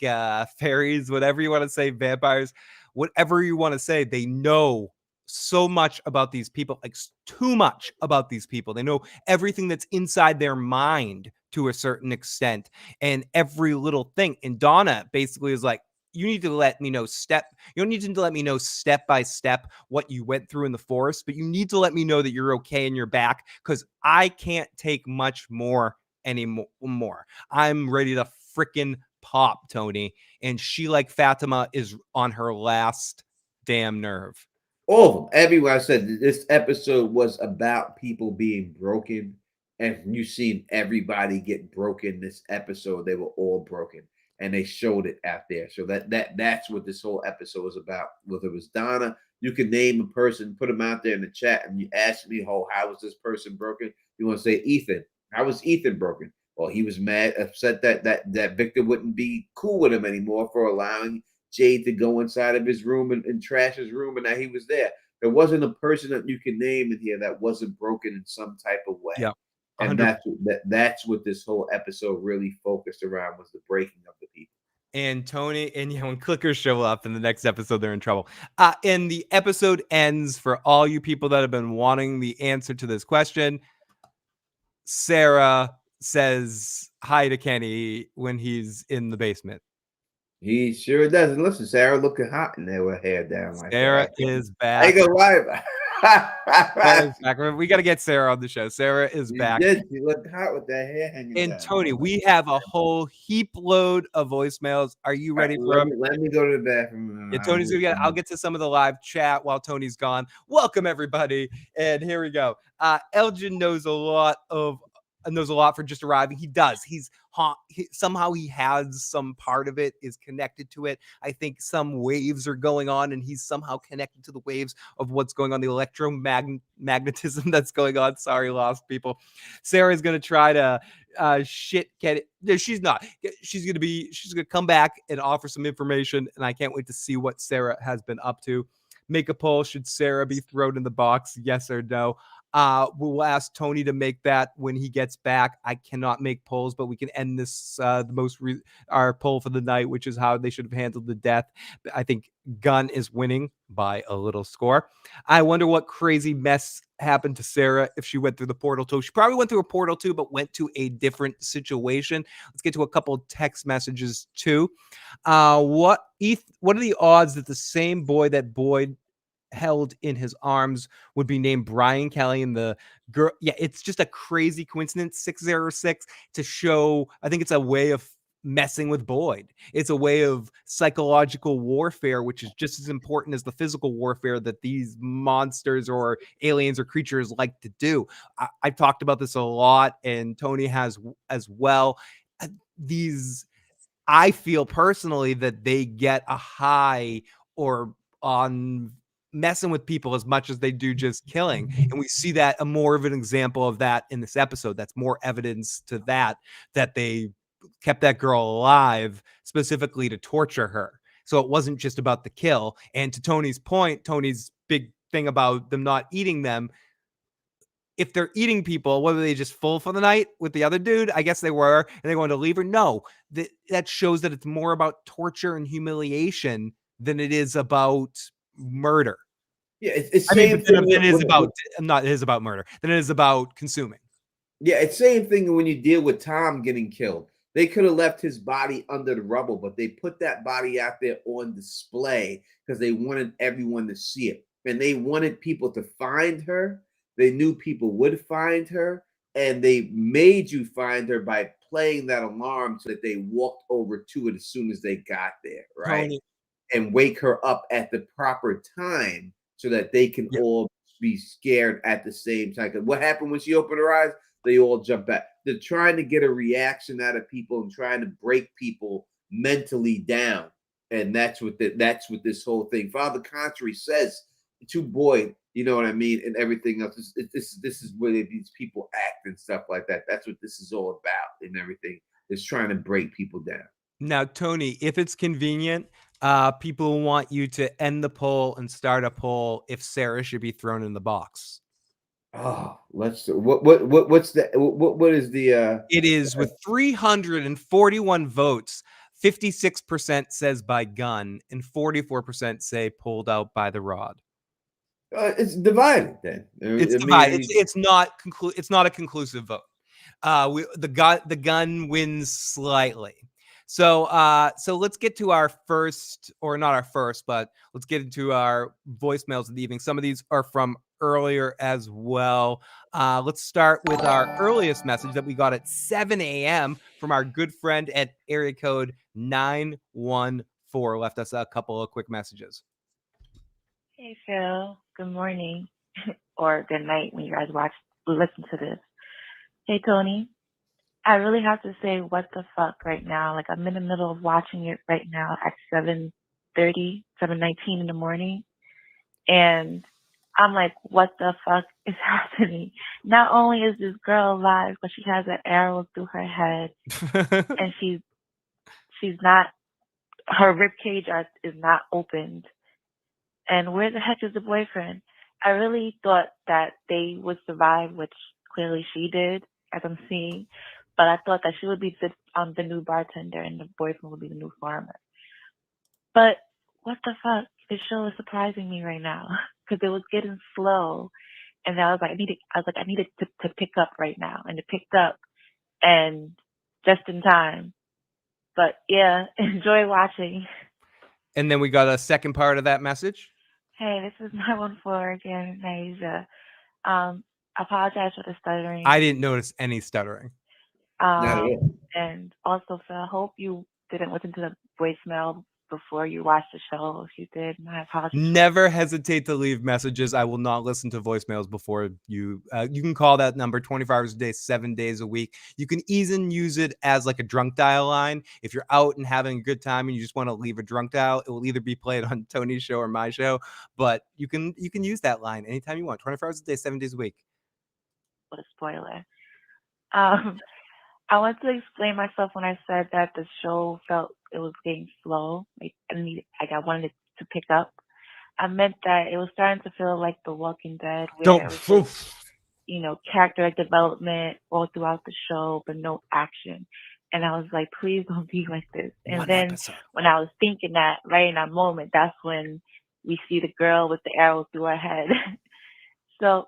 Speaker 3: fairies, whatever you want to say, vampires, whatever you want to say, they know so much about these people, like too much about these people. They know everything that's inside their mind to a certain extent, and every little thing. And Donna basically is like, you need to let me know you don't need to let me know step by step what you went through in the forest, but you need to let me know that you're okay and you're back, because I can't take much more anymore. I'm ready to freaking pop, Tony. And she, like Fatima, is on her last damn nerve.
Speaker 1: All of them. Everyone. I said this episode was about people being broken, and you seen everybody get broken this episode. They were all broken, and they showed it out there. So that's what this whole episode was about. Whether it was Donna, you can name a person, put them out there in the chat, and you ask me, how was this person broken? You want to say Ethan? How was Ethan broken? Well, he was mad, upset that Victor wouldn't be cool with him anymore for allowing Jade to go inside of his room and trash his room, and that he was there. There wasn't a person that you can name in here that wasn't broken in some type of way.
Speaker 3: Yeah.
Speaker 1: And that's what this whole episode really focused around, was the breaking of the people.
Speaker 3: And Tony, and when clickers show up in the next episode, they're in trouble. And the episode ends, for all you people that have been wanting the answer to this question. Sarah says hi to Kenny when he's in the basement.
Speaker 1: He sure does. And listen, Sarah looking hot in there with hair down like
Speaker 3: Sarah
Speaker 1: that.
Speaker 3: is back.
Speaker 1: I ain't gonna lie about
Speaker 3: Sarah's back. We got to get Sarah on the show. Sarah is back.
Speaker 1: She looked hot with that hair hanging down.
Speaker 3: And Tony, we have a whole heap load of voicemails. Are you ready for them?
Speaker 1: Let me go to the bathroom.
Speaker 3: Yeah, Tony's gonna I'll get to some of the live chat while Tony's gone. Welcome everybody, and here we go. Elgin knows a lot for just arriving. He does. Somehow he has some part of it is connected to it. I think some waves are going on, and he's somehow connected to the waves of what's going on, the electromagnetism that's going on. Sorry, lost people. Sarah's gonna try to get it. No, she's not. She's gonna come back and offer some information, and I can't wait to see what Sarah has been up to. Make a poll. Should Sarah be thrown in the box? Yes or no? We'll ask Tony to make that when he gets back. I cannot make polls, but we can end this our poll for the night, which is how they should have handled the death. I think Gunn is winning by a little score. I wonder what crazy mess happened to Sarah if she went through the portal too. She probably went through a portal too, but went to a different situation. Let's get to a couple of text messages too. What are the odds that the same boy that Boyd held in his arms would be named Brian Kelly, and the girl? Yeah, it's just a crazy coincidence. 606 to show. I think it's a way of messing with Boyd. It's a way of psychological warfare, which is just as important as the physical warfare that these monsters or aliens or creatures like to do. I've talked about this a lot, and Tony has as well. These, I feel personally that they get a high or on messing with people as much as they do just killing. And we see that a more of an example of that in this episode. That's more evidence to that they kept that girl alive specifically to torture her. So it wasn't just about the kill. And to Tony's point, Tony's big thing about them not eating them, if they're eating people, whether they just full for the night with the other dude, I guess they were, and they're going to leave her. No, that shows that it's more about torture and humiliation than it is about murder.
Speaker 1: Yeah, it's
Speaker 3: I mean,
Speaker 1: same thing.
Speaker 3: it is about not. It is about murder. Then it is about consuming.
Speaker 1: Yeah, it's same thing when you deal with Tom getting killed. They could have left his body under the rubble, but they put that body out there on display because they wanted everyone to see it. And they wanted people to find her. They knew people would find her. And they made you find her by playing that alarm so that they walked over to it as soon as they got there, right?
Speaker 3: Tony,
Speaker 1: And wake her up at the proper time so that they can all be scared at the same time. 'Cause what happened when she opened her eyes? They all jump back. They're trying to get a reaction out of people and trying to break people mentally down. And that's what this whole thing. Father Contrary says to Boyd, you know what I mean, and everything else. This is where these people act and stuff like that. That's what this is all about, and everything is trying to break people down.
Speaker 3: now, Tony, if it's convenient, people want you to end the poll and start a poll if Sarah should be thrown in the box.
Speaker 1: Oh, what's the what is the
Speaker 3: It is with 341 votes. 56% says by gun, and 44% say pulled out by the rod.
Speaker 1: It's divided then.
Speaker 3: It's divided. It's not a conclusive vote. The gun wins slightly. So let's get to our first, or not our first, but let's get into our voicemails of the evening. Some of these are from earlier as well. Let's start with our earliest message that we got at 7 a.m. from our good friend at area code 914. Left us a couple of quick messages.
Speaker 7: Hey Phil, good morning or good night when you guys listen to this. Hey Tony, I really have to say what the fuck right now. Like, I'm in the middle of watching it right now at 7:19 in the morning, and I'm like, what the fuck is happening? Not only is this girl alive, but she has an arrow through her head, and she's not, her rib cage is not opened. And where the heck is the boyfriend? I really thought that they would survive, which clearly she did, as I'm seeing. But I thought that she would be the new bartender and the boyfriend would be the new farmer. But what the fuck? This show is surprising me right now because it was getting slow, and I was like, I needed to pick up right now, and it picked up, and just in time. But yeah, enjoy watching.
Speaker 3: And then we got a second part of that message.
Speaker 7: Hey, this is 914 again, Naija. Apologize for the stuttering.
Speaker 3: I didn't notice any stuttering.
Speaker 7: And also, Phil, I hope you didn't listen to the voicemail before you watched the show. If you did, my apologies.
Speaker 3: Never hesitate to leave messages. I will not listen to voicemails before you. You can call that number 24 hours a day, 7 days a week. You can even use it as like a drunk dial line. If you're out and having a good time and you just want to leave a drunk dial, it will either be played on Tony's show or my show. But you can use that line anytime you want, 24 hours a day, 7 days a week.
Speaker 7: What a spoiler. I want to explain myself when I said that the show felt it was getting slow. Like I wanted it to pick up. I meant that it was starting to feel like The Walking Dead.
Speaker 3: Don't.
Speaker 7: character development all throughout the show, but no action. And I was like, please don't be like this. And
Speaker 3: One
Speaker 7: then
Speaker 3: episode.
Speaker 7: when I was thinking that, right in that moment, that's when we see the girl with the arrow through her head. So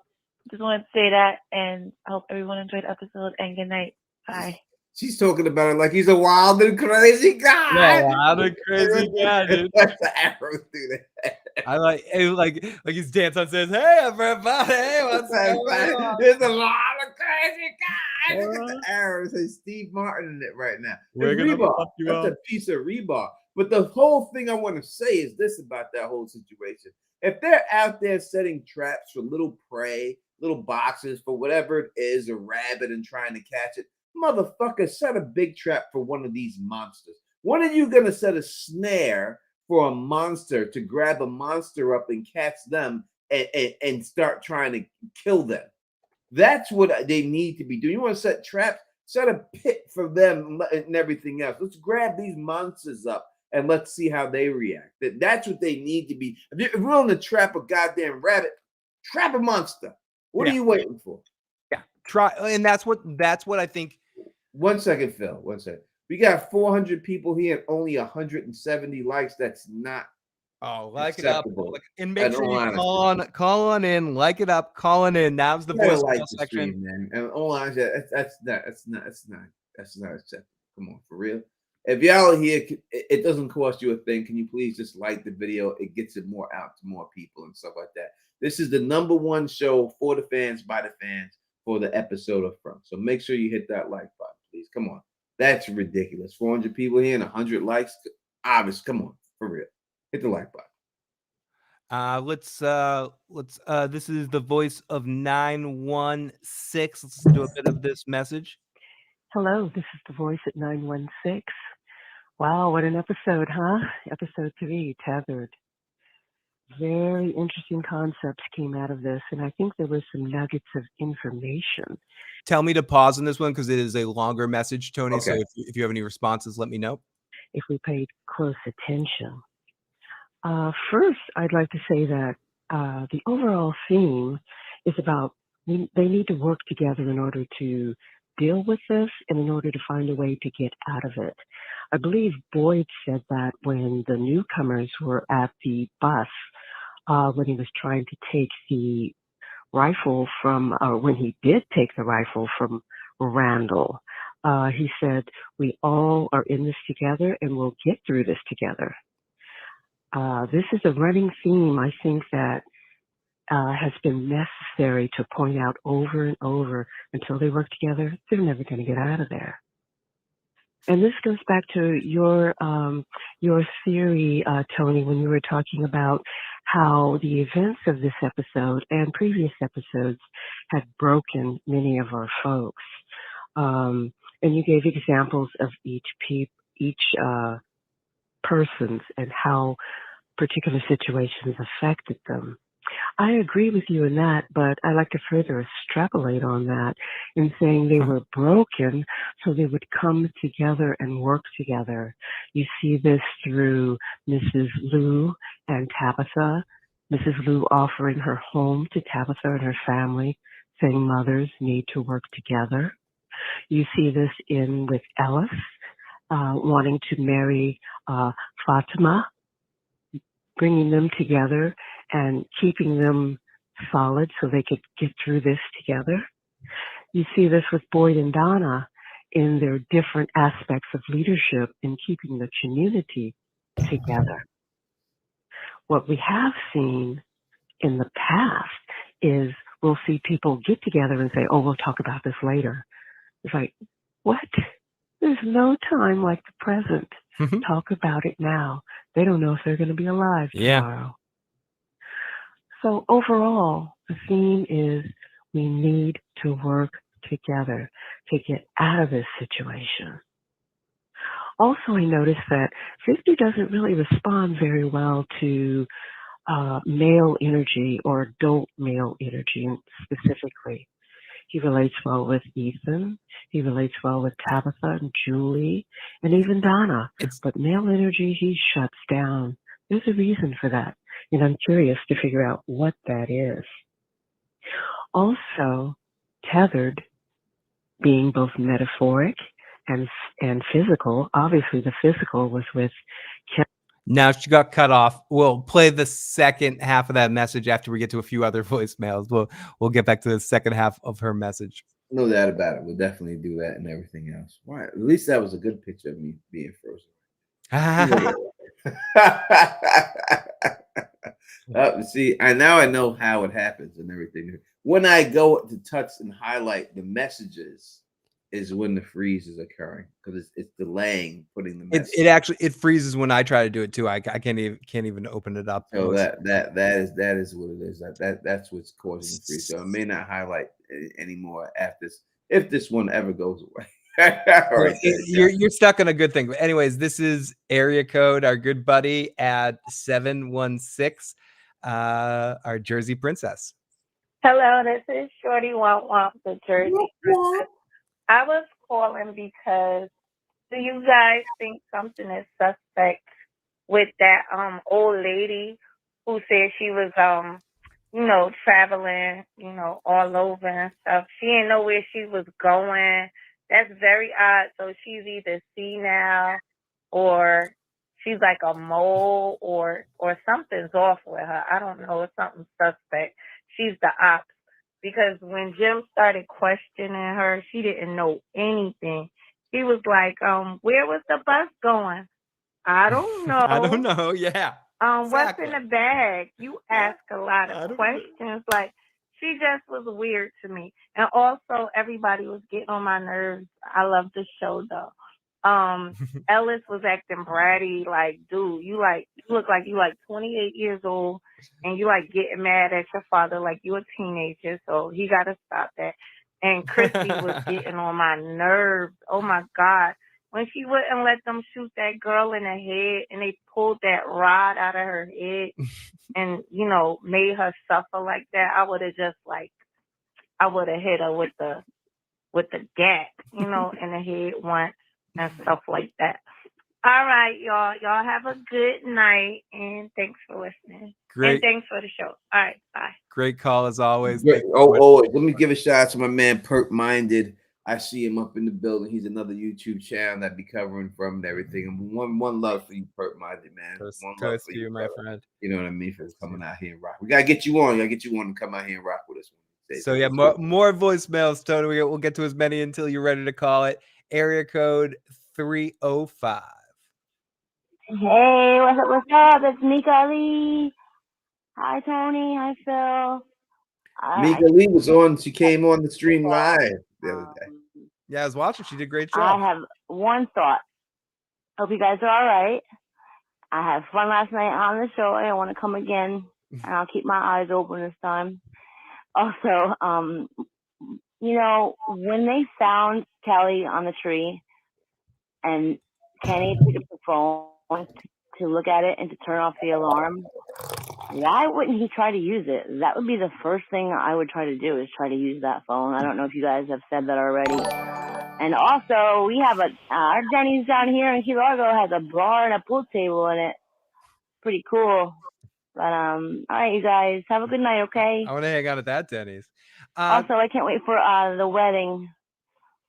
Speaker 7: just wanted to say that, and I hope everyone enjoyed the episode, and good night. Bye.
Speaker 1: She's talking about it like he's a wild and crazy guy.
Speaker 3: Yeah, wild and crazy guy, dude.
Speaker 1: That's the arrow through the head.
Speaker 3: I like his dance on says, "Hey everybody, hey, what's going on?"
Speaker 1: There's a lot of crazy guys. Look at the arrow. It says Steve Martin in it right now.
Speaker 3: We're
Speaker 1: It's
Speaker 3: gonna
Speaker 1: rebar.
Speaker 3: fuck you
Speaker 1: That's
Speaker 3: up.
Speaker 1: a piece of rebar. But the whole thing I want to say is this about that whole situation. If they're out there setting traps for little prey, little boxes for whatever it is, a rabbit, and trying to catch it, motherfucker, set a big trap for one of these monsters. When are you gonna set a snare for a monster to grab a monster up and catch them and start trying to kill them? That's what they need to be doing. You want to set traps, set a pit for them and everything else. Let's grab these monsters up and let's see how they react. That's what they need to be. If you're willing to trap a goddamn rabbit, trap a monster. What are you waiting for?
Speaker 3: Yeah, try, and that's what I think.
Speaker 1: 1 second, Phil. 1 second. We got 400 people here and only 170 likes. That's not
Speaker 3: Like it up,
Speaker 1: acceptable.
Speaker 3: and make
Speaker 1: In
Speaker 3: sure
Speaker 1: all
Speaker 3: you
Speaker 1: honesty.
Speaker 3: call on in, like it up, call on in. Now's the
Speaker 1: You gotta
Speaker 3: voice
Speaker 1: like
Speaker 3: mail
Speaker 1: the
Speaker 3: section.
Speaker 1: stream, man. And all honesty, that's not acceptable. Come on, for real. If y'all are here, it doesn't cost you a thing. Can you please just like the video? It gets it more out to more people and stuff like that. This is the #1 show for the fans, by the fans, for the episode of From. So make sure you hit that like button, please. Come on. That's ridiculous. 400 people here and 100 likes. Obviously, come on, for real. Hit the like button.
Speaker 3: Let's this is the voice of 916. Let's do a bit of this message.
Speaker 8: Hello, this is the voice at 916. Wow, what an episode, huh? Episode 3, Tethered. Very interesting concepts came out of this, and I think there were some nuggets of information.
Speaker 3: Tell me to pause on this one because it is a longer message, Tony.
Speaker 1: Okay.
Speaker 3: So if you have any responses, let me know.
Speaker 8: If we paid close attention. First, I'd like to say that the overall theme is about they need to work together in order to deal with this and in order to find a way to get out of it. I believe Boyd said that when the newcomers were at the bus, when he was trying to take the rifle from, when he did take the rifle from Randall, he said, we all are in this together and we'll get through this together. This is a running theme, I think, that has been necessary to point out over and over. Until they work together, they're never going to get out of there. And this goes back to your theory, Tony, when you were talking about how the events of this episode and previous episodes had broken many of our folks. And you gave examples of each person's and how particular situations affected them. I agree with you in that, but I like to further extrapolate on that in saying they were broken so they would come together and work together. You see this through Mrs. Lou and Tabitha. Mrs. Lou offering her home to Tabitha and her family, saying mothers need to work together. You see this with Ellis wanting to marry Fatima, bringing them together and keeping them solid so they could get through this together. You see this with Boyd and Donna in their different aspects of leadership in keeping the community together. What we have seen in the past is we'll see people get together and say, oh, we'll talk about this later. It's like, what? There's no time like the present. Talk about it now. They don't know if they're going to be alive tomorrow. So overall, the theme is we need to work together to get out of this situation. Also, I noticed that 50 doesn't really respond very well to male energy or adult male energy specifically. He relates well with Ethan. He relates well with Tabitha and Julie and even Donna. But male energy, he shuts down. There's a reason for that. And I'm curious to figure out what that is. Also, tethered, being both metaphoric and physical. Obviously, the physical was with Kim.
Speaker 3: Now she got cut off. We'll play the second half of that message after we get to a few other voicemails. We'll get back to the second half of her message.
Speaker 1: No doubt about it. We'll definitely do that and everything else. Why? At least that was a good picture of me being frozen. See, I know how it happens and everything. When I go to touch and highlight the messages, is when the freeze is occurring because it's delaying putting the message.
Speaker 3: It freezes when I try to do it too. I can't even open it up.
Speaker 1: So that is what it is. That's what's causing the freeze. So it may not highlight anymore after this if this one ever goes away.
Speaker 3: Right, you're stuck on a good thing. But anyways, this is area code, our good buddy at 716, our Jersey princess.
Speaker 7: Hello, this is Shorty Womp Womp, the Jersey princess. I was calling because do you guys think something is suspect with that old lady who said she was traveling, all over and stuff? She didn't know where she was going. That's very odd. So she's either senile or she's like a mole or something's off with her. I don't know. It's something suspect. She's the ops. Because when Jim started questioning her, she didn't know anything. He was like, where was the bus going? I don't know.
Speaker 3: I don't know. Yeah.
Speaker 7: What's in the bag? You ask a lot of questions. Like, she just was weird to me. And also, everybody was getting on my nerves. I love the show, though. Ellis was acting bratty, like, dude, you look like you like 28 years old and you like getting mad at your father like you a teenager, so he gotta stop that. And Chrissy was getting on my nerves. Oh my God. When she wouldn't let them shoot that girl in the head and they pulled that rod out of her head and, made her suffer like that, I would have hit her with the gat, in the head once. And stuff like that. All right, y'all. Y'all have a good night, and thanks for listening.
Speaker 3: Great.
Speaker 7: And thanks for the show. All right, bye.
Speaker 3: Great call as always.
Speaker 1: Let me give a shout out to my man Perk Minded. I see him up in the building. He's another YouTube channel that be covering from and everything. And one love for you, Perk Minded, man. One love for you,
Speaker 3: my friend.
Speaker 1: You know what I mean? For coming out here and rock. We gotta get you on. To come out here and rock with us.
Speaker 3: So yeah, more voicemails, Tony. We'll get to as many until you're ready to call it. Area code 305.
Speaker 9: Hey, what's up? It's Mika Lee. Hi, Tony. Hi, Phil.
Speaker 1: Mika Lee was on. She came on the stream live the other day.
Speaker 3: Yeah, I was watching. She did a great job.
Speaker 9: I have one thought. Hope you guys are all right. I had fun last night on the show. I want to come again, and I'll keep my eyes open this time. Also, when they found Kelly on the tree and Kenny picked up the phone to look at it and to turn off the alarm, why wouldn't he try to use it? That would be the first thing I would try to do, is try to use that phone. I don't know if you guys have said that already. And also, we have our Denny's down here in Key Largo has a bar and a pool table in it. Pretty cool. But all right, you guys, have a good night, okay?
Speaker 3: I want to hang out at that Denny's.
Speaker 9: Also, I can't wait for the wedding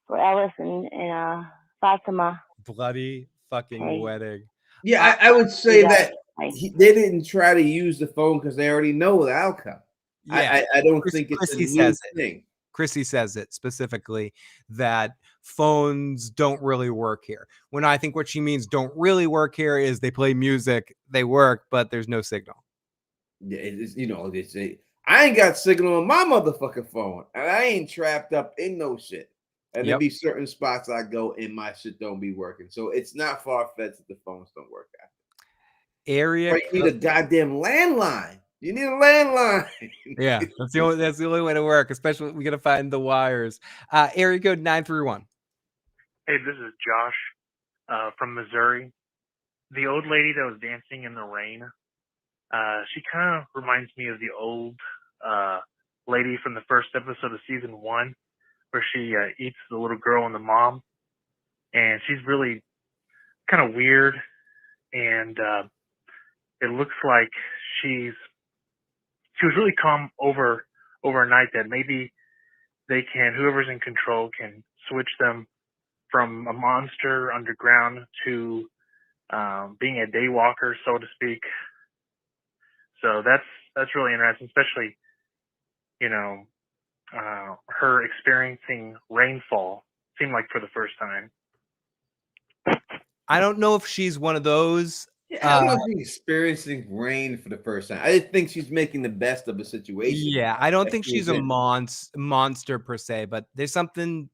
Speaker 9: for Ellis and Fatima.
Speaker 3: Bloody fucking wedding.
Speaker 1: Yeah, I would say that they didn't try to use the phone because they already know the outcome. Yeah, I don't think it's a new thing.
Speaker 3: Chrissy says it specifically that phones don't really work here. When I think what she means don't really work here is they play music, they work, but there's no signal.
Speaker 1: Yeah, I ain't got signal on my motherfucking phone, and I ain't trapped up in no shit. And there be certain spots I go and my shit don't be working. So it's not far-fetched that the phones don't work out.
Speaker 3: You
Speaker 1: need a goddamn landline. You need a landline.
Speaker 3: Yeah, that's the only way to work, especially we gotta find the wires. Area code 931.
Speaker 10: Hey, this is Josh from Missouri. The old lady that was dancing in the rain, she kind of reminds me of the old lady from the first episode of season 1, where she eats the little girl and the mom. And she's really kind of weird. And it looks like she was really calm overnight, that maybe whoever's in control can switch them from a monster underground to being a daywalker, so to speak. So that's really interesting, especially, you know, her experiencing rainfall seemed like for the first time.
Speaker 3: I don't know if she's one of those.
Speaker 1: Yeah, I don't know if she's experiencing rain for the first time. I just think she's making the best of a situation.
Speaker 3: Yeah, I don't
Speaker 1: that
Speaker 3: think
Speaker 1: she
Speaker 3: she's
Speaker 1: was
Speaker 3: a
Speaker 1: in.
Speaker 3: monster per se, but there's something.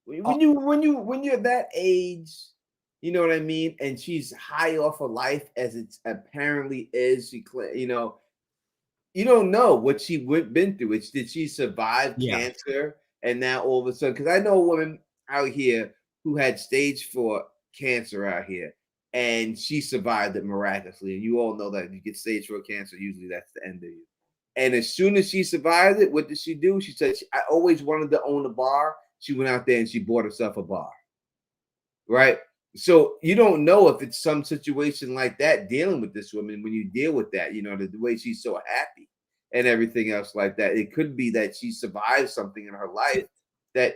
Speaker 1: When you're that age, you know what I mean, and she's high off of life as it apparently is. You know, you don't know what she been through. Did she survive
Speaker 3: Yeah.
Speaker 1: cancer, and now all of a sudden? Because I know a woman out here who had stage 4 cancer out here, and she survived it miraculously. And you all know that if you get stage 4 cancer, usually that's the end of you. And as soon as she survived it, what did she do? She said, "I always wanted to own a bar." She went out there and she bought herself a bar. Right? So you don't know if it's some situation like that dealing with this woman when you deal with that, you know, the way she's so happy and everything else like that. It could be that she survived something in her life that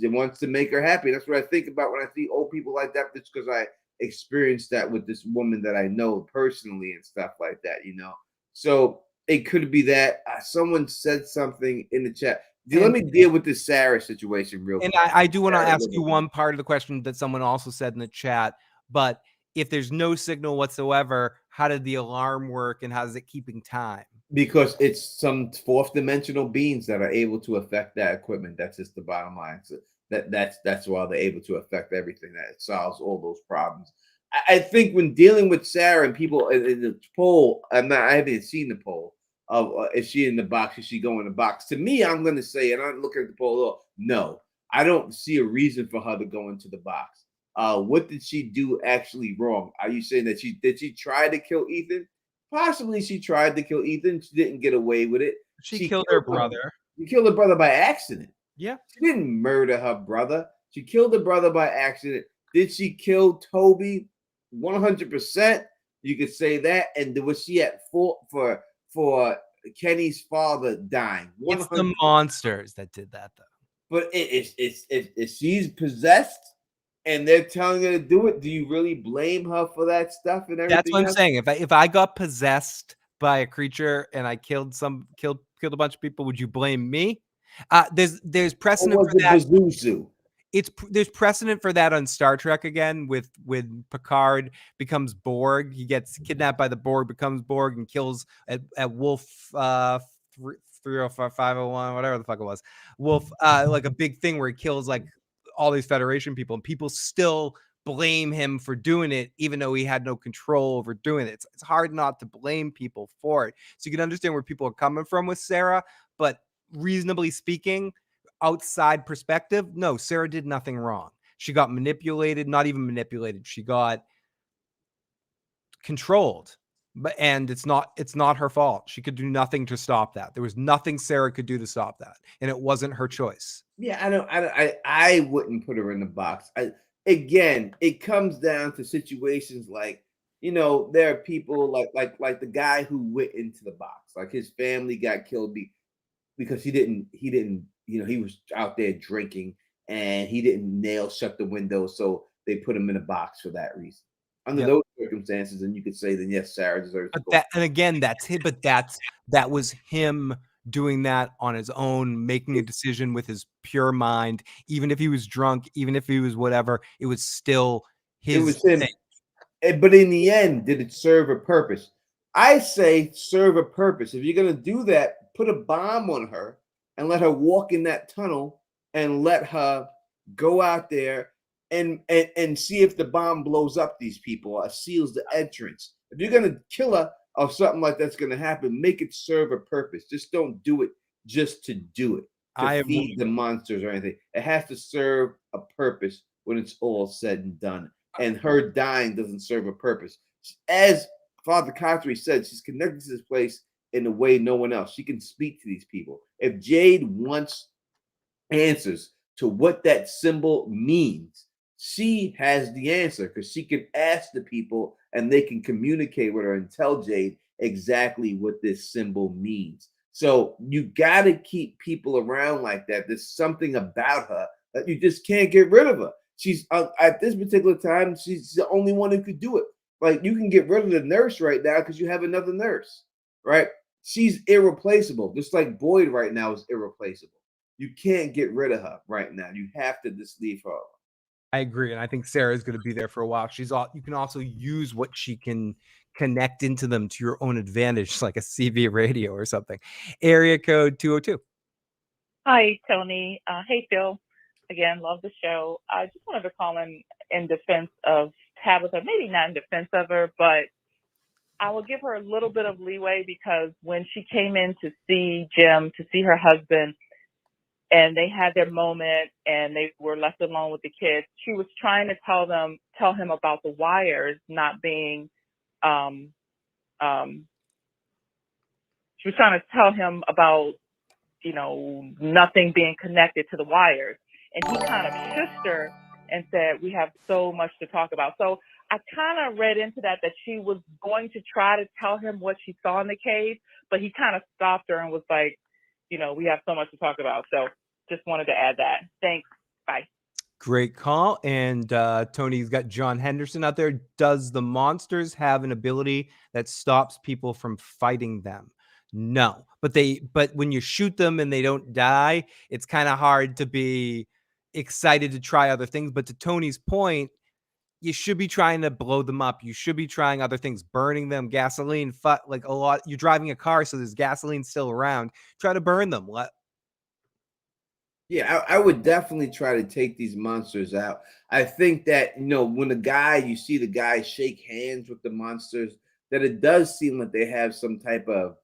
Speaker 1: wants to make her happy. That's what I think about when I see old people like that. That's because I experienced that with this woman that I know personally and stuff like that, you know. So it could be that someone said something in the chat. Let me deal with this Sarah situation real quick.
Speaker 3: And I do want to
Speaker 1: Sarah
Speaker 3: ask you
Speaker 1: Livermore.
Speaker 3: one part of the question that someone also said in the chat, but if there's no signal whatsoever, how did the alarm work and how is it keeping time?
Speaker 1: Because it's some fourth dimensional beings that are able to affect that equipment. That's just the bottom line. So that's why they're able to affect everything. That it solves all those problems. I think when dealing with Sarah and people in the poll, I haven't seen the poll of is she in the box? Is she going in the box? To me, I'm going to say, and I'm looking at the poll. No, I don't see a reason for her to go into the box. What did she do actually wrong? Are you saying that she try to kill Ethan? Possibly she tried to kill Ethan. She didn't get away with it.
Speaker 3: She killed her brother.
Speaker 1: She killed her brother by accident.
Speaker 3: Yeah.
Speaker 1: She didn't murder her brother. She killed her brother by accident. Did she kill Toby? 100%. You could say that. And was she at fault for Kenny's father dying? 100%.
Speaker 3: It's the monsters that did that, though.
Speaker 1: But if she's possessed and they're telling her to do it, do you really blame her for that stuff and everything?
Speaker 3: That's what I'm
Speaker 1: else?
Speaker 3: saying. If I got possessed by a creature and I killed a bunch of people, would you blame me? There's precedent for that.
Speaker 1: Bazuzu?
Speaker 3: There's precedent for that on Star Trek again with Picard becomes Borg. He gets kidnapped by the Borg, becomes Borg, and kills at Wolf 305 501, whatever the fuck it was. Wolf, like a big thing where he kills like all these Federation people, and people still blame him for doing it, even though he had no control over doing it. It's hard not to blame people for it. So you can understand where people are coming from with Sarah, but reasonably speaking, outside perspective, no, Sarah did nothing wrong. She got manipulated, not even manipulated. She got controlled. And it's not her fault. She could do nothing to stop that. There was nothing Sarah could do to stop that, and it wasn't her choice.
Speaker 1: Yeah, I wouldn't put her in the box. Again, it comes down to situations like, you know, there are people like the guy who went into the box. Like his family got killed because he didn't, you know, he was out there drinking and he didn't nail shut the window, so they put him in a box for that reason. Under those circumstances, and you could say, then yes, Sarah deserves to go.
Speaker 3: And again, that's him, but that was him doing that on his own, making a decision with his pure mind. Even if he was drunk, even if he was whatever, it was still his.
Speaker 1: It was him. But in the end, did it serve a purpose? I say serve a purpose. If you're gonna do that, put a bomb on her and let her walk in that tunnel and let her go out there and see if the bomb blows up these people or seals the entrance. If you're gonna kill her or something like that's gonna happen, make it serve a purpose. Just don't do it just to do it, to feed the monsters or anything. It has to serve a purpose when it's all said and done. And her dying doesn't serve a purpose. As Father Khatri said, she's connected to this place in a way no one else. She can speak to these people. If Jade wants answers to what that symbol means, she has the answer because she can ask the people and they can communicate with her and tell Jade exactly what this symbol means. So you got to keep people around like that. There's something about her that you just can't get rid of her. She's at this particular time, she's the only one who could do it. Like you can get rid of the nurse right now because you have another nurse, right? She's irreplaceable, just like Boyd right now is irreplaceable. You can't get rid of her right now. You have to just leave her alone.
Speaker 3: I agree, and I think Sarah's going to be there for a while. You can also use what she can connect into them to your own advantage, like a CB radio or something. Area code 202.
Speaker 11: Hi, Tony. Hey, Phil. Again, love the show. I just wanted to call in defense of Tabitha, maybe not in defense of her, but I will give her a little bit of leeway because when she came in to see Jim, to see her husband, and they had their moment and they were left alone with the kids, she was trying to tell him about the wires not being, she was trying to tell him about, nothing being connected to the wires. And he kind of shushed her and said, we have so much to talk about. So I kind of read into that she was going to try to tell him what she saw in the cave, but he kind of stopped her and was like, we have so much to talk about. So just wanted to add that. Thanks. Bye.
Speaker 3: Great call. And Tony's got John Henderson out there. Does the monsters have an ability that stops people from fighting them? No, but when you shoot them and they don't die, it's kind of hard to be excited to try other things. But to Tony's point, you should be trying to blow them up. You should be trying other things, burning them, gasoline, like a lot. You're driving a car, so there's gasoline still around. Try to burn them.
Speaker 1: Yeah, I would definitely try to take these monsters out. I think that, when you see the guy shake hands with the monsters, that it does seem like they have some type of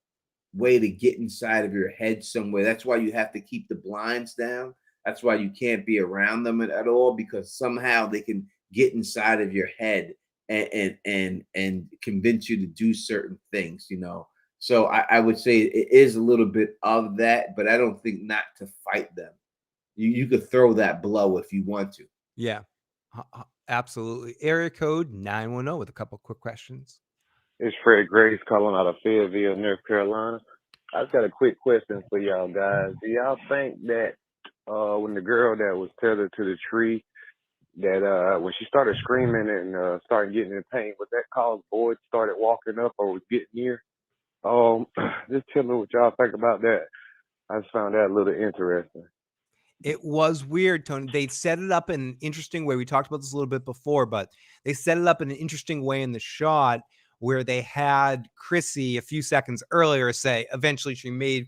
Speaker 1: way to get inside of your head somewhere. That's why you have to keep the blinds down. That's why you can't be around them at all, because somehow they can get inside of your head and convince you to do certain things, So I would say it is a little bit of that, but I don't think not to fight them. You could throw that blow if you want to.
Speaker 3: Yeah, absolutely. Area code 910 with a couple quick questions.
Speaker 5: It's Fred Grace calling out of Fayetteville, North Carolina. I just got a quick question for y'all guys. Do y'all think that when the girl that was tethered to the tree, that when she started screaming and started getting in pain, was that cause Boyd started walking up or was getting near? Just tell me what y'all think about that. I just found that a little interesting.
Speaker 3: It was weird, Tony. They set it up in an interesting way. We talked about this a little bit before, but they set it up in an interesting way in the shot where they had Chrissy a few seconds earlier say, eventually she may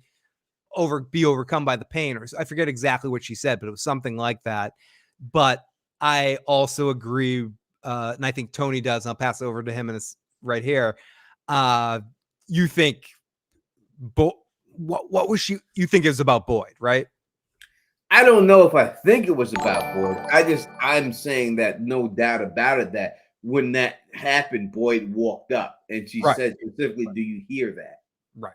Speaker 3: be overcome by the pain, or I forget exactly what she said, but it was something like that. But I also agree, and I think Tony does, and I'll pass it over to him and it's right here. You think, what was you think it was about Boyd, right?
Speaker 1: I don't know if I think it was about Boyd. I'm saying that no doubt about it, that when that happened, Boyd walked up and she said specifically, do you hear that?
Speaker 3: Right.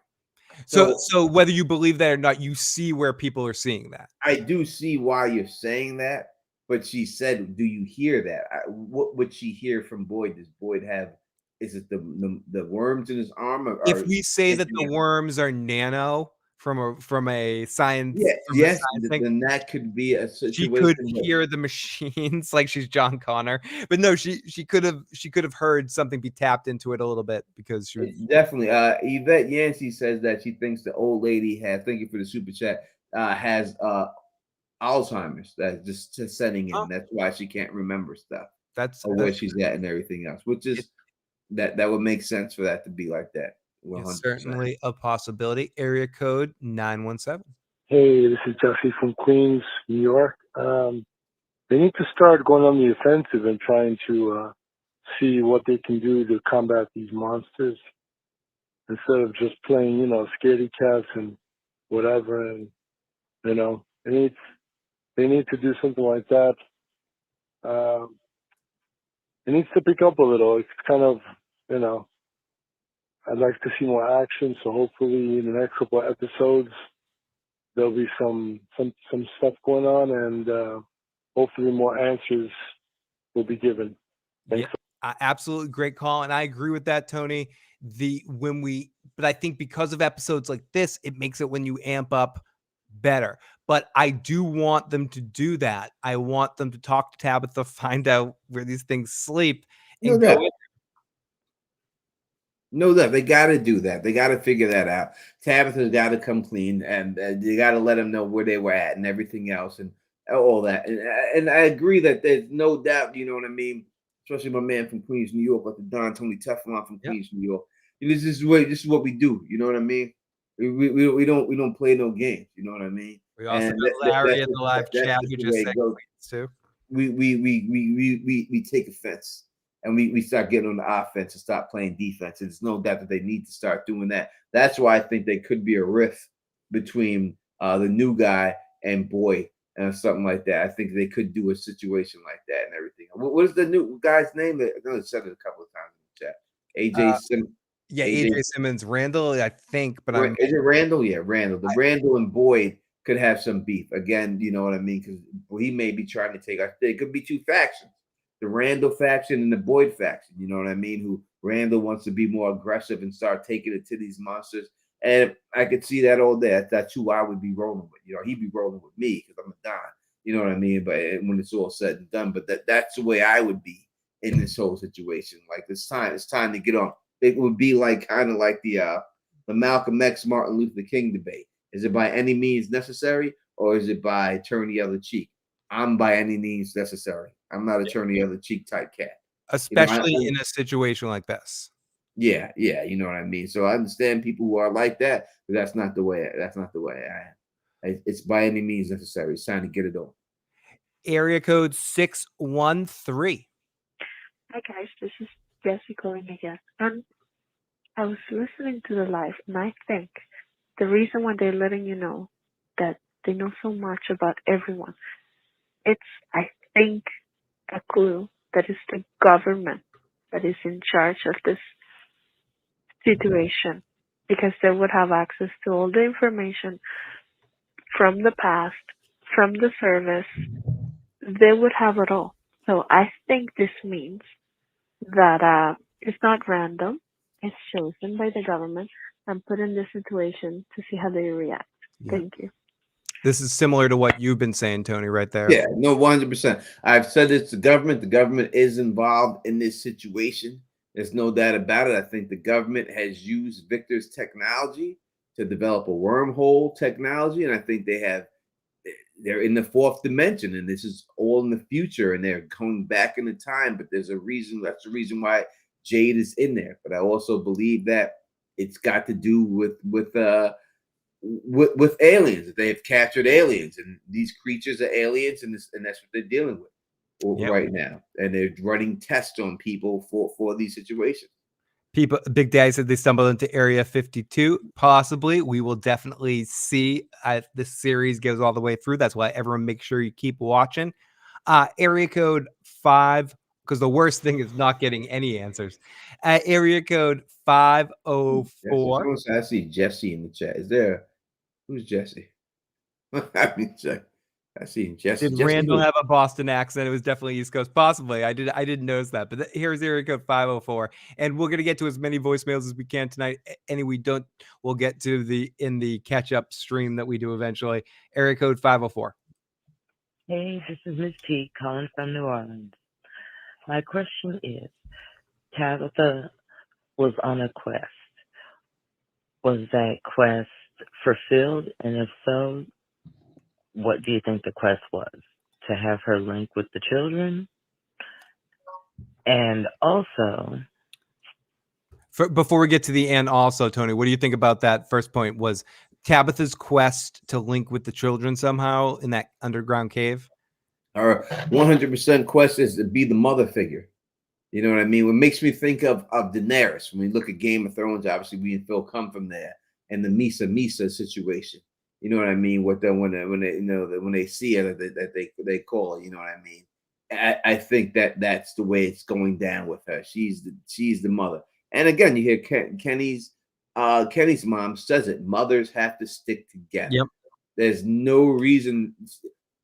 Speaker 3: So whether you believe that or not, you see where people are seeing that.
Speaker 1: I do see why you're saying that, but she said, do you hear that? What would she hear from Boyd? Does Boyd have, is it the worms in his arm?
Speaker 3: If we say that the worms are nano from a science,
Speaker 1: yes, then that could be a situation.
Speaker 3: She could hear the machines like she's John Connor, but no, she could have heard something be tapped into it a little bit because she was
Speaker 1: definitely. Yvette Yancey says that she thinks the old lady has. Thank you for the super chat. Has Alzheimer's that's just setting in. That's why she can't remember stuff.
Speaker 3: That's
Speaker 1: where she's at and everything else, which is that would make sense for that to be like that. 100%.
Speaker 3: It's certainly a possibility. Area code 917.
Speaker 12: Hey, this is Jesse from Queens, New York. They need to start going on the offensive and trying to see what they can do to combat these monsters instead of just playing, scaredy cats and whatever. And they need to do something like that. It needs to pick up a little. It's kind of, I'd like to see more action. So hopefully in the next couple of episodes, there'll be some stuff going on, and hopefully more answers will be given. Thanks.
Speaker 3: Absolutely great call, and I agree with that, Tony. But I think because of episodes like this, it makes it when you amp up better. But I do want them to do that. I want them to talk to Tabitha, find out where these things sleep,
Speaker 1: No
Speaker 3: and
Speaker 1: doubt.
Speaker 3: go in.
Speaker 1: No doubt. They got to do that. They got to figure that out. Tabitha's got to come clean, and you got to let them know where they were at and everything else and all that. And I agree that there's no doubt, you know what I mean? Especially my man from Queens, New York, like the Don Tony Teflon from
Speaker 3: Yep.
Speaker 1: Queens, New York. This is what we do. You know what I mean? We don't play no games. You know what I mean?
Speaker 3: We also
Speaker 1: And
Speaker 3: got Larry in the live
Speaker 1: that's
Speaker 3: chat
Speaker 1: just
Speaker 3: who
Speaker 1: the
Speaker 3: just
Speaker 1: way
Speaker 3: said
Speaker 1: it goes.
Speaker 3: Queens too.
Speaker 1: We take offense and we start getting on the offense and stop playing defense. And there's no doubt that they need to start doing that. That's why I think they could be a rift between the new guy and Boyd and something like that. I think they could do a situation like that and everything. What is the new guy's name? I know it said it a couple of times in the chat. AJ Simmons.
Speaker 3: Yeah, AJ Simmons, Randall, I think, but
Speaker 1: Is it Randall? Yeah, Randall. Randall and Boyd could have some beef again. You know what I mean? Because he may be trying to take. I think it could be two factions: the Randall faction and the Boyd faction. You know what I mean? Who Randall wants to be more aggressive and start taking it to these monsters, and I could see that all day. That's who I would be rolling with. You know, he'd be rolling with me because I'm a Don. You know what I mean? But when it's all said and done, but that's the way I would be in this whole situation. Like it's time to get on. It would be like kind of like the Malcolm X Martin Luther King debate. Is it by any means necessary, or is it by turn the other cheek? I'm by any means necessary. I'm not a turn the other cheek type cat.
Speaker 3: especially in a situation like this.
Speaker 1: Yeah, you know what I mean. So I understand people who are like that, but that's not the way. That's not the way I am. It's by any means necessary. It's time to get it on.
Speaker 3: Area code 613.
Speaker 13: Hi guys, this is Jessie calling again. I was listening to the live, and I think the reason why they're letting you know that they know so much about everyone, it's, I think, a clue that it's the government that is in charge of this situation, because they would have access to all the information from the past, from the service. They would have it all. So I think this means that it's not random. It's chosen by the government and put in this situation to see how they react.
Speaker 3: Yeah.
Speaker 13: Thank you.
Speaker 3: This is similar to what you've been saying, Tony, right there.
Speaker 1: Yeah, no, 100%. I've said it's the government. The government is involved in this situation. There's no doubt about it. I think the government has used Victor's technology to develop a wormhole technology, and I think they're in the fourth dimension, and this is all in the future, and they're going back in the time. But there's a reason. That's the reason why Jade is in there. But I also believe that it's got to do with aliens. They've captured aliens, and these creatures are aliens, and that's what they're dealing with right now. And they're running tests on people for these situations.
Speaker 3: People, Big Daddy said they stumbled into Area 52. Possibly, we will definitely see this series goes all the way through. That's why everyone make sure you keep watching. Area code 5, because the worst thing is not getting any answers. Area code 504.
Speaker 1: I see Jesse in the chat. Is there? Who's Jesse? I mean, I see Jesse.
Speaker 3: Did Randall have a Boston accent? It was definitely East Coast. Possibly. I didn't notice that. But here's area code 504. And we're going to get to as many voicemails as we can tonight. Any we don't, we'll get to in the catch-up stream that we do eventually. Area code 504.
Speaker 14: Hey, this is Miss T calling from New Orleans. My question is, Tabitha was on a quest. Was that quest fulfilled? And if so, what do you think the quest was? To have her link with the children? And also...
Speaker 3: Before we get to the end also, Tony, what do you think about that first point? Was Tabitha's quest to link with the children somehow in that underground cave?
Speaker 1: Our 100% quest is to be the mother figure. You know what I mean? What makes me think of Daenerys. When we look at Game of Thrones, obviously we and Phil come from there. And the Misa situation. You know what I mean? What when they see her, that they call her. You know what I mean? I think that's the way it's going down with her. She's the mother. And again, you hear Kenny's mom says it. Mothers have to stick together.
Speaker 3: Yep.
Speaker 1: There's no reason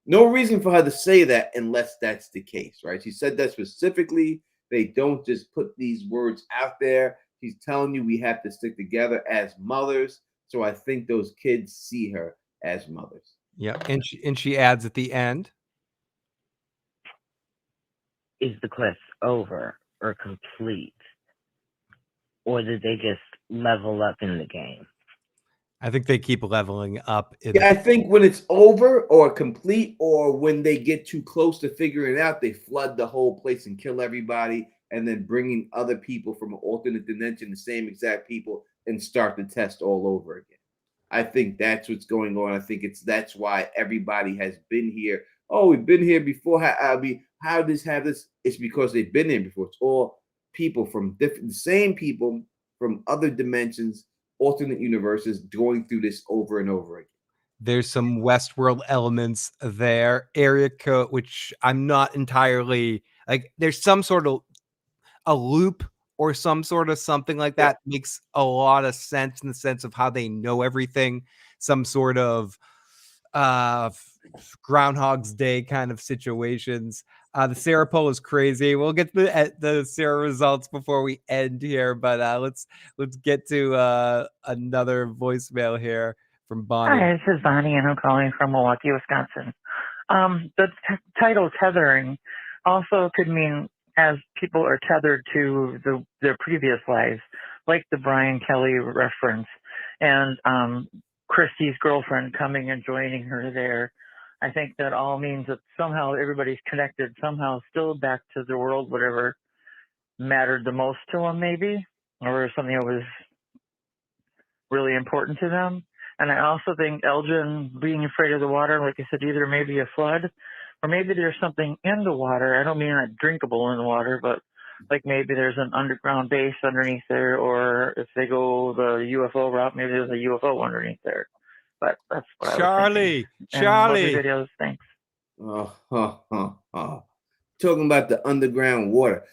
Speaker 1: for her to say that unless that's the case, right? She said that specifically They don't just put these words out there. She's telling you we have to stick together as mothers. So I think those kids see her as mothers.
Speaker 3: Yeah, and she adds at the end,
Speaker 14: Is the quest over or complete? Or did they just level up in the game?
Speaker 3: I think they keep leveling up.
Speaker 1: Yeah, I think when it's over or complete, or when they get too close to figuring it out, they flood the whole place and kill everybody, and then bringing other people from an alternate dimension, the same exact people, and start the test all over again. I think that's what's going on. I think that's why everybody has been here. Oh, we've been here before. How does have this? It's because they've been here before. It's all people from the same people from other dimensions, alternate universes, going through this over and over again.
Speaker 3: There's some Westworld elements there. Area code, which I'm not entirely like. There's some sort of a loop or some sort of something like that. Makes a lot of sense in the sense of how they know everything. Some sort of Groundhog's Day kind of situations. The Sarah poll is crazy. We'll get the Sarah results before we end here, but let's get to another voicemail here from Bonnie.
Speaker 4: Hi, this is Bonnie, and I'm calling from Milwaukee, Wisconsin. The title tethering also could mean as people are tethered to their previous lives, like the Brian Kelly reference, and Christy's girlfriend coming and joining her there. I think that all means that somehow everybody's connected, somehow still back to the world, whatever mattered the most to them, maybe, or something that was really important to them. And I also think Elgin being afraid of the water, like I said, either maybe a flood or maybe there's something in the water. I don't mean not drinkable in the water, but like maybe there's an underground base underneath there, or if they go the UFO route, maybe there's a UFO underneath there. But that's what
Speaker 3: Charlie,
Speaker 4: Charlie. Videos, thanks.
Speaker 1: Talking about the underground water.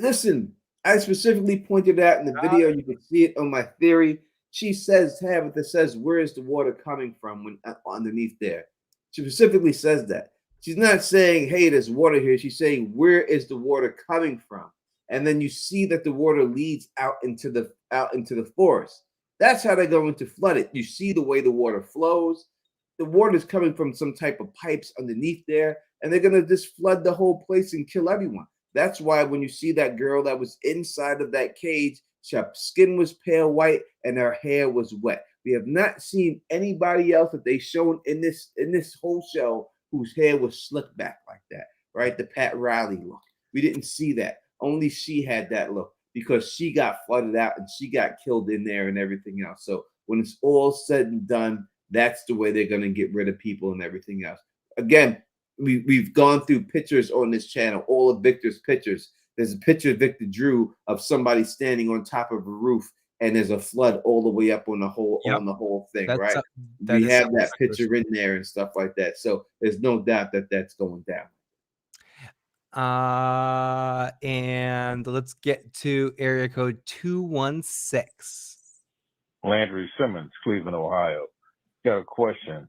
Speaker 1: Listen, I specifically pointed out in the video, you can see it on my theory. She says, Tabitha says, where is the water coming from when underneath there? She specifically says that. She's not saying, hey, there's water here. She's saying, where is the water coming from? And then you see that the water leads out into the forest. That's how they're going to flood it. You see the way the water flows. The water is coming from some type of pipes underneath there, and they're going to just flood the whole place and kill everyone. That's why when you see that girl that was inside of that cage, her skin was pale white and her hair was wet. We have not seen anybody else that they shown in this whole show whose hair was slicked back like that, right? The Pat Riley look. We didn't see that. Only she had that look because she got flooded out and she got killed in there and everything else. So when it's all said and done, that's the way they're going to get rid of people and everything else. Again, we've gone through pictures on this channel, all of Victor's pictures. There's a picture Victor drew of somebody standing on top of a roof, and there's a flood all the way up on the whole thing, right? We have that picture in there and stuff like that. So there's no doubt that that's going down.
Speaker 3: And let's get to area code 216.
Speaker 15: Landry Simmons, Cleveland, Ohio. Got a question.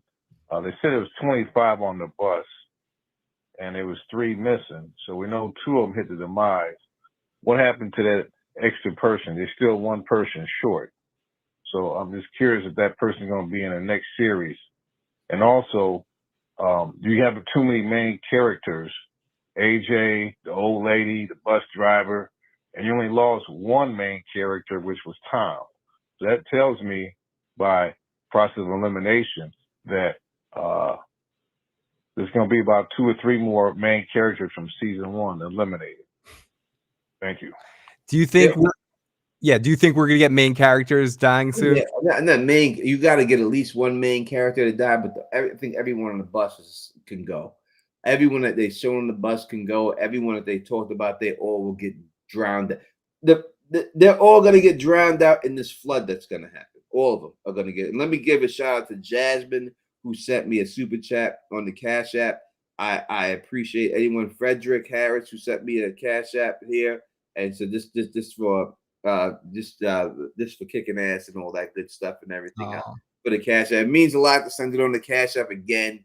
Speaker 15: They said it was 25 on the bus, and there was 3 missing. So we know 2 of them hit the demise. What happened to that extra person? There's still 1 person short. So I'm just curious if that person is going to be in the next series. And also, do you have too many main characters? AJ, the old lady, the bus driver, and you only lost 1 main character, which was Tom. So that tells me by process of elimination that there's going to be about 2 or 3 more main characters from season 1 eliminated. Thank you.
Speaker 3: Do you think? Do you think we're gonna get main characters dying soon?
Speaker 1: Yeah, and that main, you got to get at least 1 main character to die. But I think everyone on the bus can go. Everyone that they show on the bus can go. Everyone that they talked about, they all will get drowned. They're all going to get drowned out in this flood that's going to happen. All of them are going to get. And let me give a shout out to Jasmine, who sent me a super chat on the Cash App. I appreciate anyone. Frederick Harris, who sent me a Cash App here, and so this for kicking ass and all that good stuff and everything else for the Cash App. It means a lot to send it on the Cash App again.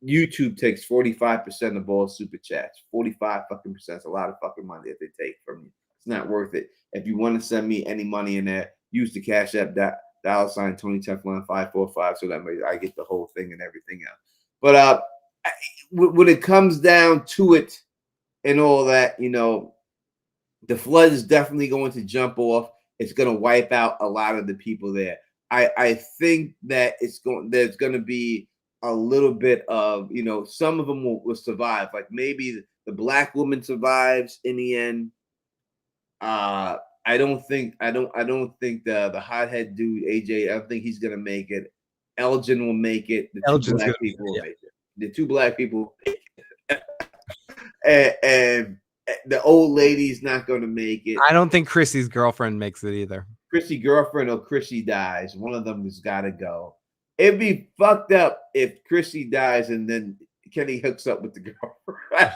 Speaker 1: YouTube takes 45% of all super chats. 45 fucking percent. It's a lot of fucking money that they take from you. It's not worth it. If you want to send me any money in there, use the Cash App $ Tony Teflon 545 so that I get the whole thing and everything else. But when it comes down to it and all that, you know, the flood is definitely going to jump off. It's going to wipe out a lot of the people there. I think that there's going to be a little bit of, you know, some of them will survive. Like maybe the black woman survives in the end. I don't think the hothead dude AJ. I don't think he's gonna make it. Elgin will make it. The two black people will make it. The two black people will make it. and the old lady's not gonna make it.
Speaker 3: I don't think Chrissy's girlfriend makes it either.
Speaker 1: Chrissy girlfriend or Chrissy dies. One of them has got to go. It'd be fucked up if Chrissy dies and then Kenny hooks up with the girlfriend.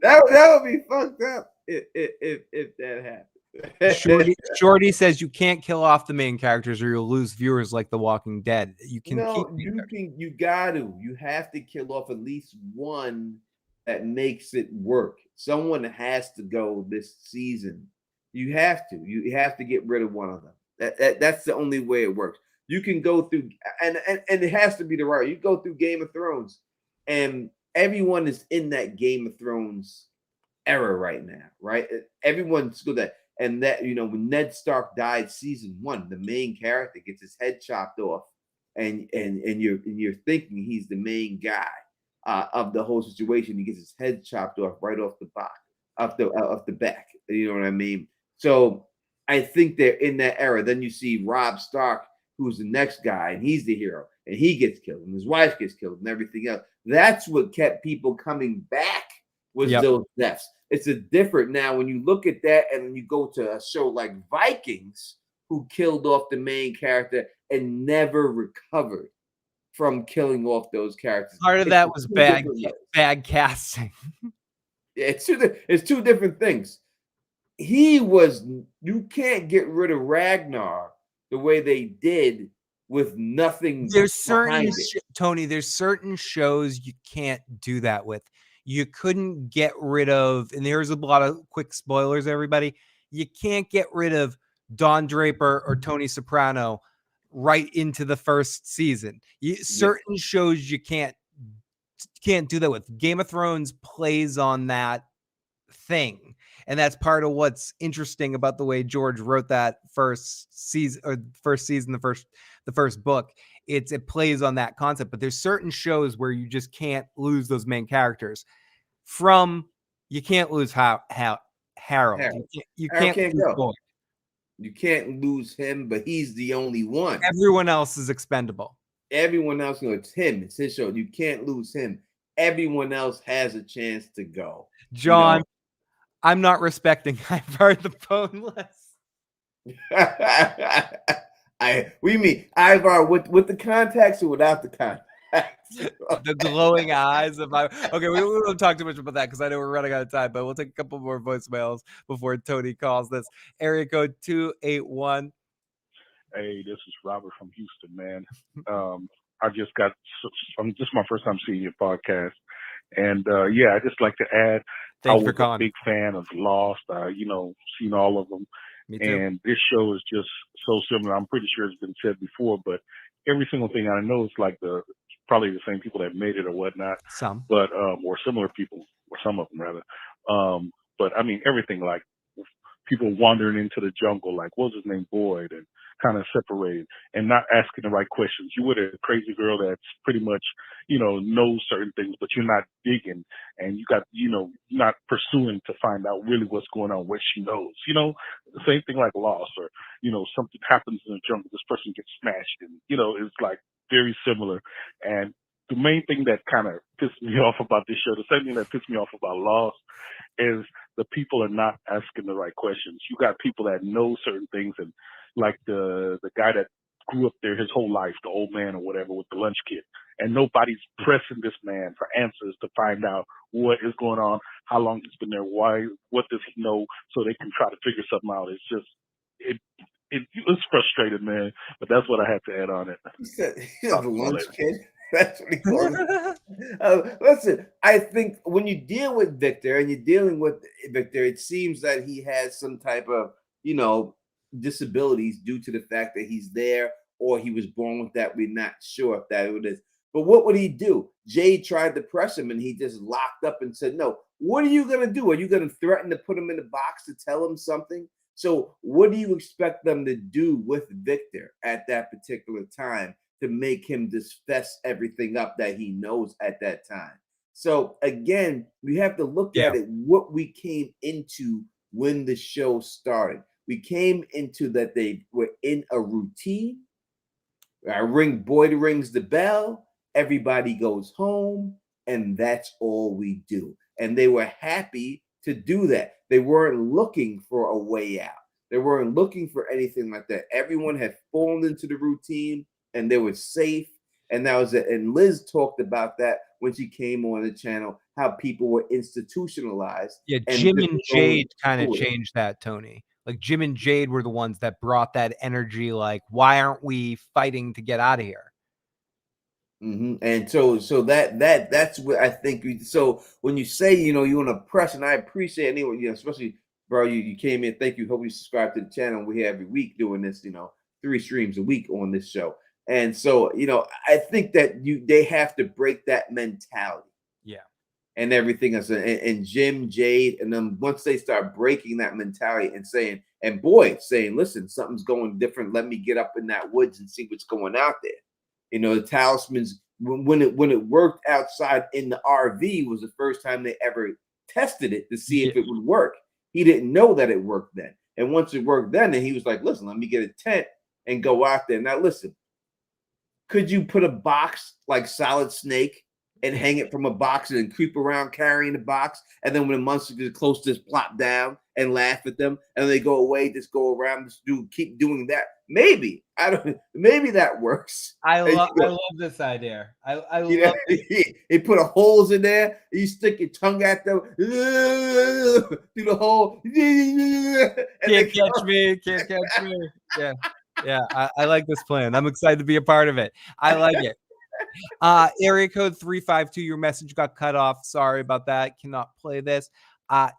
Speaker 1: that would be fucked up if that happened.
Speaker 3: Shorty says you can't kill off the main characters or you'll lose viewers like The Walking Dead. You can
Speaker 1: you got to. You have to kill off at least one that makes it work. Someone has to go this season. You have to. You have to get rid of one of them. That's the only way it works. You can go through and it has to be the right. You go through Game of Thrones and everyone is in that Game of Thrones era right now, right? Everyone's good at, and that, you know, when Ned Stark died season 1, the main character gets his head chopped off, and you're thinking he's the main guy of the whole situation. He gets his head chopped off right off the back. You know what I mean? So I think they're in that era. Then you see Robb Stark, who's the next guy, and he's the hero, and he gets killed, and his wife gets killed, and everything else. That's what kept people coming back was those deaths. It's a different now when you look at that, and then you go to a show like Vikings, who killed off the main character and never recovered from killing off those characters.
Speaker 3: Part of that was bad casting.
Speaker 1: It's two different things. You can't get rid of Ragnar the way they did with nothing.
Speaker 3: There's certain Tony, there's certain shows you can't do that with. You couldn't get rid of, and there's a lot of quick spoilers, everybody. You can't get rid of Don Draper or Tony Soprano right into the first season. Certain shows you can't do that with. Game of Thrones plays on that thing, and that's part of what's interesting about the way George wrote that first season, the first book. It plays on that concept, but there's certain shows where you just can't lose those main characters. You can't lose Harold. You can't
Speaker 1: go. You can't lose him, but he's the only one.
Speaker 3: Everyone else is expendable.
Speaker 1: Everyone else, it's him. It's his show. You can't lose him. Everyone else has a chance to go.
Speaker 3: John, I'm not respecting Ivar the Boneless.
Speaker 1: We mean Ivar with the contacts or without the contacts?
Speaker 3: The glowing eyes of my. Okay, we won't talk too much about that because I know we're running out of time, but we'll take a couple more voicemails before Tony calls this. Area code 281.
Speaker 16: Hey, this is Robert from Houston, man. I just got. This is my first time seeing your podcast, and I just like to add. I was a big fan of Lost. Seen all of them.
Speaker 3: Me too.
Speaker 16: And this show is just so similar. I'm pretty sure it's been said before, but every single thing I know is like probably the same people that made it or whatnot.
Speaker 3: Some.
Speaker 16: But or similar people, or some of them rather. But I mean everything, like people wandering into the jungle, like what was his name, Boyd, and kind of separated and not asking the right questions. You with a crazy girl that's pretty much, knows certain things, but you're not digging, and you got, not pursuing to find out really what's going on, what she knows. The same thing like Lost, or something happens in the jungle, this person gets smashed, and it's like very similar. And the main thing that kind of pissed me off about this show, the same thing that pissed me off about Lost, is the people are not asking the right questions. You got people that know certain things, and like the guy that grew up there his whole life, the old man or whatever with the lunch kid, and nobody's pressing this man for answers to find out what is going on, how long he's been there, why, what does he know, so they can try to figure something out. It's just, it's frustrated, man. But that's what I had to add on it.
Speaker 1: He said he's
Speaker 16: Talk
Speaker 1: a
Speaker 16: to you
Speaker 1: lunch
Speaker 16: later.
Speaker 1: kid. That's what he calls it. Listen, I think when you deal with Victor and you're dealing with Victor, it seems that he has some type of, disabilities due to the fact that he's there or he was born with that. We're not sure if that it is. But what would he do? Jade tried to press him and he just locked up and said, no. What are you going to do? Are you going to threaten to put him in the box to tell him something? So what do you expect them to do with Victor at that particular time to make him just fess everything up that he knows at that time? So again, we have to look
Speaker 3: Yeah.
Speaker 1: at it what we came into when the show started. We came into that they were in a routine. Boyd rings the bell, everybody goes home, and that's all we do. And they were happy to do that. They weren't looking for a way out. They weren't looking for anything like that. Everyone had fallen into the routine and they were safe. And that was it. And Liz talked about that when she came on the channel, how people were institutionalized.
Speaker 3: Yeah,
Speaker 1: and
Speaker 3: Jim
Speaker 1: just
Speaker 3: and
Speaker 1: going
Speaker 3: Jade kind of
Speaker 1: through it.
Speaker 3: changed that, Tony. Like Jim and Jade were the ones that brought that energy. Like, why aren't we fighting to get out of here?
Speaker 1: And so that's what I think. So when you say you want to press, and I appreciate anyone, especially bro, you came in. Thank you. Hope you subscribe to the channel. We're here every week doing this. 3 streams a week on this show. And so I think that they have to break that mentality.
Speaker 3: Yeah.
Speaker 1: And everything else, and Jim, Jade, and then once they start breaking that mentality and saying, and Boyd saying, listen, something's going different. Let me get up in that woods and see what's going out there. The talismans, when it worked outside in the RV, was the first time they ever tested it to see if it would work. He didn't know that it worked then. And once it worked then he was like, listen, let me get a tent and go out there. Now listen, could you put a box like Solid Snake and hang it from a box and then creep around carrying the box? And then when the monsters get close, just plop down and laugh at them. And they go away, just go around, keep doing that. Maybe. Maybe that works.
Speaker 3: I
Speaker 1: And
Speaker 3: love this idea. I love
Speaker 1: they put a holes in there, you stick your tongue at them through the hole.
Speaker 3: Can't catch me. Yeah. I like this plan. I'm excited to be a part of it. I like it. Area code 352. Your message got cut off. Sorry about that. Cannot play this.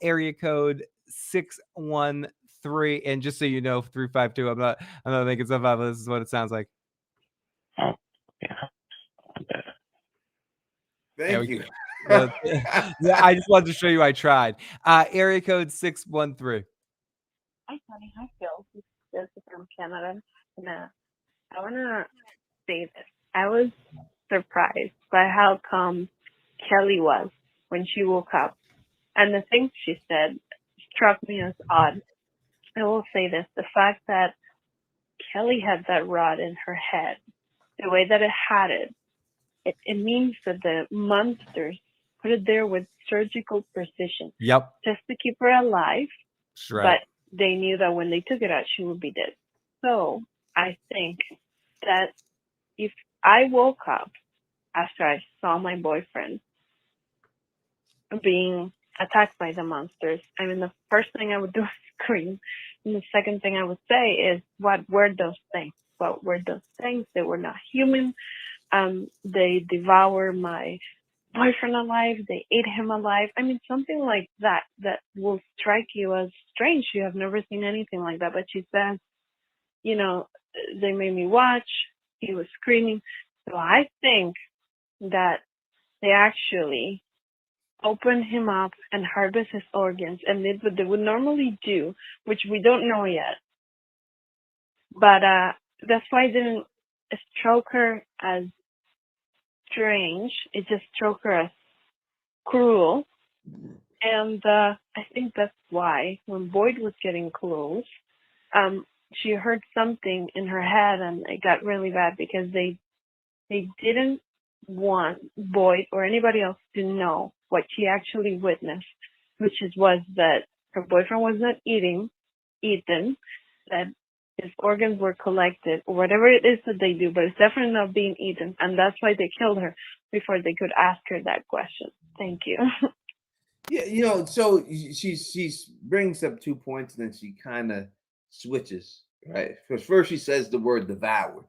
Speaker 3: Area code 613. And just so you know, 352. I'm not making stuff up. This is what it sounds like.
Speaker 5: Oh, yeah.
Speaker 1: Thank you.
Speaker 3: Yeah, I just wanted to show you I tried. Area code 613.
Speaker 13: Hi, Tony. Hi, Phil. This is Jessica from Canada. And I want to say this. I was surprised by how calm Kelly was when she woke up. And the things she said struck me as odd. I will say this. The fact that Kelly had that rod in her head, the way that it had it means that the monsters put it there with surgical precision.
Speaker 3: Yep.
Speaker 13: Just to keep her alive.
Speaker 3: That's right.
Speaker 13: But they knew that when they took it out, she would be dead. So I think that if I woke up after I saw my boyfriend being attacked by the monsters, I mean, the first thing I would do is scream. And the second thing I would say is, what were those things? What were those things? They were not human. They devoured my boyfriend alive. They ate him alive. I mean, something like that will strike you as strange. You have never seen anything like that. But she says, they made me watch. He was screaming. So I think that they actually opened him up and harvest his organs and did what they would normally do, which we don't know yet. But that's why I didn't stroke her as strange. It just struck her as cruel. And I think that's why when Boyd was getting close, she heard something in her head and it got really bad because they didn't want Boyd or anybody else to know what she actually witnessed, which was that her boyfriend was not eaten, that his organs were collected, or whatever it is that they do, but it's definitely not being eaten. And that's why they killed her before they could ask her that question. Thank you.
Speaker 1: Yeah, so she brings up 2 points and then she kind of switches right? Because first she says the word devoured.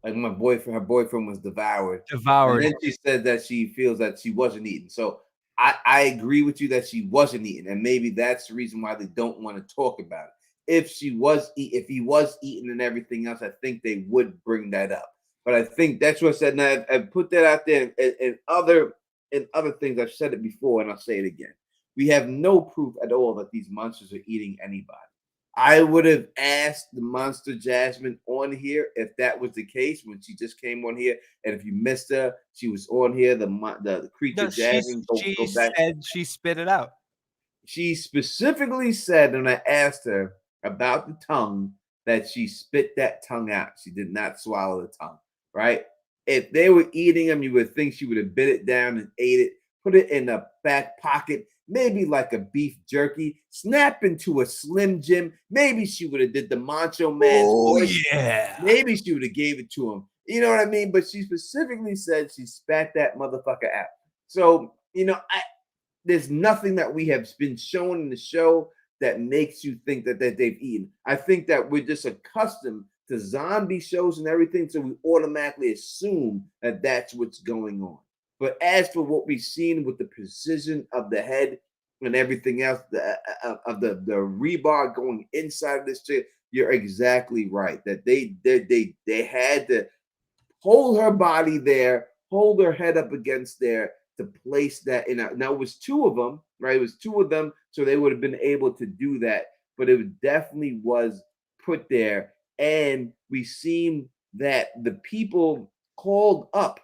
Speaker 1: Like her boyfriend was devoured. And
Speaker 3: Devoured.
Speaker 1: then she said that she feels that she wasn't eating. So I agree with you that she wasn't eating. And maybe that's the reason why they don't want to talk about it. If he was eating and everything else, I think they would bring that up. But I think that's what I said. And I put that out there in other things. I've said it before and I'll say it again. We have no proof at all that these monsters are eating anybody. I would have asked the monster Jasmine on here if that was the case when she just came on here. And if you missed her, she was on here. The creature
Speaker 3: No,
Speaker 1: Jasmine. Go back.
Speaker 3: said she spit it out.
Speaker 1: She specifically said, when I asked her about the tongue, that she spit that tongue out. She did not swallow the tongue, right? If they were eating them, you would think she would have bit it down and ate it, put it in a back pocket, maybe like a beef jerky, snap into a Slim Jim. Maybe she would have did the Macho Man's voice.
Speaker 3: Yeah.
Speaker 1: Maybe she would have gave it to him. You know what I mean? But she specifically said she spat that motherfucker out. So, there's nothing that we have been shown in the show that makes you think that they've eaten. I think that we're just accustomed to zombie shows and everything, so we automatically assume that that's what's going on. But as for what we've seen with the precision of the head and everything else, the rebar going inside of this chair, you're exactly right. That they had to hold her body there, hold her head up against there to place that in. Now it was two of them, right? It was two of them, so they would have been able to do that. But it definitely was put there, and we seen that the people called up,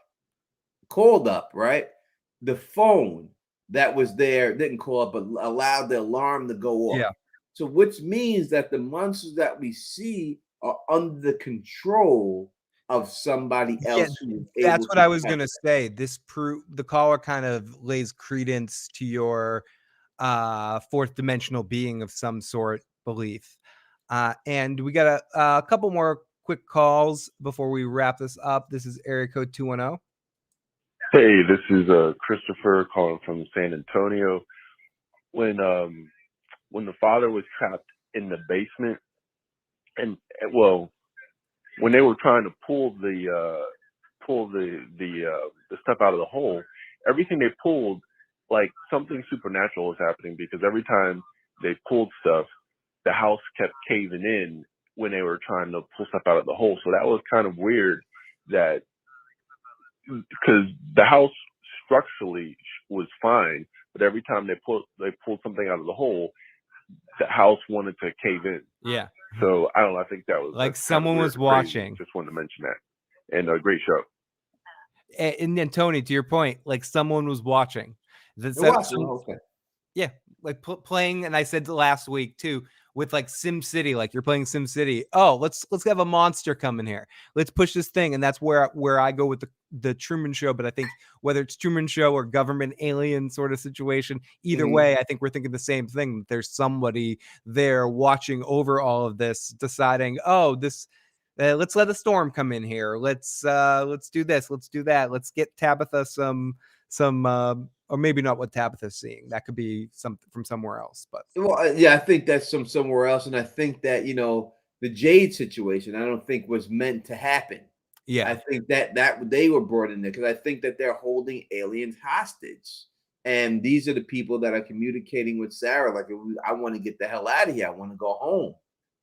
Speaker 1: right? The phone that was there didn't call up, but allowed the alarm to go off.
Speaker 3: Yeah.
Speaker 1: So which means that the monsters that we see are under the control of somebody else who is able
Speaker 3: That's what
Speaker 1: to
Speaker 3: I was
Speaker 1: catch
Speaker 3: gonna say. The caller kind of lays credence to your fourth dimensional being of some sort belief. And we got a couple more quick calls before we wrap this up. This is area code 210.
Speaker 17: Hey, this is Christopher calling from San Antonio. When the father was trapped in the basement, and when they were trying to pull the stuff out of the hole, everything they pulled, like something supernatural was happening, because every time they pulled stuff, the house kept caving in when they were trying to pull stuff out of the hole. So that was kind of weird, that because the house structurally was fine, but every time they pulled something out of the hole, the house wanted to cave in.
Speaker 3: Yeah.
Speaker 17: So I don't know. I think that was
Speaker 3: Like
Speaker 17: that's
Speaker 3: someone
Speaker 17: kinda
Speaker 3: was
Speaker 17: weird and crazy.
Speaker 3: watching.
Speaker 17: Just wanted to mention that. And a great show.
Speaker 3: And then Tony, to your point, like someone was watching.
Speaker 1: They're watching the whole thing.
Speaker 3: Yeah, like playing, and I said last week too, with like Sim City, like you're playing Sim City. Oh, let's have a monster come in here. Let's push this thing, and that's where I go with the Truman Show. But I think whether it's Truman Show or government alien sort of situation, either way, I think we're thinking the same thing. That there's somebody there watching over all of this, deciding, oh, this. Let's let a storm come in here. Let's do this. Let's do that. Let's get Tabitha some or maybe not what Tabitha's seeing. That could be something from somewhere else. But
Speaker 1: Well, yeah, I think that's somewhere else, and I think that the Jade situation, I don't think was meant to happen.
Speaker 3: Yeah,
Speaker 1: I think that they were brought in there because I think that they're holding aliens hostage, and these are the people that are communicating with Sarah. Like, I want to get the hell out of here. I want to go home.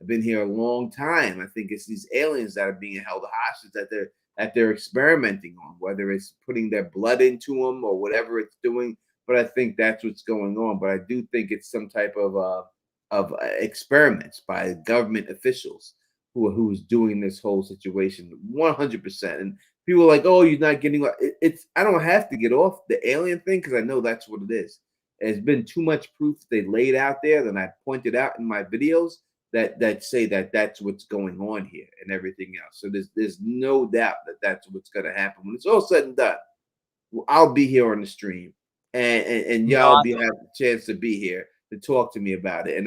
Speaker 1: I've been here a long time. I think it's these aliens that are being held hostage that they're experimenting on, whether it's putting their blood into them or whatever it's doing. But I think that's what's going on. But I do think it's some type of experiments by government officials who's doing this whole situation 100%. And people are like, oh, you're not getting it's. I don't have to get off the alien thing because I know that's what it is. There's been too much proof they laid out there that I pointed out in my videos that say that that's what's going on here and everything else. So there's no doubt that that's what's going to happen when it's all said and done. I'll be here on the stream, and y'all have a chance to be here to talk to me about it.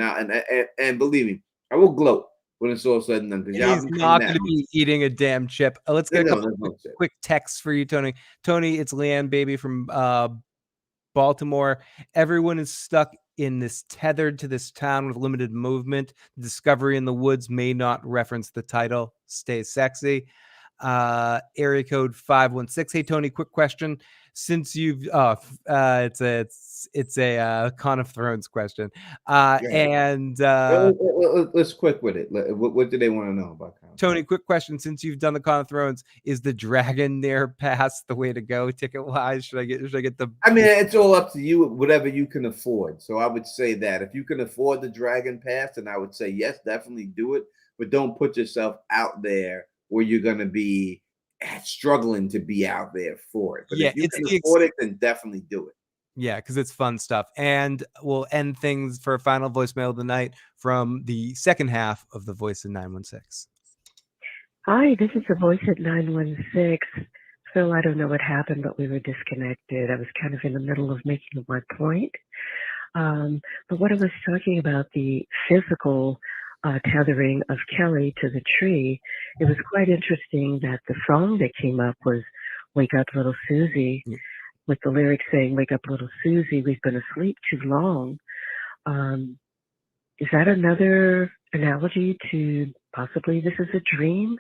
Speaker 1: And believe me, I will gloat when it's all said and done.
Speaker 3: He's not going to be eating a damn chip. Let's get a couple quick texts for you, Tony. Tony, it's Leanne, baby, from Baltimore. Everyone is stuck in this, tethered to this town with limited movement. Discovery in the Woods may not reference the title. Stay sexy. Area code 516. Hey Tony, quick question. Since you've it's a Con of Thrones question. And
Speaker 1: let's quick with it. What do they want to know about Con of
Speaker 3: Tony, quick question. Since you've done the Con of Thrones, is the Dragon Nair Pass the way to go ticket wise? Should I get the
Speaker 1: I mean, it's all up to you, whatever you can afford. So I would say that if you can afford the Dragon Pass, then I would say yes, definitely do it. But don't put yourself out there where you're going to be struggling to be out there for it. But
Speaker 3: Yeah,
Speaker 1: if you
Speaker 3: it's
Speaker 1: can
Speaker 3: the
Speaker 1: afford it, then definitely do it.
Speaker 3: Yeah, because it's fun stuff. And we'll end things for a final voicemail of the night from the second half of the Voice in 916.
Speaker 8: Hi, this is the Voice at 916. So I don't know what happened, but we were disconnected. I was kind of in the middle of making my point. But what I was talking about, the physical tethering of Kelly to the tree, it was quite interesting that the song that came up was Wake Up Little Susie, with the lyrics saying, Wake up little Susie, we've been asleep too long. Is that another analogy to possibly this is a dream?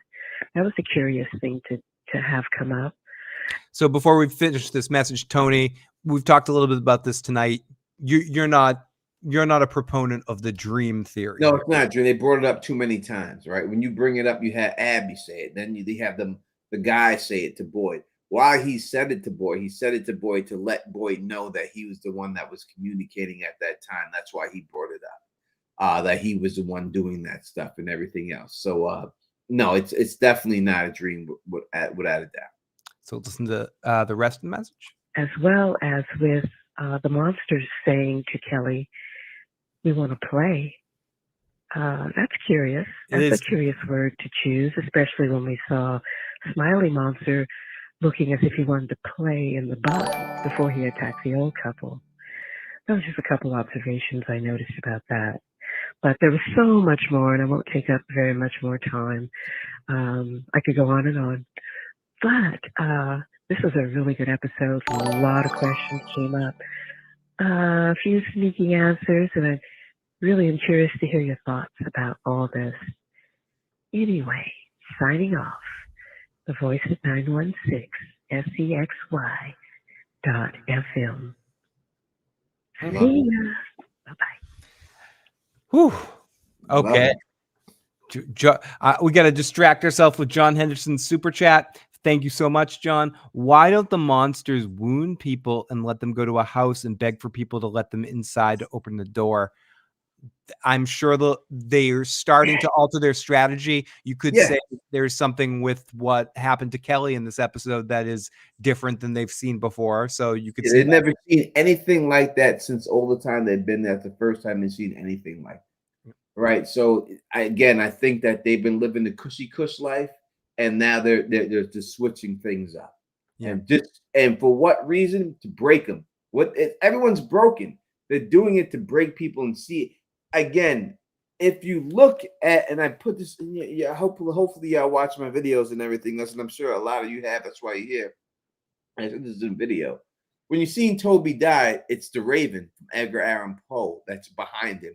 Speaker 8: That was a curious thing to have come up.
Speaker 3: So before we finish this message, Tony, we've talked a little bit about this tonight. You're not a proponent of the dream theory.
Speaker 1: No, it's not dream. They brought it up too many times, right? When you bring it up, you had Abby say it. Then they have the guy say it to Boyd. Why he said it to Boyd? He said it to Boyd to let Boyd know that he was the one that was communicating at that time. That's why he brought it up. That he was the one doing that stuff and everything else. So no, it's definitely not a dream without a doubt.
Speaker 3: So listen to the rest of the message.
Speaker 8: As well as with the monsters saying to Kelly, we want to play. That's curious. That's a curious word to choose, especially when we saw Smiley Monster looking as if he wanted to play in the bus before he attacked the old couple. That was just a couple observations I noticed about that. But there was so much more, and I won't take up very much more time. I could go on and on. But this was a really good episode. A lot of questions came up. A few sneaky answers, and I really am curious to hear your thoughts about all this. Anyway, signing off. The Voice at 916 SEXY.FM. See ya. Bye-bye.
Speaker 3: Whew. Okay. We got to distract ourselves with John Henderson's super chat. Thank you so much, John. Why don't the monsters wound people and let them go to a house and beg for people to let them inside to open the door? I'm sure they're starting to alter their strategy. You could say there's something with what happened to Kelly in this episode that is different than they've seen before. So you could see
Speaker 1: they've never seen anything like that since all the time they've been there. It's the first time they've seen anything like that. Right. So I think that they've been living the cushy cush life, and now they're just switching things up.
Speaker 3: Yeah.
Speaker 1: And for what reason? To break them. Everyone's broken. They're doing it to break people and see it. Again, if you look at, and I put this in, hopefully y'all watch my videos and everything else, and I'm sure a lot of you have. That's why you're here. I think this is in video. When you seen Toby die, it's the Raven from Edgar Allan Poe that's behind him.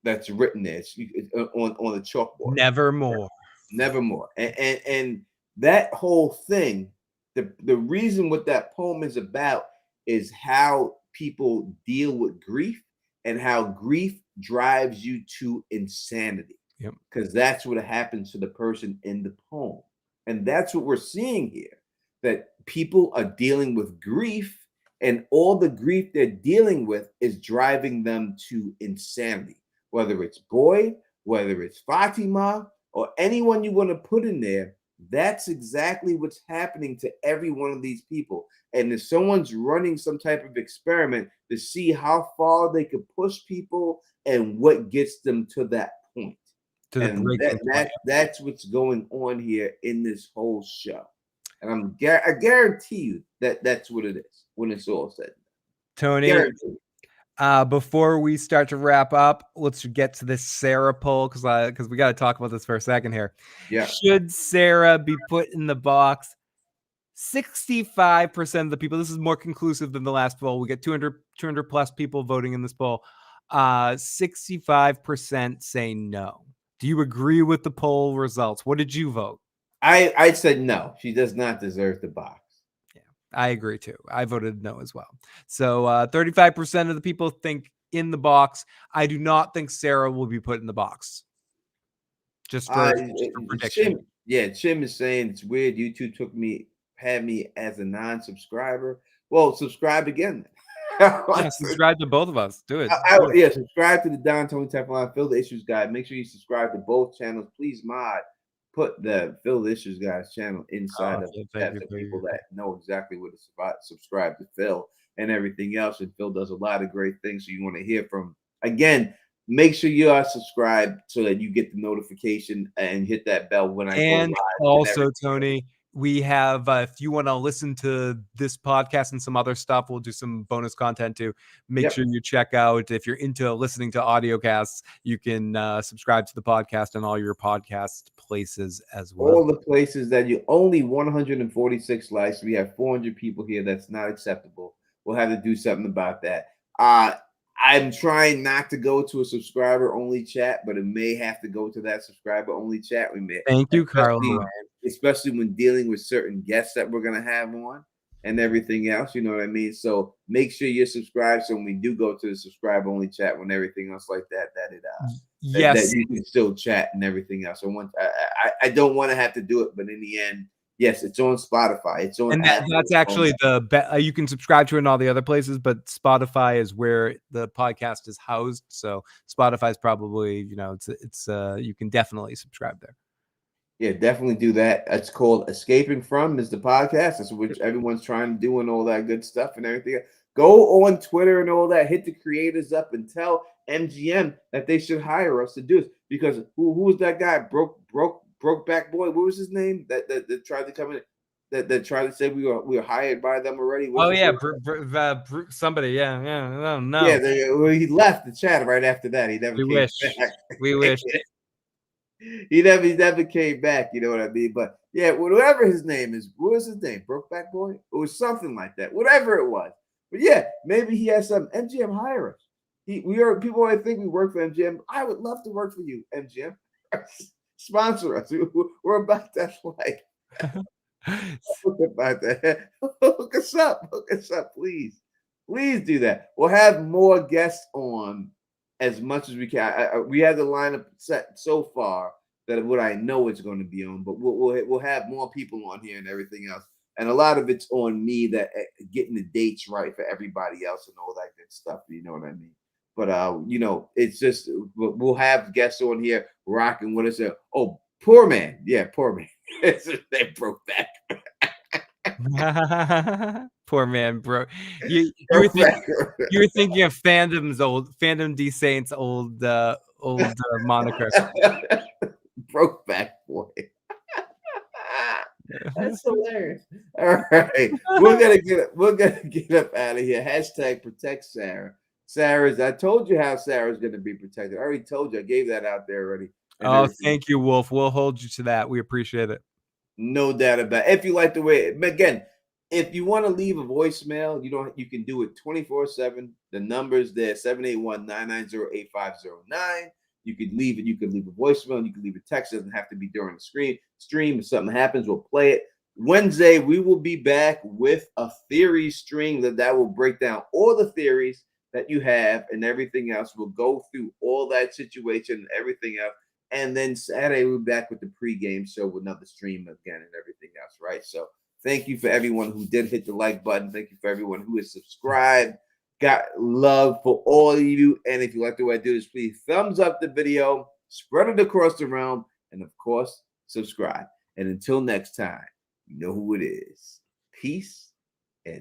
Speaker 1: That's written there. It's on the chalkboard.
Speaker 3: Nevermore.
Speaker 1: Nevermore. And that whole thing, the reason what that poem is about is how people deal with grief and how grief drives you to insanity.
Speaker 3: Yep.
Speaker 1: Because that's what happens to the person in the poem. And that's what we're seeing here, that people are dealing with grief, and all the grief they're dealing with is driving them to insanity. Whether it's Boyd, whether it's Fatima, or anyone you want to put in there, that's exactly what's happening to every one of these people. And if someone's running some type of experiment to see how far they could push people and what gets them to that point. And that's what's going on here in this whole show. And I guarantee you that that's what it is when it's all said.
Speaker 3: Tony, before we start to wrap up, let's get to this Sarah poll because we got to talk about this for a second here.
Speaker 1: Yeah.
Speaker 3: Should Sarah be put in the box 65% of the people, this is more conclusive than the last poll. We get 200 plus people voting in this poll. 65% say no. Do you agree with the poll results? What did you vote?
Speaker 1: I said no. She does not deserve the box.
Speaker 3: Yeah, I agree too. I voted no as well. So 35% of the people think in the box. I do not think Sarah will be put in the box. Just for prediction.
Speaker 1: Chim is saying it's weird. YouTube had me as a non-subscriber. Well, subscribe again.
Speaker 3: Yeah, subscribe to both of us. Do it.
Speaker 1: Subscribe to the Don Tony Teflon Fill the Issues Guide. Make sure you subscribe to both channels. Please, put the Fill the Issues Guys channel inside of the chat so people that know exactly what to subscribe to Phil and everything else. And Phil does a lot of great things. So you want to hear from again. Make sure you are subscribed so that you get the notification and hit that bell when I go live.
Speaker 3: And also, Tony, we have, if you want to listen to this podcast and some other stuff, we'll do some bonus content too. Make sure you check out, if you're into listening to audio casts, you can subscribe to the podcast and all your podcast places as well.
Speaker 1: All the places that you only 146 likes. We have 400 people here. That's not acceptable. We'll have to do something about that. I'm trying not to go to a subscriber-only chat, but it may have to go to that subscriber-only chat. We may.
Speaker 3: Thank you, Carl.
Speaker 1: Especially when dealing with certain guests that we're going to have on and everything else. You know what I mean? So make sure you're subscribed. So when we do go to the subscriber-only chat, when everything else like that, that you can still chat and everything else. So I don't want to have to do it, but in the end, yes, it's on Spotify. It's on,
Speaker 3: and that's actually you can subscribe to it in all the other places, but Spotify is where the podcast is housed. So Spotify is probably, it's you can definitely subscribe there.
Speaker 1: Yeah, definitely do that. It's called Escaping From is the podcast. That's what everyone's trying to do and all that good stuff and everything. Go on Twitter and all that. Hit the creators up and tell MGM that they should hire us to do this. Because who was that guy? Brokeback Boy. What was his name? That tried to come in. That tried to say we were hired by them already.
Speaker 3: Somebody. Yeah. No.
Speaker 1: Yeah, he left the chat right after that. He never came back.
Speaker 3: We wish.
Speaker 1: He never came back, you know what I mean? But yeah, whatever his name is, what was his name? Brokeback Boy? It was something like that, whatever it was. But yeah, maybe he has some MGM hire us. People always think we work for MGM. I would love to work for you, MGM. Sponsor us. We're about that life. About that. Hook us up, please. Please do that. We'll have more guests on as much as we can. We have the lineup set so far that what I know it's going to be on, but we'll have more people on here and everything else. And a lot of it's on me that getting the dates right for everybody else and all that good stuff. You know what I mean? But it's just we'll have guests on here rocking with us. Oh, Poor Man, yeah, Poor Man. They broke back.
Speaker 3: Poor man, bro. You were thinking of Fandom D Saint's old moniker.
Speaker 1: Brokeback Boy. That's hilarious. All right, we're gonna get up out of here. Hashtag protect Sarah. I told you how Sarah's gonna be protected. I already told you. I gave that out there already.
Speaker 3: Oh, thank you, Wolf. We'll hold you to that. We appreciate it.
Speaker 1: No doubt about it. If you like the way, again, if you want to leave a voicemail, you can do it 24/7. The number's there, 781-990-8509. You could leave it. You could leave a voicemail. You can leave a text. It doesn't have to be during the stream. If something happens, we'll play it. Wednesday, we will be back with a theory string that will break down all the theories that you have and everything else. We'll go through all that situation and everything else. And then Saturday, we'll be back with the pregame show with another stream again and everything else, right? So thank you for everyone who did hit the like button. Thank you for everyone who is subscribed. Got love for all of you. And if you like the way I do this, please thumbs up the video, spread it across the realm, and of course, subscribe. And until next time, you know who it is. Peace and